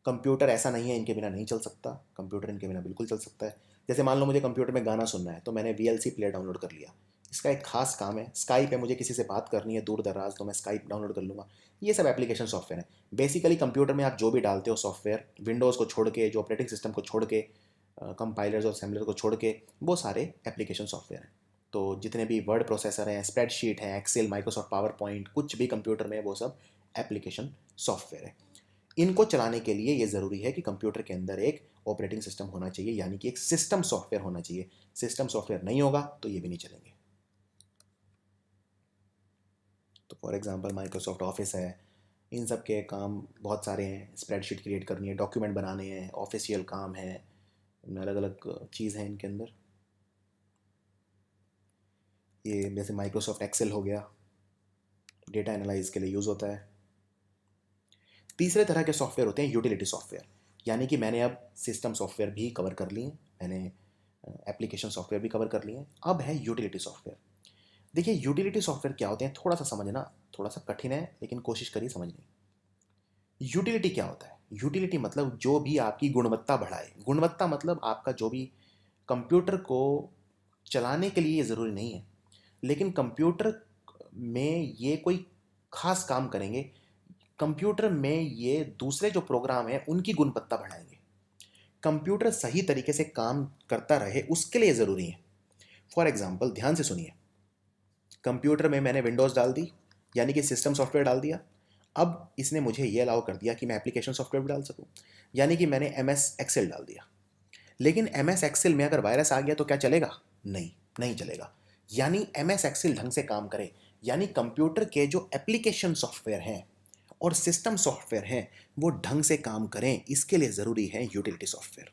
कंप्यूटर ऐसा नहीं है इनके बिना नहीं चल सकता, कंप्यूटर इनके बिना बिल्कुल चल सकता है। जैसे मान लो मुझे कंप्यूटर में गाना सुनना है तो मैंने VLC प्लेयर डाउनलोड कर लिया, इसका एक खास काम है। स्काइप पे मुझे किसी से बात करनी है दूर दराज तो मैं स्काइप डाउनलोड कर लूँगा। ये सब एप्लीकेशन सॉफ्टवेयर है। बेसिकली कंप्यूटर में आप जो भी डालते हो सॉफ्टवेयर, विंडोज़ को छोड़ के, जो ऑपरेटिंग सिस्टम को छोड़ के, कंपाइलर्स और असेंबलर को छोड़ के, वो सारे एप्लीकेशन सॉफ्टवेयर हैं। तो जितने भी वर्ड प्रोसेसर हैं, स्प्रेडशीट है, एक्सेल, माइक्रोसॉफ्ट पावर पॉइंट, कुछ भी कंप्यूटर में, वो सब एप्लीकेशन सॉफ्टवेयर है। इनको चलाने के लिए ये ज़रूरी है कि कंप्यूटर के अंदर एक ऑपरेटिंग सिस्टम होना चाहिए, यानी कि एक सिस्टम सॉफ्टवेयर होना चाहिए। सिस्टम सॉफ्टवेयर नहीं होगा तो ये भी नहीं चलेंगे। तो फॉर एग्जांपल माइक्रोसॉफ्ट ऑफिस है, इन सब के काम बहुत सारे हैं। स्प्रेडशीट क्रिएट करनी है, डॉक्यूमेंट बनाने हैं, ऑफिशियल काम है, अलग अलग चीज़ हैं इनके अंदर। ये जैसे माइक्रोसॉफ्ट एक्सेल हो गया, डेटा एनालाइज के लिए यूज़ होता है। तीसरे तरह के सॉफ्टवेयर होते हैं यूटिलिटी सॉफ्टवेयर, यानी कि मैंने अब सिस्टम सॉफ्टवेयर भी कवर कर लिए, मैंने एप्लीकेशन सॉफ्टवेयर भी कवर कर लिए, अब है यूटिलिटी सॉफ्टवेयर। देखिए यूटिलिटी सॉफ्टवेयर क्या होते हैं, थोड़ा सा समझना थोड़ा सा कठिन है, लेकिन कोशिश करिए समझने। यूटिलिटी क्या होता है? यूटिलिटी मतलब जो भी आपकी गुणवत्ता बढ़ाए। गुणवत्ता मतलब आपका जो भी कंप्यूटर को चलाने के लिए, ये ज़रूरी नहीं है, लेकिन कंप्यूटर में ये कोई खास काम करेंगे, कंप्यूटर में ये दूसरे जो प्रोग्राम हैं उनकी गुणवत्ता बढ़ाएंगे। कंप्यूटर सही तरीके से काम करता रहे उसके लिए ज़रूरी है। फॉर एग्जांपल, ध्यान से सुनिए, कंप्यूटर में मैंने विंडोज़ डाल दी, यानी कि सिस्टम सॉफ्टवेयर डाल दिया। अब इसने मुझे ये अलाउ कर दिया कि मैं एप्लीकेशन सॉफ्टवेयर भी डाल सकूं, यानी कि मैंने MS एक्सेल डाल दिया। लेकिन MS एक्सेल में अगर वायरस आ गया तो क्या चलेगा? नहीं, नहीं चलेगा। यानी MS एक्सेल ढंग से काम करे, यानी कंप्यूटर के जो एप्लीकेशन सॉफ्टवेयर हैं और सिस्टम सॉफ्टवेयर हैं वो ढंग से काम करें, इसके लिए ज़रूरी है यूटिलिटी सॉफ्टवेयर।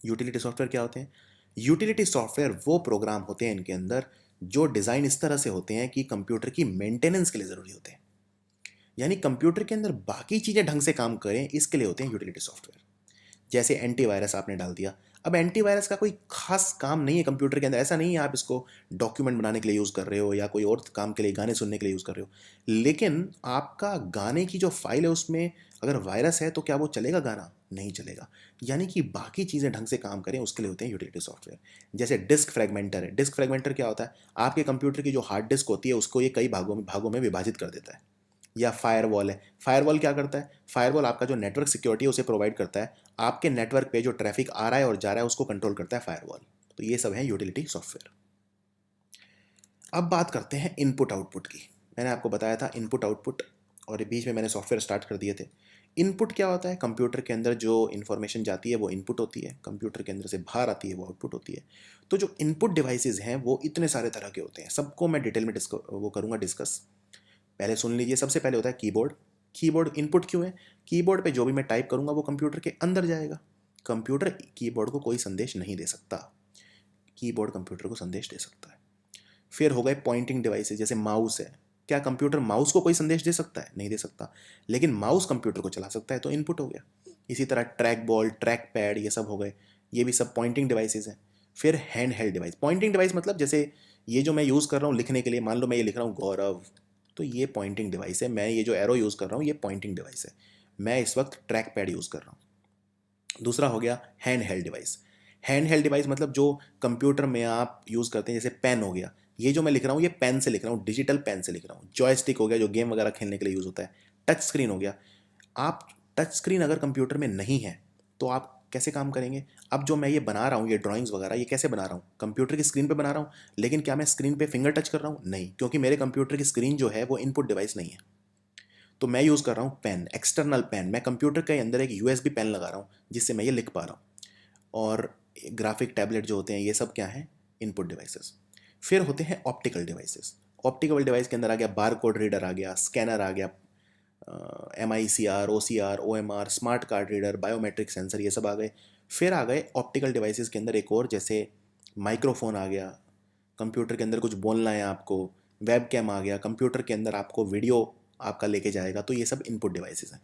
यूटिलिटी सॉफ्टवेयर क्या होते हैं? यूटिलिटी सॉफ्टवेयर वो प्रोग्राम होते हैं इनके अंदर जो डिज़ाइन इस तरह से होते हैं कि कंप्यूटर की मेंटेनेंस के लिए ज़रूरी होते हैं, यानी कंप्यूटर के अंदर बाकी चीज़ें ढंग से काम करें, इसके लिए होते हैं यूटिलिटी सॉफ्टवेयर। जैसे एंटीवायरस आपने डाल दिया। अब एंटीवायरस का कोई खास काम नहीं है कंप्यूटर के अंदर, ऐसा नहीं है आप इसको डॉक्यूमेंट बनाने के लिए यूज़ कर रहे हो या कोई और काम के लिए, गाने सुनने के लिए यूज़ कर रहे हो। लेकिन आपका गाने की जो फाइल है उसमें अगर वायरस है तो क्या वो चलेगा गाना? नहीं चलेगा। यानी कि बाकी चीज़ें ढंग से काम करें उसके लिए होते हैं यूटिलिटी सॉफ्टवेयर। जैसे डिस्क फ्रेगमेंटर है। डिस्क फ्रेगमेंटर क्या होता है? आपके कंप्यूटर की जो हार्ड डिस्क होती है उसको ये कई भागों में विभाजित कर देता है। या फायरवॉल है। फायरवॉल क्या करता है? फायरवॉल आपका जो नेटवर्क सिक्योरिटी है उसे प्रोवाइड करता है। आपके नेटवर्क पे जो ट्रैफिक आ रहा है और जा रहा है उसको कंट्रोल करता है फायरवॉल। तो ये सब है यूटिलिटी सॉफ्टवेयर। अब बात करते हैं इनपुट आउटपुट की। मैंने आपको बताया था इनपुट आउटपुट, और बीच में मैंने सॉफ्टवेयर स्टार्ट कर दिए थे। इनपुट क्या होता है? कंप्यूटर के अंदर जो इन्फॉर्मेशन जाती है वो इनपुट होती है, कंप्यूटर के अंदर से बाहर आती है वो आउटपुट होती है। तो जो इनपुट डिवाइसेज हैं वो इतने सारे तरह के होते हैं, सबको मैं डिटेल में करूँगा डिस्कस। पहले सुन लीजिए। सबसे पहले होता है कीबोर्ड। कीबोर्ड इनपुट क्यों है? कीबोर्ड पे जो भी मैं टाइप करूंगा वो कंप्यूटर के अंदर जाएगा। कंप्यूटर कीबोर्ड को कोई संदेश नहीं दे सकता, कीबोर्ड कंप्यूटर को संदेश दे सकता है। फिर हो गए पॉइंटिंग डिवाइसेस, जैसे माउस है। क्या कंप्यूटर माउस को कोई संदेश दे सकता है? नहीं दे सकता, लेकिन माउस कंप्यूटर को चला सकता है, तो इनपुट हो गया। इसी तरह ट्रैक बॉल, ट्रैक पैड, ये सब हो गए, ये भी सब पॉइंटिंग डिवाइसेस हैं। फिर hand held device. Pointing device मतलब जैसे ये जो मैं यूज़ कर रहा हूँ लिखने के लिए, मान लो मैं ये लिख रहा हूँ गौरव, तो ये पॉइंटिंग डिवाइस है। मैं ये जो एरो यूज़ कर रहा हूँ ये पॉइंटिंग डिवाइस है। मैं इस वक्त ट्रैक पैड यूज़ कर रहा हूँ। दूसरा हो गया hand held device. Hand held device मतलब जो कंप्यूटर में आप यूज़ करते हैं, जैसे पेन हो गया। ये जो मैं लिख रहा हूँ ये पेन से लिख रहा हूँ, डिजिटल पेन से लिख रहा हूँ। जॉयस्टिक हो गया जो गेम वगैरह खेलने के लिए यूज़ होता है। टच स्क्रीन हो गया। आप टच स्क्रीन अगर कंप्यूटर में नहीं है तो आप कैसे काम करेंगे? अब जो मैं ये बना रहा हूँ, ये ड्राइंग्स वगैरह, ये कैसे बना रहा हूँ? कंप्यूटर की स्क्रीन पे बना रहा हूँ, लेकिन क्या मैं स्क्रीन पे फिंगर टच कर रहा हूँ? नहीं, क्योंकि मेरे कंप्यूटर की स्क्रीन जो है वो इनपुट डिवाइस नहीं है। तो मैं यूज़ कर रहा हूँ पेन, एक्सटर्नल पेन। मैं कंप्यूटर के अंदर एक यूएसबी पेन लगा रहा हूँ जिससे मैं ये लिख पा रहा हूँ। और ग्राफिक टैबलेट जो होते हैं ये सब क्या हैं? Input devices. फिर होते हैं ऑप्टिकल डिवाइसेस। ऑप्टिकल डिवाइस के अंदर आ गया बार कोड रीडर, आ गया स्कैनर, आ गया MICR, OCR, OMR, smart card reader, biometric sensor, ये सब आ गए। फिर आ गए ऑप्टिकल डिवाइसेस के अंदर एक और, जैसे माइक्रोफोन आ गया, कंप्यूटर के अंदर कुछ बोलना है आपको। वेब कैम आ गया, कंप्यूटर के अंदर आपको वीडियो आपका लेके जाएगा। तो ये सब इनपुट डिवाइसेस हैं।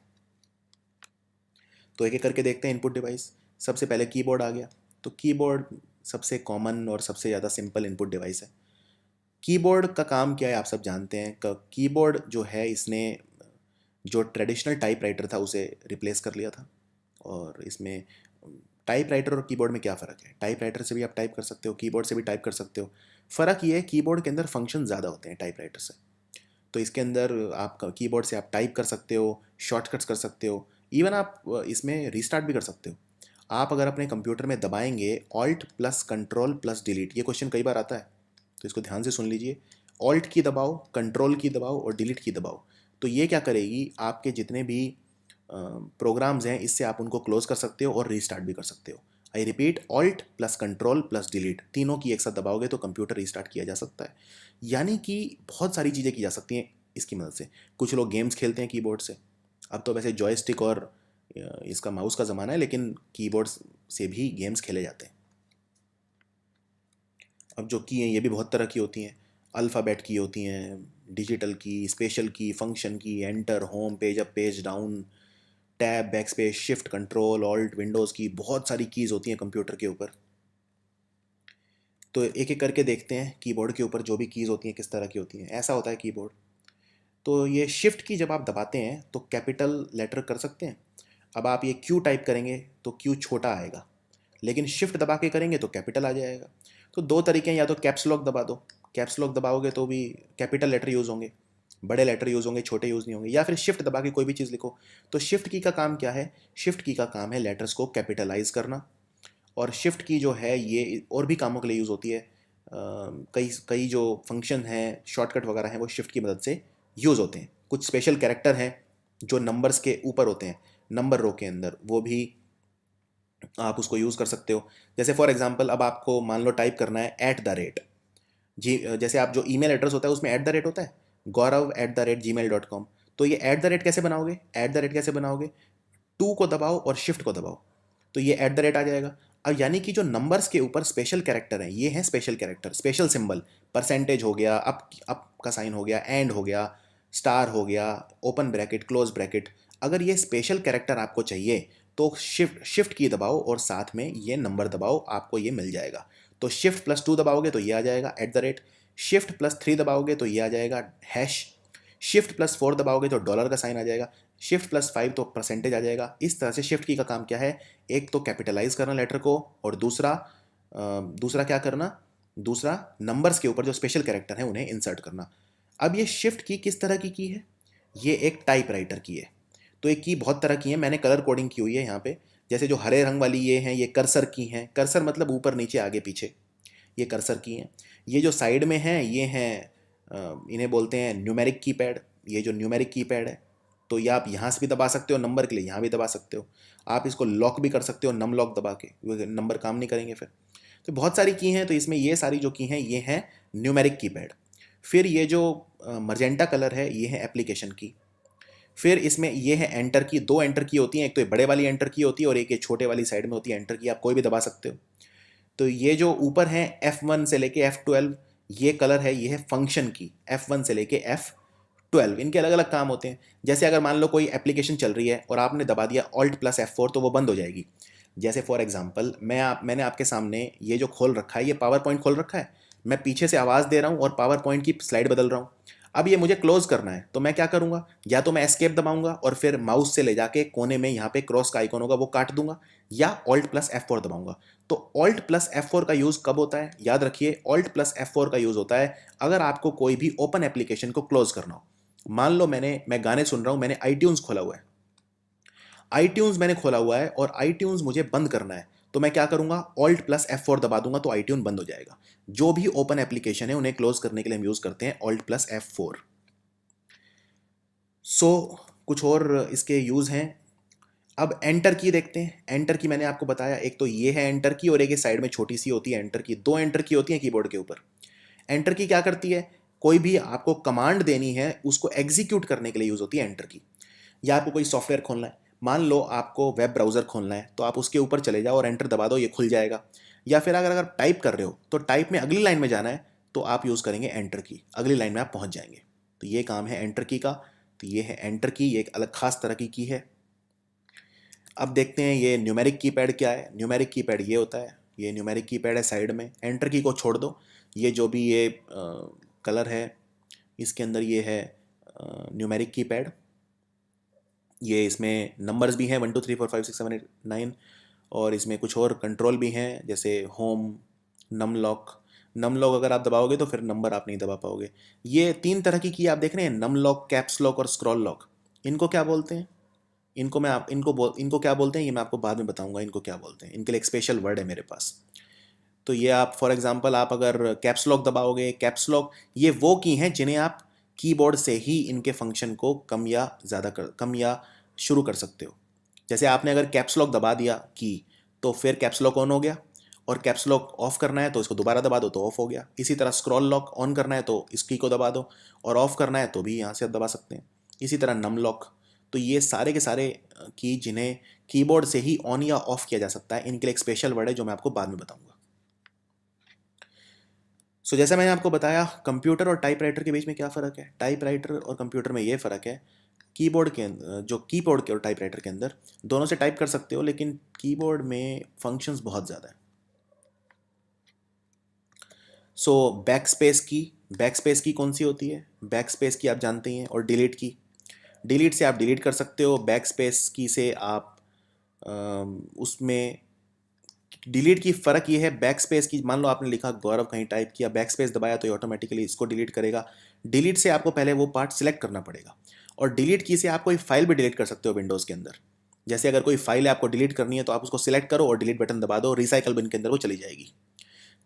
तो एक एक करके देखते हैं इनपुट डिवाइस। सबसे पहले कीबोर्ड आ गया। तो कीबोर्ड सबसे कॉमन और सबसे ज़्यादा सिंपल इनपुट डिवाइस है। कीबोर्ड का काम क्या है आप सब जानते हैं। कीबोर्ड जो है इसने जो ट्रेडिशनल टाइपराइटर था उसे रिप्लेस कर लिया था। और इसमें टाइपराइटर और कीबोर्ड में क्या फ़र्क है? टाइपराइटर से भी आप टाइप कर सकते हो, कीबोर्ड से भी टाइप कर सकते हो। फ़र्क ये है कीबोर्ड के अंदर फंक्शन ज़्यादा होते हैं टाइपराइटर से। तो इसके अंदर आप कीबोर्ड से आप टाइप कर सकते हो, शॉर्टकट्स कर सकते हो, इवन आप इसमें रीस्टार्ट भी कर सकते हो। आप अगर अपने कंप्यूटर में दबाएंगे alt plus control plus delete, ये क्वेश्चन कई बार आता है तो इसको ध्यान से सुन लीजिए। ऑल्ट की दबाओ, कंट्रोल की दबाओ और डिलीट की दबाओ। तो ये क्या करेगी, आपके जितने भी प्रोग्राम्स हैं इससे आप उनको क्लोज कर सकते हो और रीस्टार्ट भी कर सकते हो। I repeat, alt plus control plus delete, तीनों की एक साथ दबाओगे तो कंप्यूटर रीस्टार्ट किया जा सकता है। यानी कि बहुत सारी चीज़ें की जा सकती हैं इसकी मदद से। कुछ लोग गेम्स खेलते हैं कीबोर्ड से। अब तो वैसे जॉयस्टिक और इसका माउस का ज़माना है, लेकिन कीबोर्ड से भी गेम्स खेले जाते हैं। अब जो की हैं ये भी बहुत तरह की होती हैं। अल्फ़ाबेट की होती हैं, डिजिटल की, स्पेशल की, फंक्शन की, enter, home page up, page down, tab, back space, shift, control, alt, Windows की, बहुत सारी कीज़ होती हैं कंप्यूटर के ऊपर। तो एक एक करके देखते हैं कीबोर्ड के ऊपर जो भी कीज़ होती हैं किस तरह की होती हैं। ऐसा होता है कीबोर्ड। तो ये शिफ्ट की जब आप दबाते हैं तो कैपिटल लेटर कर सकते हैं। अब आप ये क्यू टाइप करेंगे तो क्यू छोटा आएगा, लेकिन शिफ्ट दबा के करेंगे तो कैपिटल आ जाएगा। तो दो तरीके हैं, या तो कैप्स लॉक दबा दो, कैप्स लॉक दबाओगे तो भी कैपिटल लेटर यूज़ होंगे, बड़े लेटर यूज़ होंगे, छोटे यूज़ नहीं होंगे। या फिर शिफ्ट दबा के कोई भी चीज़ लिखो। तो शिफ्ट की का काम क्या है? शिफ्ट की का काम है लेटर्स को कैपिटलाइज करना। और शिफ्ट की जो है ये और भी कामों के लिए यूज़ होती है। कई कई जो फंक्शन हैं, शॉर्टकट वगैरह हैं, वो शिफ्ट की मदद से यूज़ होते हैं। कुछ स्पेशल कैरेक्टर हैं जो नंबर्स के ऊपर होते हैं, नंबर रो के अंदर, वो भी आप उसको यूज़ कर सकते हो। जैसे फॉर एग्जांपल अब आपको मान लो टाइप करना है @ जी, जैसे आप जो ईमेल एड्रेस होता है उसमें @ होता है, gaurav@gmail.com। तो ये कैसे बनाओगे? कैसे बनाओगे? टू को दबाओ और शिफ्ट को दबाओ तो ये @ आ जाएगा। अब यानी कि जो नंबर्स के ऊपर स्पेशल कैरेक्टर हैं ये हैं special character, special symbol. Percentage हो गया, अप का साइन हो गया, एंड हो गया, स्टार हो गया, ओपन ब्रैकेट, क्लोज ब्रैकेट। अगर ये स्पेशल कैरेक्टर आपको चाहिए तो शिफ्ट शिफ्ट की दबाओ और साथ में ये नंबर दबाओ, आपको ये मिल जाएगा। तो शिफ्ट प्लस 2 दबाओगे तो ये आ जाएगा @ शिफ्ट प्लस 3 दबाओगे तो ये आ जाएगा हैश, शिफ्ट प्लस 4 दबाओगे तो डॉलर का साइन आ जाएगा, शिफ्ट प्लस 5 तो परसेंटेज आ जाएगा। इस तरह से शिफ्ट की का काम क्या है, एक तो कैपिटलाइज करना लेटर को, और दूसरा क्या करना, दूसरा नंबर्स के ऊपर जो स्पेशल कैरेक्टर हैं उन्हें इंसर्ट करना। अब ये शिफ्ट किस तरह की है, ये एक टाइपराइटर की है। तो एक की बहुत तरह की है, मैंने कलर कोडिंग की हुई है यहाँ पे। जैसे जो हरे रंग वाली ये हैं, ये कर्सर की हैं। कर्सर मतलब ऊपर नीचे आगे पीछे, ये कर्सर की हैं। ये जो साइड में हैं ये हैं, इन्हें बोलते हैं न्यूमेरिक कीपैड। ये जो न्यूमेरिक कीपैड है, तो ये आप यहाँ से भी दबा सकते हो नंबर के लिए, यहाँ भी दबा सकते हो। आप इसको लॉक भी कर सकते हो नम लॉक दबा के, नंबर काम नहीं करेंगे फिर। तो बहुत सारी की हैं, तो इसमें ये सारी जो की हैं ये हैं न्यूमेरिक कीपैड। फिर ये जो मजेंटा कलर है ये है एप्लीकेशन की। फिर इसमें ये है एंटर की, 2 एंटर की होती हैं, एक तो ये बड़े वाली एंटर की होती है और एक ये छोटे वाली साइड में होती है एंटर की, आप कोई भी दबा सकते हो। तो ये जो ऊपर है F1 से लेके F12, ये कलर है, ये है फंक्शन की, F1 से लेके F12, इनके अलग अलग काम होते हैं। जैसे अगर मान लो कोई एप्लीकेशन चल रही है और आपने दबा दिया Alt प्लस F4 तो वो बंद हो जाएगी। जैसे फॉर एग्जांपल मैंने आपके सामने ये जो खोल रखा है, ये पावर पॉइंट खोल रखा है, मैं पीछे से आवाज़ दे रहा हूँ और पावर पॉइंट की स्लाइड बदल रहा हूँ। अब ये मुझे क्लोज करना है तो मैं क्या करूँगा, या तो मैं एस्केप दबाऊंगा और फिर माउस से ले जाके कोने में यहाँ पे क्रॉस का आइकॉन होगा वो काट दूंगा, या Alt प्लस F4 दबाऊंगा। तो Alt प्लस F4 का यूज़ कब होता है, याद रखिए Alt प्लस F4 का यूज़ होता है अगर आपको कोई भी ओपन एप्लीकेशन को क्लोज करना हो। मान लो मैं गाने सुन रहा हूँ, मैंने iTunes खोला हुआ है, iTunes मैंने खोला हुआ है और iTunes मुझे बंद करना है, तो मैं क्या करूंगा, Alt प्लस F4 दबा दूंगा तो iTunes बंद हो जाएगा। जो भी ओपन एप्लीकेशन है उन्हें क्लोज करने के लिए हम यूज़ करते हैं Alt प्लस F4। कुछ और इसके यूज़ हैं। अब एंटर की देखते हैं। एंटर की मैंने आपको बताया, एक तो ये है एंटर की और एक ये साइड में छोटी सी होती है एंटर की। 2 एंटर की होती है कीबोर्ड के ऊपर। एंटर की क्या करती है, कोई भी आपको कमांड देनी है उसको एग्जीक्यूट करने के लिए यूज़ होती है एंटर की। या आपको कोई सॉफ्टवेयर खोलना है, मान लो आपको वेब ब्राउज़र खोलना है, तो आप उसके ऊपर चले जाओ और एंटर दबा दो, ये खुल जाएगा। या फिर अगर टाइप कर रहे हो तो टाइप में अगली लाइन में जाना है तो आप यूज़ करेंगे एंटर की, अगली लाइन में आप पहुँच जाएंगे। तो ये काम है एंटर की का। तो ये है एंटर की, ये एक अलग खास तरह की है। अब देखते हैं ये न्यूमेरिक कीपैड क्या है। न्यूमेरिक कीपैड ये होता है, ये न्यूमेरिक कीपैड है साइड में। एंटर की को छोड़ दो, ये जो भी ये कलर है इसके अंदर ये है न्यूमेरिक कीपैड। ये इसमें नंबर्स भी हैं 1 2 3 4 5 6 7 8 9, और इसमें कुछ और कंट्रोल भी हैं जैसे home, num lock. Num lock अगर आप दबाओगे तो फिर नंबर आप नहीं दबा पाओगे। ये 3 तरह की आप देख रहे हैं, नम लॉक, कैप्स लॉक और स्क्रॉल लॉक। इनको क्या बोलते हैं, इनको क्या बोलते हैं ये मैं आपको बाद में बताऊंगा इनको क्या बोलते हैं। इनके लिए एक स्पेशल वर्ड है मेरे पास। तो ये आप फॉर एग्जांपल आप अगर कैप्स लॉक दबाओगे, कैप्स लॉक ये वो की हैं जिन्हें आप कीबोर्ड से ही इनके फंक्शन को कम या शुरू कर सकते हो। जैसे आपने अगर कैप्स लॉक दबा दिया की तो फिर कैप्स लॉक ऑन हो गया, और कैप्स लॉक ऑफ करना है तो इसको दोबारा दबा दो तो ऑफ हो गया। इसी तरह स्क्रॉल लॉक ऑन करना है तो इस की को दबा दो, और ऑफ करना है तो भी यहाँ से आप दबा सकते हैं। इसी तरह नम लॉक। तो ये सारे के सारे की जिन्हें कीबोर्ड से ही ऑन या ऑफ किया जा सकता है, इनके लिए एक स्पेशल वर्ड है जो मैं आपको बाद में बताऊंगा। जैसा मैंने आपको बताया कंप्यूटर और टाइपराइटर के बीच में क्या फ़र्क है। टाइपराइटर और कंप्यूटर में ये फ़र्क है, कीबोर्ड के अंदर जो कीबोर्ड के और टाइपराइटर के अंदर दोनों से टाइप कर सकते हो, लेकिन कीबोर्ड में फंक्शंस बहुत ज़्यादा है। बैक स्पेस की कौन सी होती है, बैक स्पेस की आप जानते ही हैं, और डिलीट की। डिलीट से आप डिलीट कर सकते हो, बैक स्पेस की से आप उसमें डिलीट की फ़र्क ये है, बैक स्पेस की मान लो आपने लिखा गौरव कहीं टाइप किया, बैक स्पेस दबाया तो ये ऑटोमेटिकली इसको डिलीट करेगा। डिलीट से आपको पहले वो पार्ट सिलेक्ट करना पड़ेगा, और डिलीट की से आप कोई फाइल भी डिलीट कर सकते हो विंडोज़ के अंदर। जैसे अगर कोई फाइल है आपको डिलीट करनी है तो आप उसको सिलेक्ट करो और डिलीट बटन दबा दो, रिसाइकल बिन के अंदर वो चली जाएगी।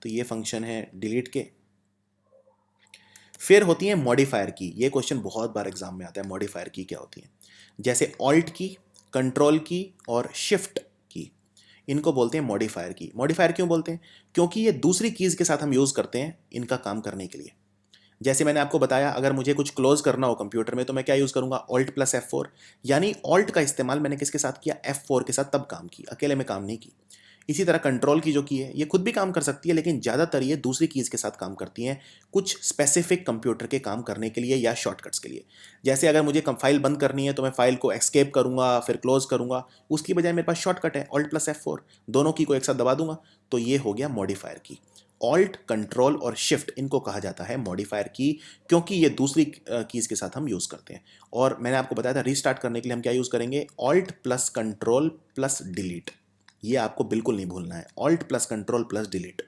तो ये फंक्शन है डिलीट के। फिर होती है मॉडिफायर की। ये क्वेश्चन बहुत बार एग्जाम में आता है, मॉडिफायर की क्या होती है। जैसे ऑल्ट की, कंट्रोल की और शिफ्ट की, इनको बोलते हैं मॉडिफायर की। मॉडिफायर क्यों बोलते हैं, क्योंकि ये दूसरी कीज़ के साथ हम यूज़ करते हैं इनका काम करने के लिए। जैसे मैंने आपको बताया, अगर मुझे कुछ क्लोज करना हो कंप्यूटर में तो मैं क्या यूज़ करूंगा, ऑल्ट प्लस F4। यानी ऑल्ट का इस्तेमाल मैंने किसके साथ किया, F4 के साथ तब काम की, अकेले में काम नहीं की। इसी तरह कंट्रोल की जो की है ये खुद भी काम कर सकती है, लेकिन ज़्यादातर ये दूसरी कीज़ के साथ काम करती हैं कुछ स्पेसिफिक कंप्यूटर के काम करने के लिए या शॉर्टकट्स के लिए। जैसे अगर मुझे फाइल बंद करनी है तो मैं फाइल को एस्केप करूँगा फिर क्लोज करूँगा, उसकी बजाय मेरे पास शॉर्टकट है Alt+F4, दोनों की को एक साथ दबा दूंगा तो ये हो गया मॉडिफायर की। ऑल्ट, कंट्रोल और शिफ्ट इनको कहा जाता है मॉडिफायर की, क्योंकि ये दूसरी कीज़ के साथ हम यूज़ करते हैं। और मैंने आपको बताया था रीस्टार्ट करने के लिए हम क्या यूज़ करेंगे, alt plus control plus delete. ये आपको बिल्कुल नहीं भूलना है, alt plus control plus delete.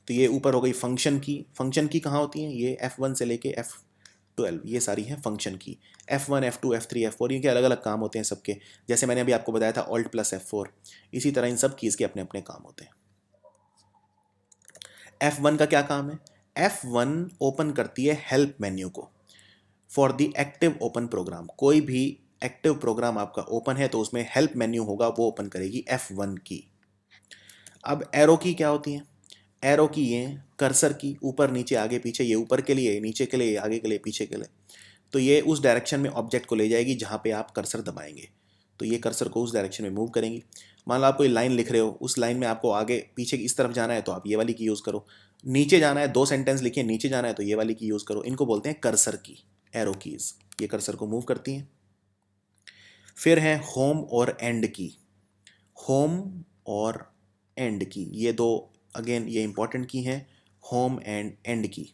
तो ये ऊपर हो गई फंक्शन की। फंक्शन की कहाँ होती है, ये F1 से लेके F12 ये सारी हैं फंक्शन की। F1, F2, F3, F4 इनके अलग अलग काम होते हैं सबके। जैसे मैंने अभी आपको बताया था Alt+F4, इसी तरह इन सब कीज़ के अपने अपने काम होते हैं। F1 का क्या काम है, F1 ओपन करती है हेल्प मेन्यू को for the active open program. कोई भी एक्टिव प्रोग्राम आपका ओपन है तो उसमें हेल्प मेन्यू होगा, वो ओपन करेगी F1 की। अब एरो की क्या होती है, एरो की ये कर्सर की, ऊपर नीचे आगे पीछे, ये ऊपर के लिए, नीचे के लिए, आगे के लिए, पीछे के लिए। तो ये उस डायरेक्शन में ऑब्जेक्ट को ले जाएगी जहाँ पे आप कर्सर दबाएंगे, तो ये कर्सर को उस डायरेक्शन में मूव करेंगी। मान लो आप कोई लाइन लिख रहे हो, उस लाइन में आपको आगे पीछे इस तरफ जाना है तो आप ये वाली की यूज़ करो, नीचे जाना है, 2 सेंटेंस लिखिए, नीचे जाना है तो ये वाली की यूज़ करो। इनको बोलते हैं कर्सर की, एरो कीज़, ये कर्सर को मूव करती हैं। फिर है होम और एंड की। होम और एंड की ये दो अगेन ये इंपॉर्टेंट की हैं, होम एंड एंड की।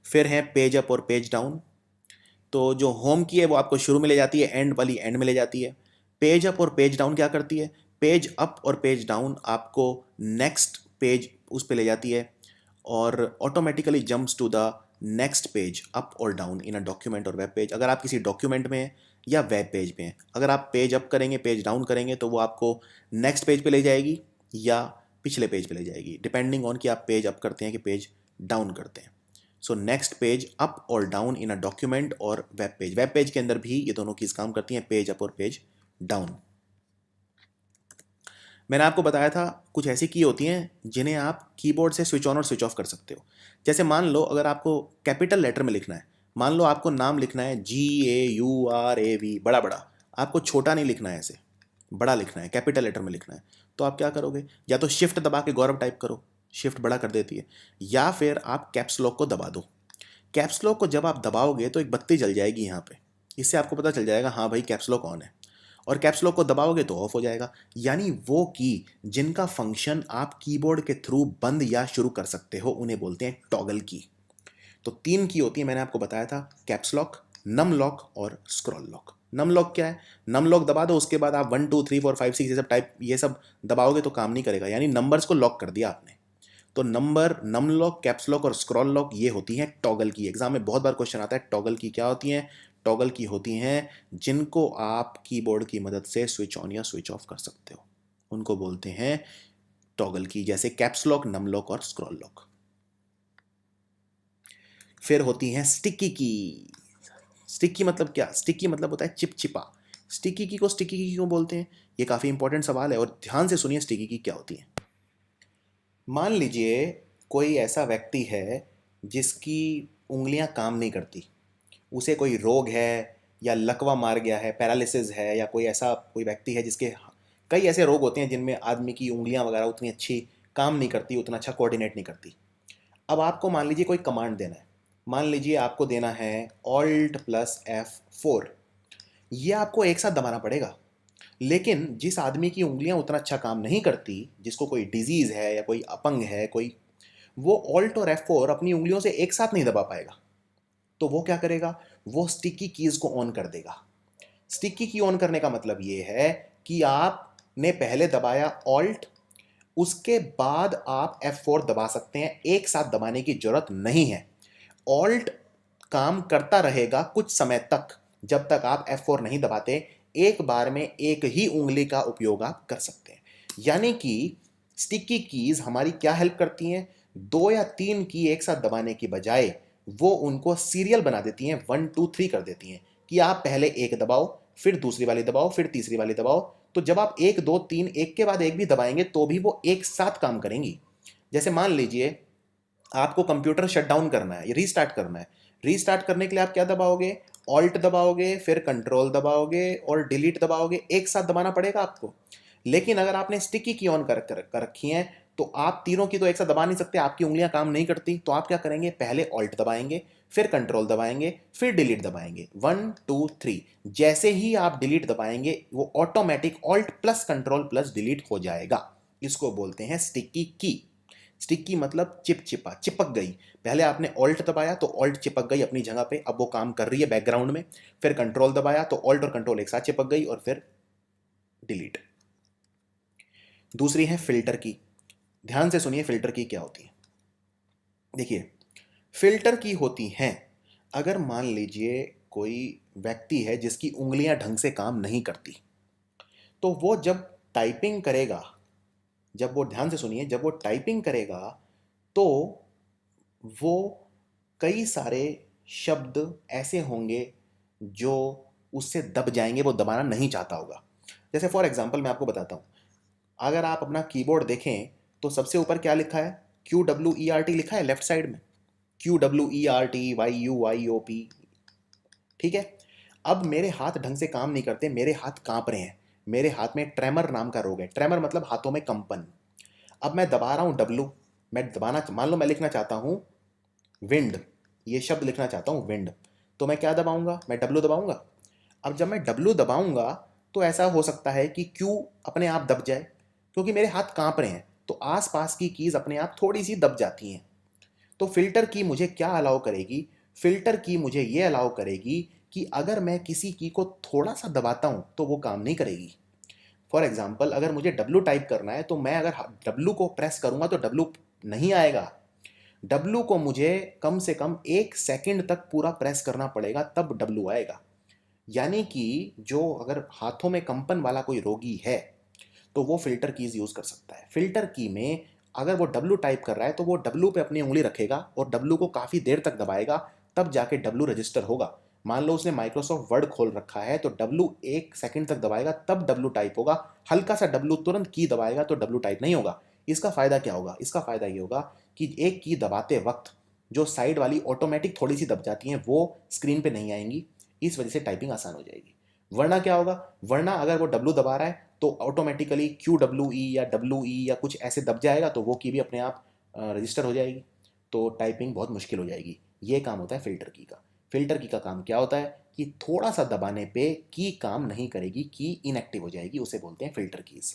फिर है पेज अप और पेज डाउन। तो जो होम की है वो आपको शुरू में ले जाती है, एंड वाली एंड में ले जाती है। पेज अप और पेज डाउन क्या करती है, पेज अप और पेज डाउन आपको नेक्स्ट पेज उस पे ले जाती है और automatically jumps to the next page up और डाउन इन अ डॉक्यूमेंट और वेब पेज। अगर आप किसी डॉक्यूमेंट में हैं या वेब पेज में हैं, अगर आप पेज अप करेंगे पेज डाउन करेंगे तो वो आपको नेक्स्ट पेज पे ले जाएगी या पिछले पेज पे ले जाएगी, डिपेंडिंग ऑन कि आप पेज अप करते हैं कि पेज डाउन करते हैं। सो नेक्स्ट पेज अप और डाउन इन अ डॉक्यूमेंट और वेब पेज। वेब पेज के अंदर भी ये दोनों कीज काम करती हैं, पेज अप और पेज डाउन। मैंने आपको बताया था कुछ ऐसी की होती हैं जिन्हें आप कीबोर्ड से स्विच ऑन और स्विच ऑफ कर सकते हो। जैसे मान लो अगर आपको कैपिटल लेटर में लिखना है, मान लो आपको नाम लिखना है GAURAV, बड़ा बड़ा, आपको छोटा नहीं लिखना है, ऐसे बड़ा लिखना है, कैपिटल लेटर में लिखना है, तो आप क्या करोगे, या तो शिफ्ट दबा के गौरव टाइप करो, शिफ्ट बड़ा कर देती है, या फिर आप कैप्स लॉक को दबा दो। कैप्स लॉक को जब आप दबाओगे तो एक बत्ती जल जाएगी यहाँ पे, इससे आपको पता चल जाएगा हाँ भाई कैप्स लॉक ऑन है। और कैप्स लॉक को दबाओगे तो ऑफ हो जाएगा। यानी वो की जिनका फंक्शन आप कीबोर्ड के थ्रू बंद या शुरू कर सकते हो उन्हें बोलते हैं टॉगल की। तो 3 की होती है, मैंने आपको बताया था, कैप्स लॉक, नम लॉक और स्क्रॉल लॉक। नम लॉक क्या है, नम लॉक दबा दो, उसके बाद आप 1 2 3 4 5 6 ये सब टाइप ये सब दबाओगे तो काम नहीं करेगा, यानी नंबर्स को लॉक कर दिया आपने। तो number, num lock, caps lock और स्क्रॉल लॉक ये होती हैं टॉगल की। एग्जाम में बहुत बार क्वेश्चन आता है टॉगल की क्या होती हैं। टॉगल की होती हैं जिनको आप कीबोर्ड की मदद से स्विच ऑन या स्विच ऑफ कर सकते हो, उनको बोलते हैं टॉगल की, जैसे कैप्स लॉक, नम लॉक और स्क्रॉल लॉक। फिर होती हैं स्टिकी की। स्टिकी मतलब क्या, स्टिकी मतलब होता है चिपचिपा। स्टिकी की को स्टिकी की क्यों बोलते हैं, ये काफ़ी इंपॉर्टेंट सवाल है और ध्यान से सुनिए स्टिकी की क्या होती है। मान लीजिए कोई ऐसा व्यक्ति है जिसकी उंगलियां काम नहीं करती, उसे कोई रोग है या लकवा मार गया है, पैरालिसिस है, या कोई ऐसा कोई व्यक्ति है जिसके कई ऐसे रोग होते हैं जिनमें आदमी की उंगलियां वगैरह उतनी अच्छी काम नहीं करती, उतना अच्छा कोऑर्डिनेट नहीं करती। अब आपको मान लीजिए कोई कमांड देना है, मान लीजिए आपको देना है Alt+F4, ये आपको एक साथ दबाना पड़ेगा। लेकिन जिस आदमी की उंगलियां उतना अच्छा काम नहीं करती, जिसको कोई डिजीज है या कोई अपंग है कोई, वो ऑल्ट और F4 अपनी उंगलियों से एक साथ नहीं दबा पाएगा। तो वो क्या करेगा, वो स्टिकी कीज को ऑन कर देगा। स्टिकी की ऑन करने का मतलब ये है कि आपने पहले दबाया ऑल्ट, उसके बाद आप F4 दबा सकते हैं, एक साथ दबाने की जरूरत नहीं है। ऑल्ट काम करता रहेगा कुछ समय तक, जब तक आप F4 नहीं दबाते, एक बार में एक ही उंगली का उपयोग आप कर सकते हैं। यानी कि स्टिकी कीज हमारी क्या हेल्प करती हैं, 2 या 3 की एक साथ दबाने की बजाय वो उनको सीरियल बना देती हैं, 1 2 3 कर देती हैं, कि आप पहले एक दबाओ, फिर दूसरी वाली दबाओ, फिर तीसरी वाली दबाओ। तो जब आप 1 2 3 एक के बाद एक भी दबाएंगे तो भी वो एक साथ काम करेंगी। जैसे मान लीजिए आपको कंप्यूटर शट डाउन करना है, रीस्टार्ट करना है, रीस्टार्ट करने के लिए आप क्या दबाओगे, ऑल्ट दबाओगे, फिर कंट्रोल दबाओगे और डिलीट दबाओगे, एक साथ दबाना पड़ेगा आपको। लेकिन अगर आपने स्टिकी की ऑन कर रखी है तो आप तीनों की तो एक साथ दबा नहीं सकते, आपकी उंगलियां काम नहीं करती। तो आप क्या करेंगे, पहले ऑल्ट दबाएंगे, फिर कंट्रोल दबाएंगे, फिर डिलीट दबाएंगे, 1 2 3। जैसे ही आप डिलीट दबाएंगे वो automatic alt plus control plus delete हो जाएगा। इसको बोलते हैं स्टिकी की। स्टिकी मतलब चिपचिपा, चिपक गई। पहले आपने ऑल्ट दबाया तो ऑल्ट चिपक गई अपनी जगह पे, अब वो काम कर रही है बैकग्राउंड में। फिर कंट्रोल दबाया तो ऑल्ट और कंट्रोल एक साथ चिपक गई, और फिर डिलीट। दूसरी है फिल्टर की। ध्यान से सुनिए फिल्टर की क्या होती है। देखिए, फिल्टर की होती हैं, अगर मान लीजिए कोई व्यक्ति है जिसकी उंगलियां ढंग से काम नहीं करती, तो वो जब टाइपिंग करेगा, जब वो, ध्यान से सुनिए, जब वो टाइपिंग करेगा तो वो कई सारे शब्द ऐसे होंगे जो उससे दब जाएंगे, वो दबाना नहीं चाहता होगा। जैसे फॉर एग्जांपल मैं आपको बताता हूँ, अगर आप अपना कीबोर्ड देखें तो सबसे ऊपर क्या लिखा है, QWERT लिखा है लेफ्ट साइड में, QWERTYUYOP। ठीक है। अब मेरे हाथ ढंग से काम नहीं करते, मेरे हाथ कांप रहे हैं, मेरे हाथ में ट्रेमर नाम का रोग है। ट्रेमर मतलब हाथों में कंपन। अब मैं दबा रहा हूँ डब्लू, मैं दबाना, मान लो मैं लिखना चाहता हूँ विंड, ये शब्द लिखना चाहता हूँ विंड, तो मैं क्या दबाऊंगा, मैं डब्लू दबाऊंगा। अब जब मैं डब्लू दबाऊंगा तो ऐसा हो सकता है कि क्यू अपने आप दब जाए, क्योंकि मेरे हाथ कांप रहे हैं, तो आसपास की कीज अपने आप थोड़ी सी दब जाती हैं। तो फिल्टर की मुझे क्या अलाउ करेगी, फिल्टर की मुझे ये अलाउ करेगी कि अगर मैं किसी की को थोड़ा सा दबाता हूं तो वो काम नहीं करेगी। फॉर एग्जाम्पल, अगर मुझे डब्लू टाइप करना है तो मैं अगर डब्लू को प्रेस करूंगा तो डब्लू नहीं आएगा। डब्लू को मुझे कम से कम 1 सेकंड तक पूरा प्रेस करना पड़ेगा, तब डब्लू आएगा। यानी कि जो अगर हाथों में कंपन वाला कोई रोगी है तो वो फिल्टर कीज यूज कर सकता है। फिल्टर की में अगर वो डब्लू टाइप कर रहा है तो वो डब्लू पे अपनी उंगली रखेगा और डब्लू को काफी देर तक दबाएगा, तब जाके डब्लू रजिस्टर होगा। मान लो उसने माइक्रोसॉफ्ट वर्ड खोल रखा है तो डब्लू 1 सेकंड तक दबाएगा, तब डब्लू टाइप होगा। हल्का सा डब्लू तुरंत की दबाएगा तो डब्लू टाइप नहीं होगा। इसका फायदा क्या होगा, इसका फायदा ये होगा कि एक की दबाते वक्त जो साइड वाली ऑटोमेटिक थोड़ी सी दब जाती हैं वो स्क्रीन पे नहीं आएंगी, इस वजह से टाइपिंग आसान हो जाएगी। वरना क्या होगा, वरना अगर वो डब्लू दबा रहा है तो ऑटोमेटिकली QWE या WE या कुछ ऐसे दब जाएगा, तो वो की भी अपने आप रजिस्टर हो जाएगी, तो टाइपिंग बहुत मुश्किल हो जाएगी। ये काम होता है फिल्टर की का। फिल्टर की का काम क्या होता है कि थोड़ा सा दबाने पे की काम नहीं करेगी, की इनएक्टिव हो जाएगी, उसे बोलते हैं फिल्टर कीज।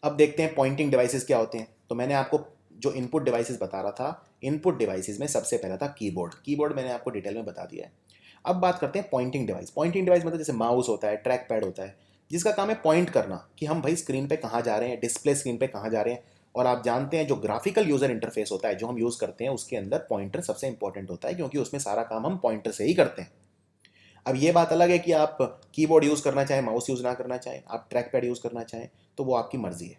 अब देखते हैं पॉइंटिंग डिवाइसेस क्या होते हैं। तो मैंने आपको जो इनपुट डिवाइसेस बता रहा था, इनपुट डिवाइसेस में सबसे पहला था कीबोर्ड। कीबोर्ड मैंने आपको डिटेल में बता दिया है। अब बात करते हैं पॉइंटिंग डिवाइस। पॉइंटिंग डिवाइस मतलब जैसे माउस होता है, ट्रैक पैड होता है, जिसका काम है पॉइंट करना कि हम भाई स्क्रीन पे कहाँ जा रहे हैं, डिस्प्ले स्क्रीन पे कहाँ जा रहे हैं। और आप जानते हैं जो ग्राफिकल यूजर इंटरफेस होता है जो हम यूज़ करते हैं, उसके अंदर पॉइंटर सबसे इंपॉर्टेंट होता है, क्योंकि उसमें सारा काम हम पॉइंटर से ही करते हैं। अब ये बात अलग है कि आप कीबोर्ड यूज़ करना चाहें, माउस यूज़ ना करना चाहें, आप ट्रैक पैड यूज़ करना चाहें, तो वो आपकी मर्जी है।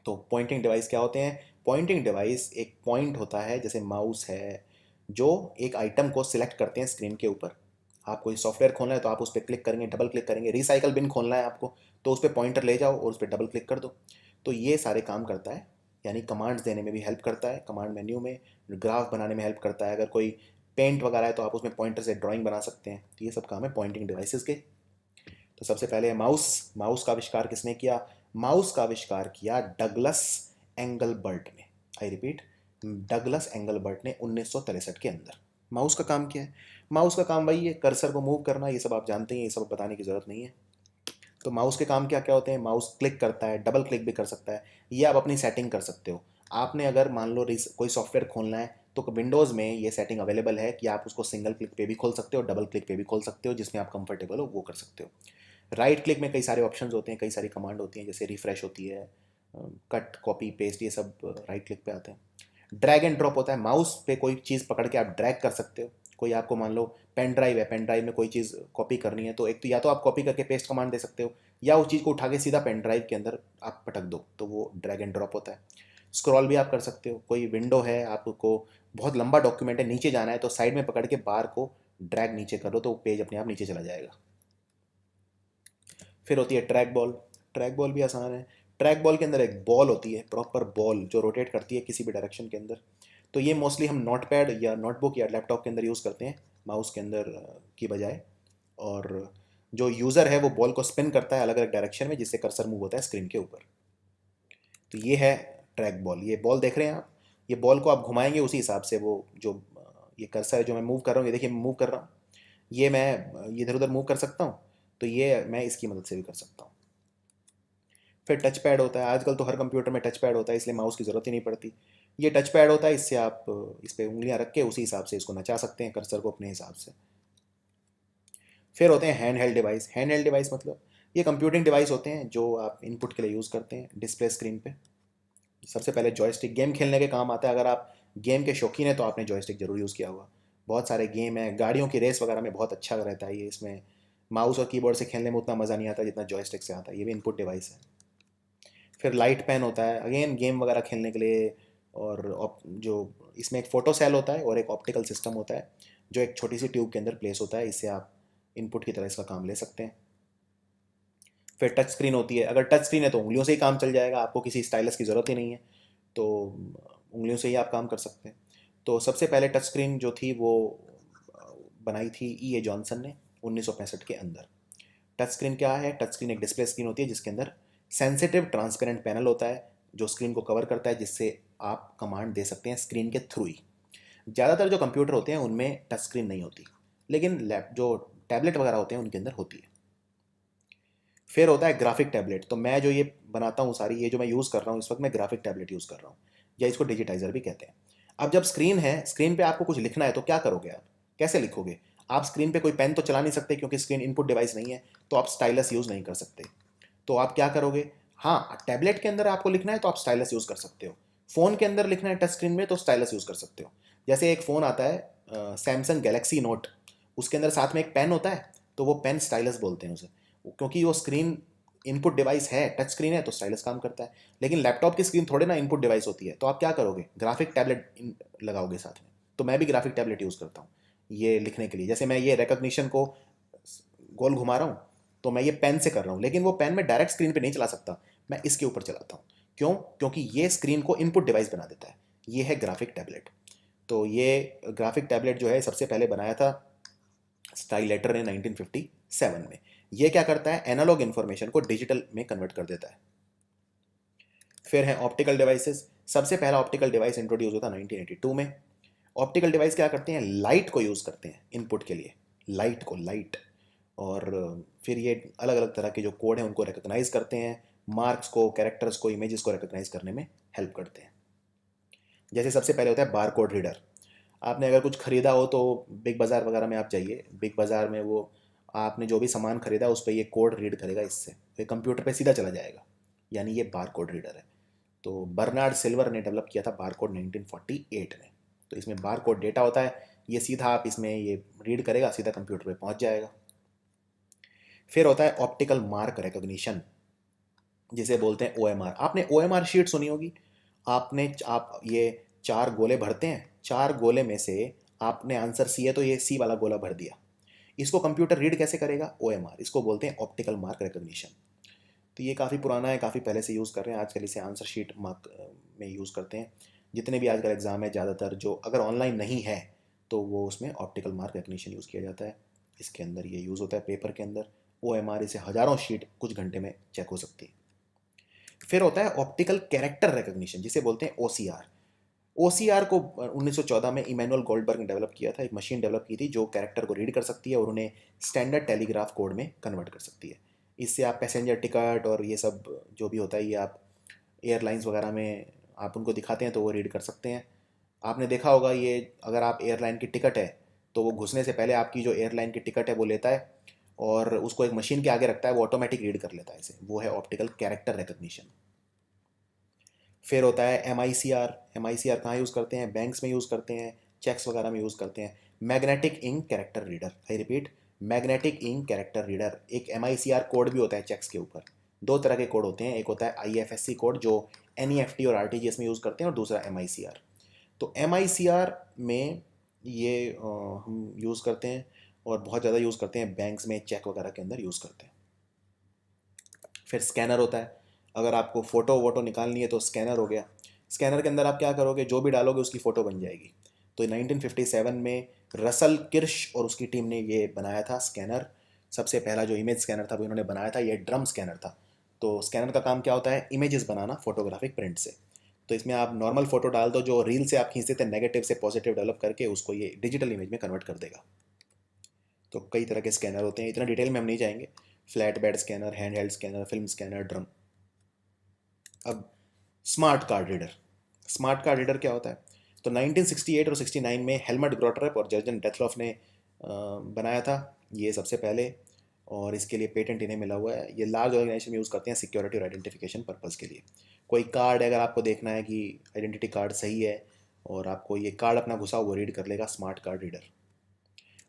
तो पॉइंटिंग डिवाइस क्या होते हैं, पॉइंटिंग डिवाइस एक पॉइंट होता है, जैसे माउस है, जो एक आइटम को सिलेक्ट करते हैं स्क्रीन के ऊपर। आप कोई सॉफ्टवेयर खोलना है तो आप उस पर क्लिक करेंगे, डबल क्लिक करेंगे। रिसाइकल बिन खोलना है आपको तो उस पर पॉइंटर ले जाओ और उस पर डबल क्लिक कर दो, तो ये सारे काम करता है। यानी कमांड्स देने में भी हेल्प करता है, कमांड मेन्यू में ग्राफ बनाने में हेल्प करता है। अगर कोई पेंट वगैरह है तो आप उसमें पॉइंटर से ड्राइंग बना सकते हैं। तो ये सब काम है पॉइंटिंग डिवाइसेस के। तो सबसे पहले है माउस। माउस का आविष्कार किसने किया, माउस का आविष्कार किया डगलस एंगलबर्ट ने। आई रिपीट, डगलस एंगलबर्ट ने 1963 के अंदर। माउस का काम क्या है, माउस का काम वही है, कर्सर को मूव करना, ये सब आप जानते हैं, ये सब बताने की जरूरत नहीं है। तो माउस के काम क्या क्या होते हैं, माउस क्लिक करता है, डबल क्लिक भी कर सकता है, ये आप अपनी सेटिंग कर सकते हो। आपने अगर मान लो कोई सॉफ्टवेयर खोलना है तो विंडोज़ में ये सेटिंग अवेलेबल है कि आप उसको सिंगल क्लिक पे भी खोल सकते हो, डबल क्लिक पे भी खोल सकते हो, जिसमें आप कंफर्टेबल हो वो कर सकते हो। राइट क्लिक में कई सारे ऑप्शंस होते हैं, कई सारी कमांड होती हैं, जैसे रिफ्रेश होती है, कट, कॉपी, पेस्ट, ये सब राइट क्लिक पे आते हैं। ड्रैग एंड ड्रॉप होता है, माउस पे कोई चीज़ पकड़ के आप ड्रैग कर सकते हो। कोई आपको मान लो पेन ड्राइव है, पेन ड्राइव में कोई चीज़ कॉपी करनी है तो एक तो या तो आप कॉपी करके पेस्ट कमांड दे सकते हो, या उस चीज़ को उठा के सीधा पेन ड्राइव के अंदर आप पटक दो, तो वो ड्रैग एंड ड्रॉप होता है। स्क्रॉल भी आप कर सकते हो, कोई विंडो है, आपको बहुत लंबा डॉक्यूमेंट है, नीचे जाना है तो साइड में पकड़ के बार को ड्रैग नीचे कर दो तो पेज अपने आप नीचे चला जाएगा। फिर होती है ट्रैक बॉल। ट्रैक बॉल भी आसान है। ट्रैक बॉल के अंदर एक बॉल होती है, प्रॉपर बॉल, जो रोटेट करती है किसी भी डायरेक्शन के अंदर। तो ये मोस्टली हम नोट पैड या नोटबुक या लैपटॉप के अंदर यूज़ करते हैं। माउस के अंदर की बजाय। और जो यूज़र है वो बॉल को स्पिन करता है अलग अलग डायरेक्शन में, जिससे कर्सर मूव होता है स्क्रीन के ऊपर। तो ये है ट्रैक बॉल। ये बॉल देख रहे हैं आप, ये बॉल को आप घुमाएंगे उसी हिसाब से वो जो ये कर्सर है जो मैं मूव कर रहा हूँ, ये देखिए मैं मूव कर रहा हूँ, ये मैं इधर उधर मूव कर सकता हूँ। तो ये मैं इसकी मदद से भी कर सकता हूँ। फिर टच पैड होता है, आजकल तो हर कंप्यूटर में टच पैड होता है, इसलिए माउस की ज़रूरत ही नहीं पड़ती। ये टच पैड होता है, इससे आप इस पर उंगलियां रख के उसी हिसाब से इसको नचा सकते हैं कर्सर को अपने हिसाब से। फिर होते हैं hand held device. Hand held device मतलब ये कंप्यूटिंग डिवाइस होते हैं जो आप इनपुट के लिए यूज़ करते हैं डिस्प्ले स्क्रीन पे। सबसे पहले जॉयस्टिक गेम खेलने के काम आता है। अगर आप गेम के शौकीन हैं तो आपने जॉयस्टिक जरूर यूज़ किया होगा। बहुत सारे गेम हैं, गाड़ियों की रेस वगैरह में बहुत अच्छा रहता है ये। इसमें माउस और कीबोर्ड से खेलने में उतना मज़ा नहीं आता जितना जॉयस्टिक से आता है। ये भी इनपुट डिवाइस है। फिर लाइट पेन होता है, अगेन गेम वगैरह खेलने के लिए। और जो इसमें एक फ़ोटो सेल होता है और एक ऑप्टिकल सिस्टम होता है जो एक छोटी सी ट्यूब के अंदर प्लेस होता है। इससे आप इनपुट की तरह इसका काम ले सकते हैं। फिर टच स्क्रीन होती है। अगर टच स्क्रीन है तो उंगलियों से ही काम चल जाएगा, आपको किसी स्टाइलस की ज़रूरत ही नहीं है। तो उंगलियों से ही आप काम कर सकते हैं। तो सबसे पहले टच स्क्रीन जो थी वो बनाई थी ई ए जॉनसन ने 1965 के अंदर। टच स्क्रीन क्या है? टच स्क्रीन एक डिस्प्ले स्क्रीन होती है जिसके अंदर सेंसिटिव ट्रांसपेरेंट पैनल होता है जो स्क्रीन को कवर करता है, जिससे आप कमांड दे सकते हैं स्क्रीन के थ्रू ही। ज़्यादातर जो कंप्यूटर होते हैं उनमें टच स्क्रीन नहीं होती, लेकिन लैप जो टैबलेट वगैरह होते हैं उनके अंदर होती है। फिर होता है ग्राफिक टैबलेट। तो मैं जो ये बनाता हूँ सारी, ये जो मैं यूज़ कर रहा हूँ इस वक्त, मैं ग्राफिक टैबलेट यूज़ कर रहा हूँ, या इसको डिजिटाइजर भी कहते हैं। अब जब स्क्रीन है, स्क्रीन पे आपको कुछ लिखना है तो क्या करोगे आप? कैसे लिखोगे? आप स्क्रीन पे कोई पेन तो चला नहीं सकते क्योंकि स्क्रीन इनपुट डिवाइस नहीं है, तो आप स्टाइलस यूज़ नहीं कर सकते। तो आप क्या करोगे? हाँ, टैबलेट के अंदर आपको लिखना है तो आप स्टाइलस यूज़ कर सकते हो। फ़ोन के अंदर लिखना है टच स्क्रीन में तो स्टाइलस यूज़ कर सकते हो। जैसे एक फ़ोन आता है सैमसंग गैलेक्सी नोट, उसके अंदर साथ में एक पेन होता है, तो वो पेन स्टाइलस बोलते हैं उसे, क्योंकि वो स्क्रीन इनपुट डिवाइस है, टच स्क्रीन है तो स्टाइलस काम करता है। लेकिन लैपटॉप की स्क्रीन थोड़े ना इनपुट डिवाइस होती है, तो आप क्या करोगे? ग्राफिक टैबलेट लगाओगे साथ में। तो मैं भी ग्राफिक टैबलेट यूज़ करता हूँ ये लिखने के लिए। जैसे मैं ये रिकग्निशन को गोल घुमा रहा हूँ तो मैं ये पेन से कर रहा हूँ, लेकिन वो पेन में डायरेक्ट स्क्रीन पे नहीं चला सकता, मैं इसके ऊपर चलाता हूँ। क्यों? क्योंकि ये स्क्रीन को इनपुट डिवाइस बना देता है। ये है ग्राफिक टैबलेट। तो ये ग्राफिक टैबलेट जो है सबसे पहले बनाया था स्टाइलेटर ने 1957 में। ये क्या करता है? एनालॉग इन्फॉर्मेशन को डिजिटल में कन्वर्ट कर देता है। फिर है ऑप्टिकल डिवाइसेस। सबसे पहला ऑप्टिकल डिवाइस इंट्रोड्यूस होता है 1982 में। ऑप्टिकल डिवाइस क्या करते हैं? लाइट को यूज़ करते हैं इनपुट के लिए, लाइट। और फिर ये अलग अलग तरह के जो कोड हैं उनको रिकग्नाइज करते हैं, मार्क्स को, कैरेक्टर्स को, इमेजेस को रिकग्नाइज करने में हेल्प करते हैं। जैसे सबसे पहले होता है बार कोड रीडर। आपने अगर कुछ ख़रीदा हो तो बिग बाज़ार वगैरह में आप जाइए, बिग बाज़ार में वो आपने जो भी सामान ख़रीदा उस पर ये कोड रीड करेगा, इससे फिर कंप्यूटर पे सीधा चला जाएगा। यानी ये बार कोड रीडर है। तो बर्नार्ड सिल्वर ने डेवलप किया था बार कोड 1948 में। तो इसमें बार कोड डेटा होता है, ये सीधा आप इसमें ये रीड करेगा, सीधा कंप्यूटर पे पहुंच जाएगा। फिर होता है ऑप्टिकल मार्क रिकॉग्निशन, जिसे बोलते हैं ओएमआर। आपने ओएमआर शीट सुनी होगी। आप ये 4 गोले भरते हैं, 4 गोले में से आपने आंसर सी है तो ये सी वाला गोला भर दिया। इसको कंप्यूटर रीड कैसे करेगा? ओएमआर। इसको बोलते हैं ऑप्टिकल मार्क रिकॉग्निशन। तो ये काफ़ी पुराना है, काफ़ी पहले से यूज़ कर रहे हैं। आजकल इसे आंसर शीट मार्क में यूज़ करते हैं। जितने भी आजकल एग्ज़ाम है ज़्यादातर, जो अगर ऑनलाइन नहीं है तो वो उसमें ऑप्टिकल मार्क रिकग्निशन यूज़ किया जाता है। इसके अंदर ये यूज़ होता है पेपर के अंदर। OMR से हज़ारों शीट कुछ घंटे में चेक हो सकती है। फिर होता है ऑप्टिकल कैरेक्टर रिकग्निशन, जिसे बोलते हैं OCR। OCR को 1914 में इमैनुअल गोल्डबर्ग ने डेवलप किया था। एक मशीन डेवलप की थी जो कैरेक्टर को रीड कर सकती है और उन्हें स्टैंडर्ड टेलीग्राफ कोड में कन्वर्ट कर सकती है। इससे आप पैसेंजर टिकट और ये सब जो भी होता है, ये आप एयरलाइंस वगैरह में आप उनको दिखाते हैं तो वो रीड कर सकते हैं। आपने देखा होगा ये, अगर आप एयरलाइन की टिकट है तो वो घुसने से पहले आपकी जो एयरलाइन की टिकट है वो लेता है और उसको एक मशीन के आगे रखता है, वो ऑटोमेटिक रीड कर लेता है इसे। वो है ऑप्टिकल कैरेक्टर रिकग्निशन। फिर होता है MICR। MICR कहाँ यूज़ करते हैं? बैंक्स में यूज़ करते हैं, चेक्स वगैरह में यूज़ करते हैं। Magnetic ink character reader. I repeat, magnetic ink character reader. एक MICR कोड भी होता है चेक्स के ऊपर। 2 तरह के कोड होते हैं, एक होता है IFSC कोड जो NEFT और RTGS में यूज़ करते हैं, और दूसरा MICR। तो MICR में ये हम यूज़ करते हैं और बहुत ज़्यादा यूज़ करते हैं बैंक्स में, चेक वगैरह के अंदर यूज़ करते हैं। फिर स्कैनर होता है। अगर आपको फ़ोटो वोटो निकालनी है तो स्कैनर हो गया। स्कैनर के अंदर आप क्या करोगे? जो भी डालोगे उसकी फ़ोटो बन जाएगी। तो 1957 में रसल किर्श और उसकी टीम ने ये बनाया था स्कैनर। सबसे पहला जो इमेज स्कैनर था वो इन्होंने बनाया था, ये ड्रम स्कैनर था। तो स्कैनर का काम क्या होता है, इमेजेस बनाना फोटोग्राफिक प्रिंट से। तो इसमें आप नॉर्मल फोटो डाल दो, जो रील से आप खींचते थे नेगेटिव से पॉजिटिव डेवलप करके उसको ये डिजिटल इमेज में कन्वर्ट कर देगा। तो कई तरह के स्कैनर होते हैं, इतना डिटेल में हम नहीं जाएंगे। Flat bed scanner, hand held scanner, film scanner, drum. अब smart card reader. Smart card reader क्या होता है, तो 1968 और 69 में हेलमट ग्रोटरप और जर्जन डेथलॉफ ने बनाया था ये सबसे पहले, और इसके लिए पेटेंट इन्हें मिला हुआ है। ये लार्ज ऑर्गेनाइजेशन यूज़ करते हैं सिक्योरिटी और आइडेंटिफिकेशन पर्पज़ के लिए। कोई कार्ड अगर आपको देखना है कि आइडेंटिटी कार्ड सही है और आपको ये कार्ड अपना घुसा हुआ रीड कर लेगा, smart card reader.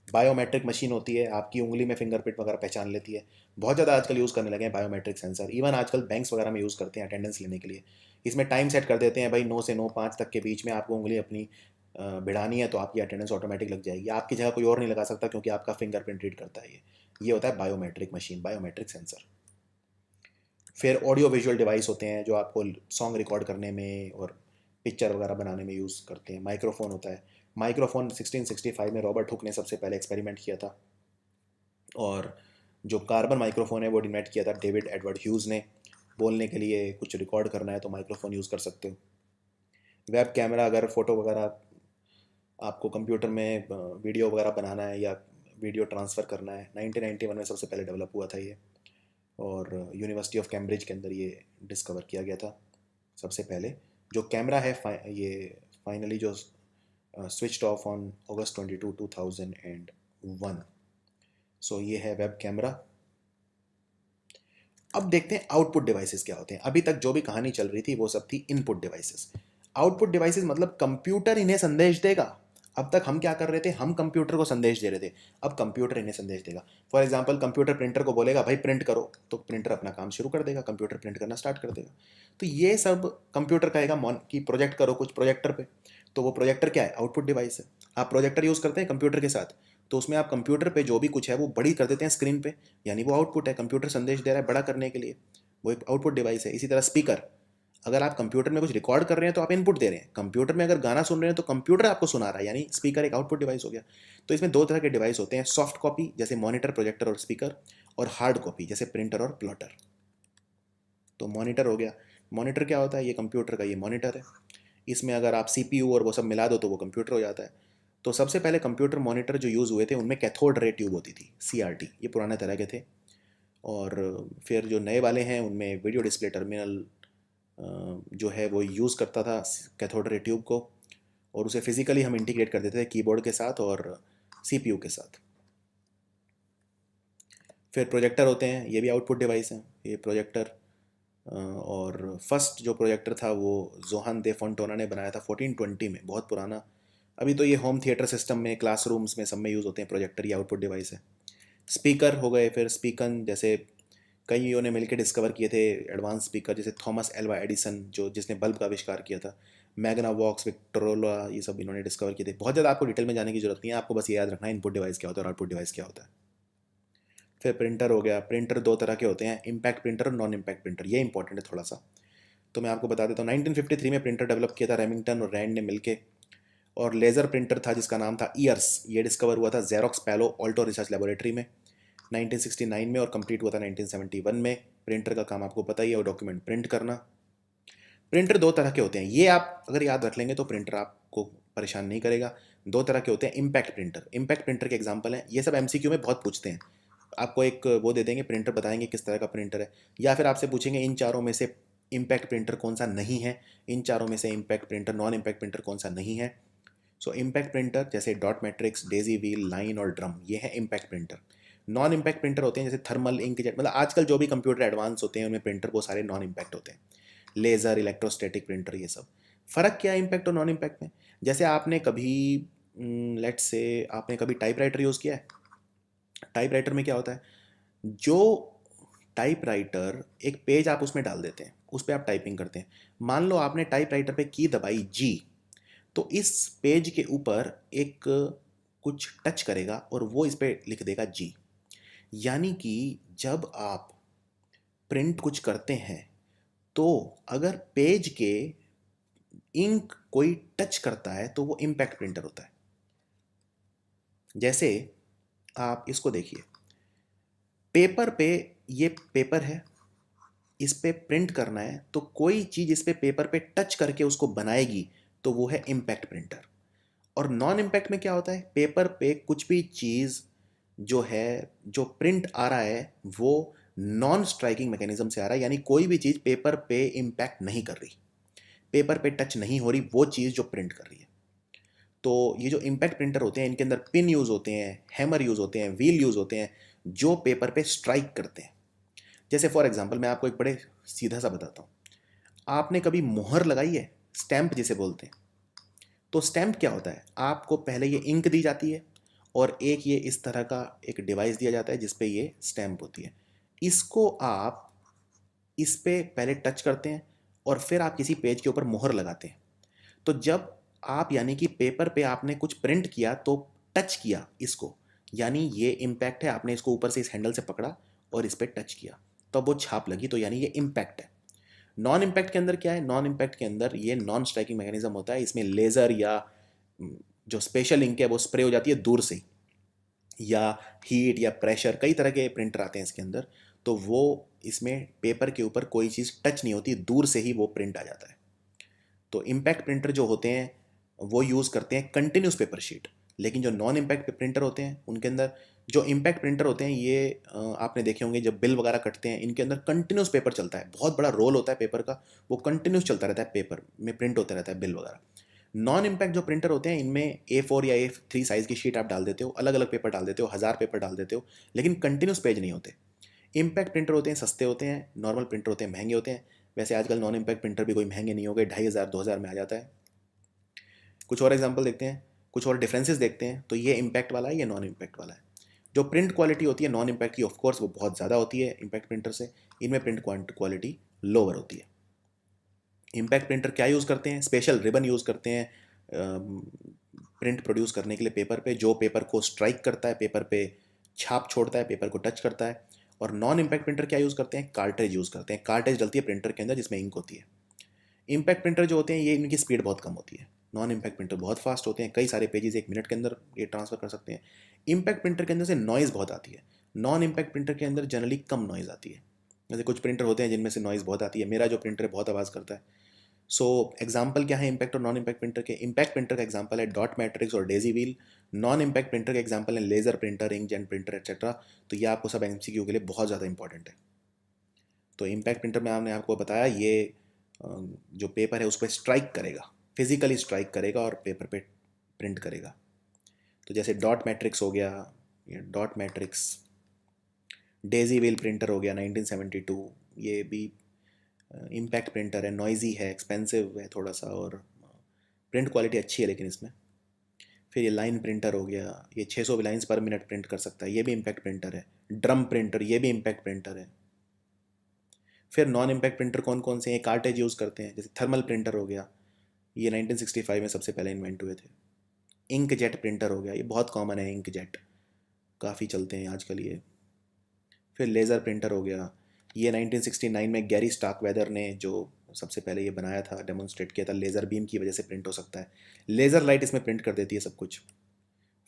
Biometric machine होती है, आपकी उंगली में फिंगरप्रिंट वगैरह पहचान लेती है। बहुत ज़्यादा आजकल यूज़ करने लगे हैं बायोमेट्रिक सेंसर, इवन आजकल बैंक्स वगैरह में यूज़ करते हैं अटेंडेंस लेने के लिए। इसमें टाइम सेट कर देते हैं भाई, 9 से 9:05 तक के बीच में आपको उंगली अपनी भिड़ानी है तो आपकी अटेंडेंस ऑटोमेटिक लग जाएगी। आपकी जगह कोई और नहीं लगा सकता क्योंकि आपका फिंगरप्रिंट रीड करता है ये होता है बायोमेट्रिक मशीन, बायोमेट्रिक सेंसर। फिर ऑडियो विजुअल डिवाइस होते हैं जो आपको सॉन्ग रिकॉर्ड करने में और पिक्चर वगैरह बनाने में यूज़ करते हैं। माइक्रोफोन होता है, माइक्रोफोन 1665 में रॉबर्ट हुक ने सबसे पहले एक्सपेरिमेंट किया था, और जो कार्बन माइक्रोफोन है वो इन्वेंट किया था डेविड एडवर्ड ह्यूज़ ने। बोलने के लिए कुछ रिकॉर्ड करना है तो माइक्रोफोन यूज़ कर सकते हो। वेब कैमरा, अगर फ़ोटो वगैरह आपको कंप्यूटर में वीडियो वगैरह बनाना है या वीडियो ट्रांसफ़र करना है, 1991 में सबसे पहले डेवलप हुआ था ये, और यूनिवर्सिटी ऑफ कैम्ब्रिज के अंदर ये डिस्कवर किया गया था सबसे पहले। जो कैमरा है ये फाइनली जो स्विच्ड ऑफ ऑन August 22, 2001। सो ये है वेब कैमरा। अब देखते हैं आउटपुट डिवाइसेस क्या होते हैं। अभी तक जो भी कहानी चल रही थी वो सब थी इनपुट डिवाइसेस। आउटपुट डिवाइसेस मतलब कंप्यूटर इन्हें संदेश देगा। अब तक हम क्या कर रहे थे, हम कंप्यूटर को संदेश दे रहे थे, अब कंप्यूटर इन्हें संदेश देगा। फॉर एग्जांपल कंप्यूटर प्रिंटर को बोलेगा भाई प्रिंट करो, तो प्रिंटर अपना काम शुरू कर देगा, कंप्यूटर प्रिंट करना स्टार्ट कर देगा। तो ये सब कंप्यूटर कहेगा कि प्रोजेक्ट करो कुछ प्रोजेक्टर पे, तो वो प्रोजेक्टर क्या है, आउटपुट डिवाइस है। आप प्रोजेक्टर यूज़ करते हैं कंप्यूटर के साथ, तो उसमें आप कंप्यूटर पे जो भी कुछ है वो बड़ी कर देते हैं स्क्रीन पे, यानी वो आउटपुट है, कंप्यूटर संदेश दे रहा है बड़ा करने के लिए, वो एक आउटपुट डिवाइस है। इसी तरह स्पीकर, अगर आप कंप्यूटर में कुछ रिकॉर्ड कर रहे हैं तो आप इनपुट दे रहे हैं, कंप्यूटर में अगर गाना सुन रहे हैं तो कंप्यूटर आपको सुना रहा है, यानी स्पीकर एक आउटपुट डिवाइस हो गया। तो इसमें दो तरह के डिवाइस होते हैं, सॉफ्ट कॉपी जैसे मॉनिटर, प्रोजेक्टर और स्पीकर, और हार्ड कॉपी जैसे प्रिंटर और प्लॉटर। तो मॉनिटर हो गया, मॉनिटर क्या होता है, ये कंप्यूटर का ये मॉनिटर है, इसमें अगर आप सीपीयू और वो सब मिला दो तो वो कंप्यूटर हो जाता है। तो सबसे पहले कंप्यूटर मॉनिटर जो यूज़ हुए थे उनमें कैथोड रे ट्यूब होती थी, सीआरटी, ये पुराने तरह के थे। और फिर जो नए वाले हैं उनमें वीडियो डिस्प्ले टर्मिनल जो है वो यूज़ करता था कैथोड रे ट्यूब को, और उसे फिज़िकली हम इंटीग्रेट कर देते थे कीबोर्ड के साथ और सीपीयू के साथ। फिर प्रोजेक्टर होते हैं, ये भी आउटपुट डिवाइस हैं, ये प्रोजेक्टर। और फर्स्ट जो प्रोजेक्टर था वो जोहान दे फोंटोना ने बनाया था 1420 में, बहुत पुराना। अभी तो ये होम थिएटर सिस्टम में, क्लासरूम्स में सब में यूज़ होते हैं प्रोजेक्टर, ये आउटपुट डिवाइस है। स्पीकर हो गए, फिर स्पीकर जैसे कईयों ने मिलकर डिस्कवर किए थे एडवांस स्पीकर, जैसे थॉमस एल्वा एडिसन जो जिसने बल्ब का आविष्कार किया था, मैग्ना वॉक्स, विक्टोरोला, ये सब इन्होंने डिस्कवर किए थे। बहुत ज़्यादा आपको डिटेल में जाने की जरूरत नहीं है, आपको बस ये याद रखना है इनपुट डिवाइस क्या होता है और आउटपुट डिवाइस क्या होता है। फिर प्रिंटर हो गया, प्रिंटर दो तरह के होते हैं, इम्पैक्ट प्रिंटर और नॉन इम्पैक्ट प्रिंटर, ये इंपॉर्टेंट है थोड़ा सा। तो मैं आपको बता देता हूँ, 1953 में प्रिंटर डेवलप किया था रेमिंगटन और रैंड ने मिलके, और लेज़र प्रिंटर था जिसका नाम था ईयर्स, ये डिस्कवर हुआ था जेरोक्स पैलो ऑल्टो रिसर्च लेबोरेटरी में 1969 में, और कंप्लीट हुआ था 1971 में। प्रिंटर का काम आपको पता ही है, वो डॉक्यूमेंट प्रिंट करना। प्रिंटर दो तरह के होते हैं, ये आप अगर याद रख लेंगे तो प्रिंटर आपको परेशान नहीं करेगा। दो तरह के होते हैं, इम्पैक्ट प्रिंटर, इम्पैक्ट प्रिंटर के एग्जांपल हैं, ये सब एमसीक्यू में बहुत पूछते हैं। आपको एक वो दे देंगे प्रिंटर, बताएंगे किस तरह का प्रिंटर है, या फिर आपसे पूछेंगे इन चारों में से इम्पैक्ट प्रिंटर कौन सा नहीं है, इन चारों में से impact printer, non impact printer कौन सा नहीं है। सो इम्पैक्ट प्रिंटर जैसे dot matrix, Daisy wheel, line और ड्रम, ये है impact printer. Non impact printer होते हैं जैसे थर्मल, इंकजेट, मतलब आजकल जो भी कंप्यूटर एडवांस होते हैं उनमें प्रिंटर वो सारे नॉन इम्पैक्ट होते हैं। लेज़र, इलेक्ट्रोस्टैटिक प्रिंटर, ये सब। फ़र्क क्या है इम्पैक्ट और नॉन इम्पैक्ट में, जैसे आपने कभी लेट्स से आपने कभी टाइपराइटर यूज़ किया है। टाइपराइटर में क्या होता है, जो टाइपराइटर एक पेज आप उसमें डाल देते हैं, उस पर आप टाइपिंग करते हैं। मान लो आपने टाइपराइटर पे की दबाई जी, तो इस पेज के ऊपर एक कुछ टच करेगा और वो इस पे लिख देगा जी। यानी कि जब आप प्रिंट कुछ करते हैं तो अगर पेज के इंक कोई टच करता है तो वो इम्पैक्ट प्रिंटर होता है। जैसे आप इसको देखिए, पेपर पे, ये पेपर है, इस पे प्रिंट करना है तो कोई चीज़ इस पे पेपर पे टच करके उसको बनाएगी, तो वो है इम्पैक्ट प्रिंटर। और नॉन इम्पैक्ट में क्या होता है, पेपर पे कुछ भी चीज़ जो है, जो प्रिंट आ रहा है वो नॉन स्ट्राइकिंग मैकेनिज्म से आ रहा है, यानी कोई भी चीज़ पेपर पे इम्पैक्ट नहीं कर रही, पेपर पे टच नहीं हो रही वो चीज़ जो प्रिंट कर रही है। तो ये जो इम्पैक्ट प्रिंटर होते हैं इनके अंदर पिन यूज़ होते हैं, हैमर यूज़ होते हैं, व्हील यूज़ होते हैं, जो पेपर पे स्ट्राइक करते हैं। जैसे फॉर एग्जांपल मैं आपको एक बड़े सीधा सा बताता हूँ, आपने कभी मोहर लगाई है, स्टैंप जिसे बोलते हैं। तो स्टैंप क्या होता है, आपको पहले ये इंक दी जाती है और एक ये इस तरह का एक डिवाइस दिया जाता है जिस पे ये स्टैंप होती है। इसको आप इस पे पहले टच करते हैं और फिर आप किसी पेज के ऊपर मोहर लगाते हैं। तो जब आप, यानी कि पेपर पे आपने कुछ प्रिंट किया तो टच किया इसको, यानी ये इम्पैक्ट है, आपने इसको ऊपर से इस हैंडल से पकड़ा और इस पे टच किया तो वो छाप लगी, तो यानी ये इम्पैक्ट है। नॉन इम्पैक्ट के अंदर क्या है, नॉन इम्पैक्ट के अंदर ये नॉन स्ट्राइकिंग मैकेनिज्म होता है, इसमें लेज़र या जो स्पेशल इंक है वो स्प्रे हो जाती है दूर से, या हीट या प्रेशर, कई तरह के प्रिंटर आते हैं इसके अंदर, तो वो इसमें पेपर के ऊपर कोई चीज़ टच नहीं होती, दूर से ही वो प्रिंट आ जाता है। तो इम्पैक्ट प्रिंटर जो होते हैं वो यूज़ करते हैं कंटिन्यूस पेपर शीट, लेकिन जो नॉन इम्पैक्ट प्रिंटर होते हैं उनके अंदर, जो इम्पैक्ट प्रिंटर होते हैं ये आपने देखे होंगे जब बिल वगैरह कटते हैं इनके अंदर कंटिन्यूस पेपर चलता है, बहुत बड़ा रोल होता है पेपर का, वो कंटिन्यूस चलता रहता है, पेपर में प्रिंट होता रहता है बिल वगैरह। नॉन इम्पैक्ट जो प्रिंटर होते हैं इनमें A4 या A3 साइज़ की शीट आप डाल देते हो, अलग अलग पेपर डाल देते हो, 1000 पेपर डाल देते हो, लेकिन कंटिन्यूस पेज नहीं होते। इम्पैक्ट प्रिंटर होते हैं सस्ते होते हैं, नॉर्मल प्रिंटर होते हैं महंगे होते हैं। वैसे आजकल नॉन इम्पैक्ट प्रिंटर भी कोई महंगे नहीं हो गए, 2500 2000 में आ जाता है। कुछ और एग्जांपल देखते हैं, कुछ और डिफरेंसेस देखते हैं। तो ये इम्पैक्ट वाला है, ये नॉन इम्पैक्ट वाला है। जो प्रिंट क्वालिटी होती है नॉन इम्पैक्ट की, ऑफ कोर्स वो बहुत ज़्यादा होती है इम्पैक्ट प्रिंटर से, इनमें प्रिंट क्वालिटी लोअर होती है। इम्पैक्ट प्रिंटर क्या यूज़ करते हैं, स्पेशल रिबन यूज़ करते हैं प्रिंट प्रोड्यूस करने के लिए पेपर पे, जो पेपर को स्ट्राइक करता है, पेपर पे छाप छोड़ता है, पेपर को टच करता है। और नॉन इम्पैक्ट प्रिंटर क्या यूज़ करते हैं, कार्ट्रिज यूज़ करते हैं, कार्ट्रिज डलती है प्रिंटर के अंदर जिसमें इंक होती है। इम्पैक्ट प्रिंटर जो होते हैं ये, इनकी स्पीड बहुत कम होती है। नॉन इम्पैक्ट प्रिंटर बहुत फास्ट होते हैं, कई सारे पेजेस 1 मिनट के अंदर ये ट्रांसफर कर सकते हैं। इम्पैक्ट प्रिंटर के अंदर से नॉइज़ बहुत आती है, नॉन इम्पैक्ट प्रिंटर के अंदर जनरली कम नॉइज़ आती है। जैसे कुछ प्रिंटर होते हैं जिनमें से नॉइज़ बहुत आती है, मेरा जो प्रिंटर है बहुत आवाज़ करता है। सो एग्जाम्पल क्या है इम्पैक्ट और नॉन इम्पैक्ट प्रिंटर के, इम्पैक्ट प्रिंटर का एग्जाम्पल है डॉट मैट्रिक्स और daisy wheel. Non impact printer के एग्जाम्पल है laser printer, inkjet printer etcetera. तो ये आपको सब एमसीक्यू के लिए बहुत ज़्यादा इंपॉर्टेंट है। तो इम्पैक्ट प्रिंटर में हमने आपको बताया ये जो पेपर है उस पर स्ट्राइक करेगा, फिजिकली स्ट्राइक करेगा और पेपर पे प्रिंट करेगा। तो जैसे डॉट मैट्रिक्स हो गया, ये dot matrix, Daisy wheel printer हो गया 1972, ये भी इम्पैक्ट प्रिंटर है, नॉइजी है, एक्सपेंसिव है थोड़ा सा, और प्रिंट क्वालिटी अच्छी है लेकिन इसमें। फिर ये लाइन प्रिंटर हो गया, ये 600 लाइंस पर मिनट प्रिंट कर सकता है, ये भी इम्पैक्ट प्रिंटर है। ड्रम प्रिंटर, ये भी इम्पैक्ट प्रिंटर है। फिर नॉन इम्पैक्ट प्रिंटर कौन कौन से हैं, कार्टेज यूज़ करते हैं, जैसे थर्मल प्रिंटर हो गया, ये 1965 में सबसे पहले इन्वेंट हुए थे। इंक जेट प्रिंटर हो गया, ये बहुत कॉमन है, इंक जेट काफ़ी चलते हैं आजकल ये। फिर लेज़र प्रिंटर हो गया, ये 1969 में गैरी स्टार्कवेदर ने जो सबसे पहले ये बनाया था, डेमोन्स्ट्रेट किया था, लेज़र बीम की वजह से प्रिंट हो सकता है, लेज़र लाइट इसमें प्रिंट कर देती है सब कुछ।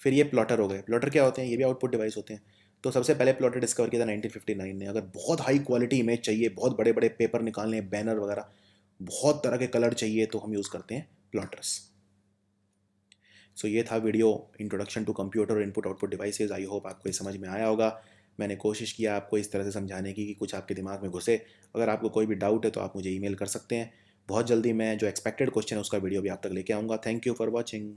फिर ये प्लॉटर हो गए, प्लॉटर क्या होते हैं, ये भी आउटपुट डिवाइस होते हैं। तो सबसे पहले प्लॉटर डिस्कवर किया था 1959 ने। अगर बहुत हाई क्वालिटी इमेज चाहिए, बहुत बड़े बड़े पेपर निकालने हैं, बैनर वगैरह, बहुत तरह के कलर चाहिए, तो हम यूज़ करते हैं प्लॉटर्स। सो ये था वीडियो, इंट्रोडक्शन टू कंप्यूटर और input output devices. I hope आपको ये समझ में आया होगा। मैंने कोशिश किया आपको इस तरह से समझाने की कि कुछ आपके दिमाग में घुसे। अगर आपको कोई भी डाउट है तो आप मुझे ईमेल कर सकते हैं। बहुत जल्दी मैं जो एक्सपेक्टेड क्वेश्चन है उसका वीडियो भी आप तक लेके आऊँगा। Thank you for watching.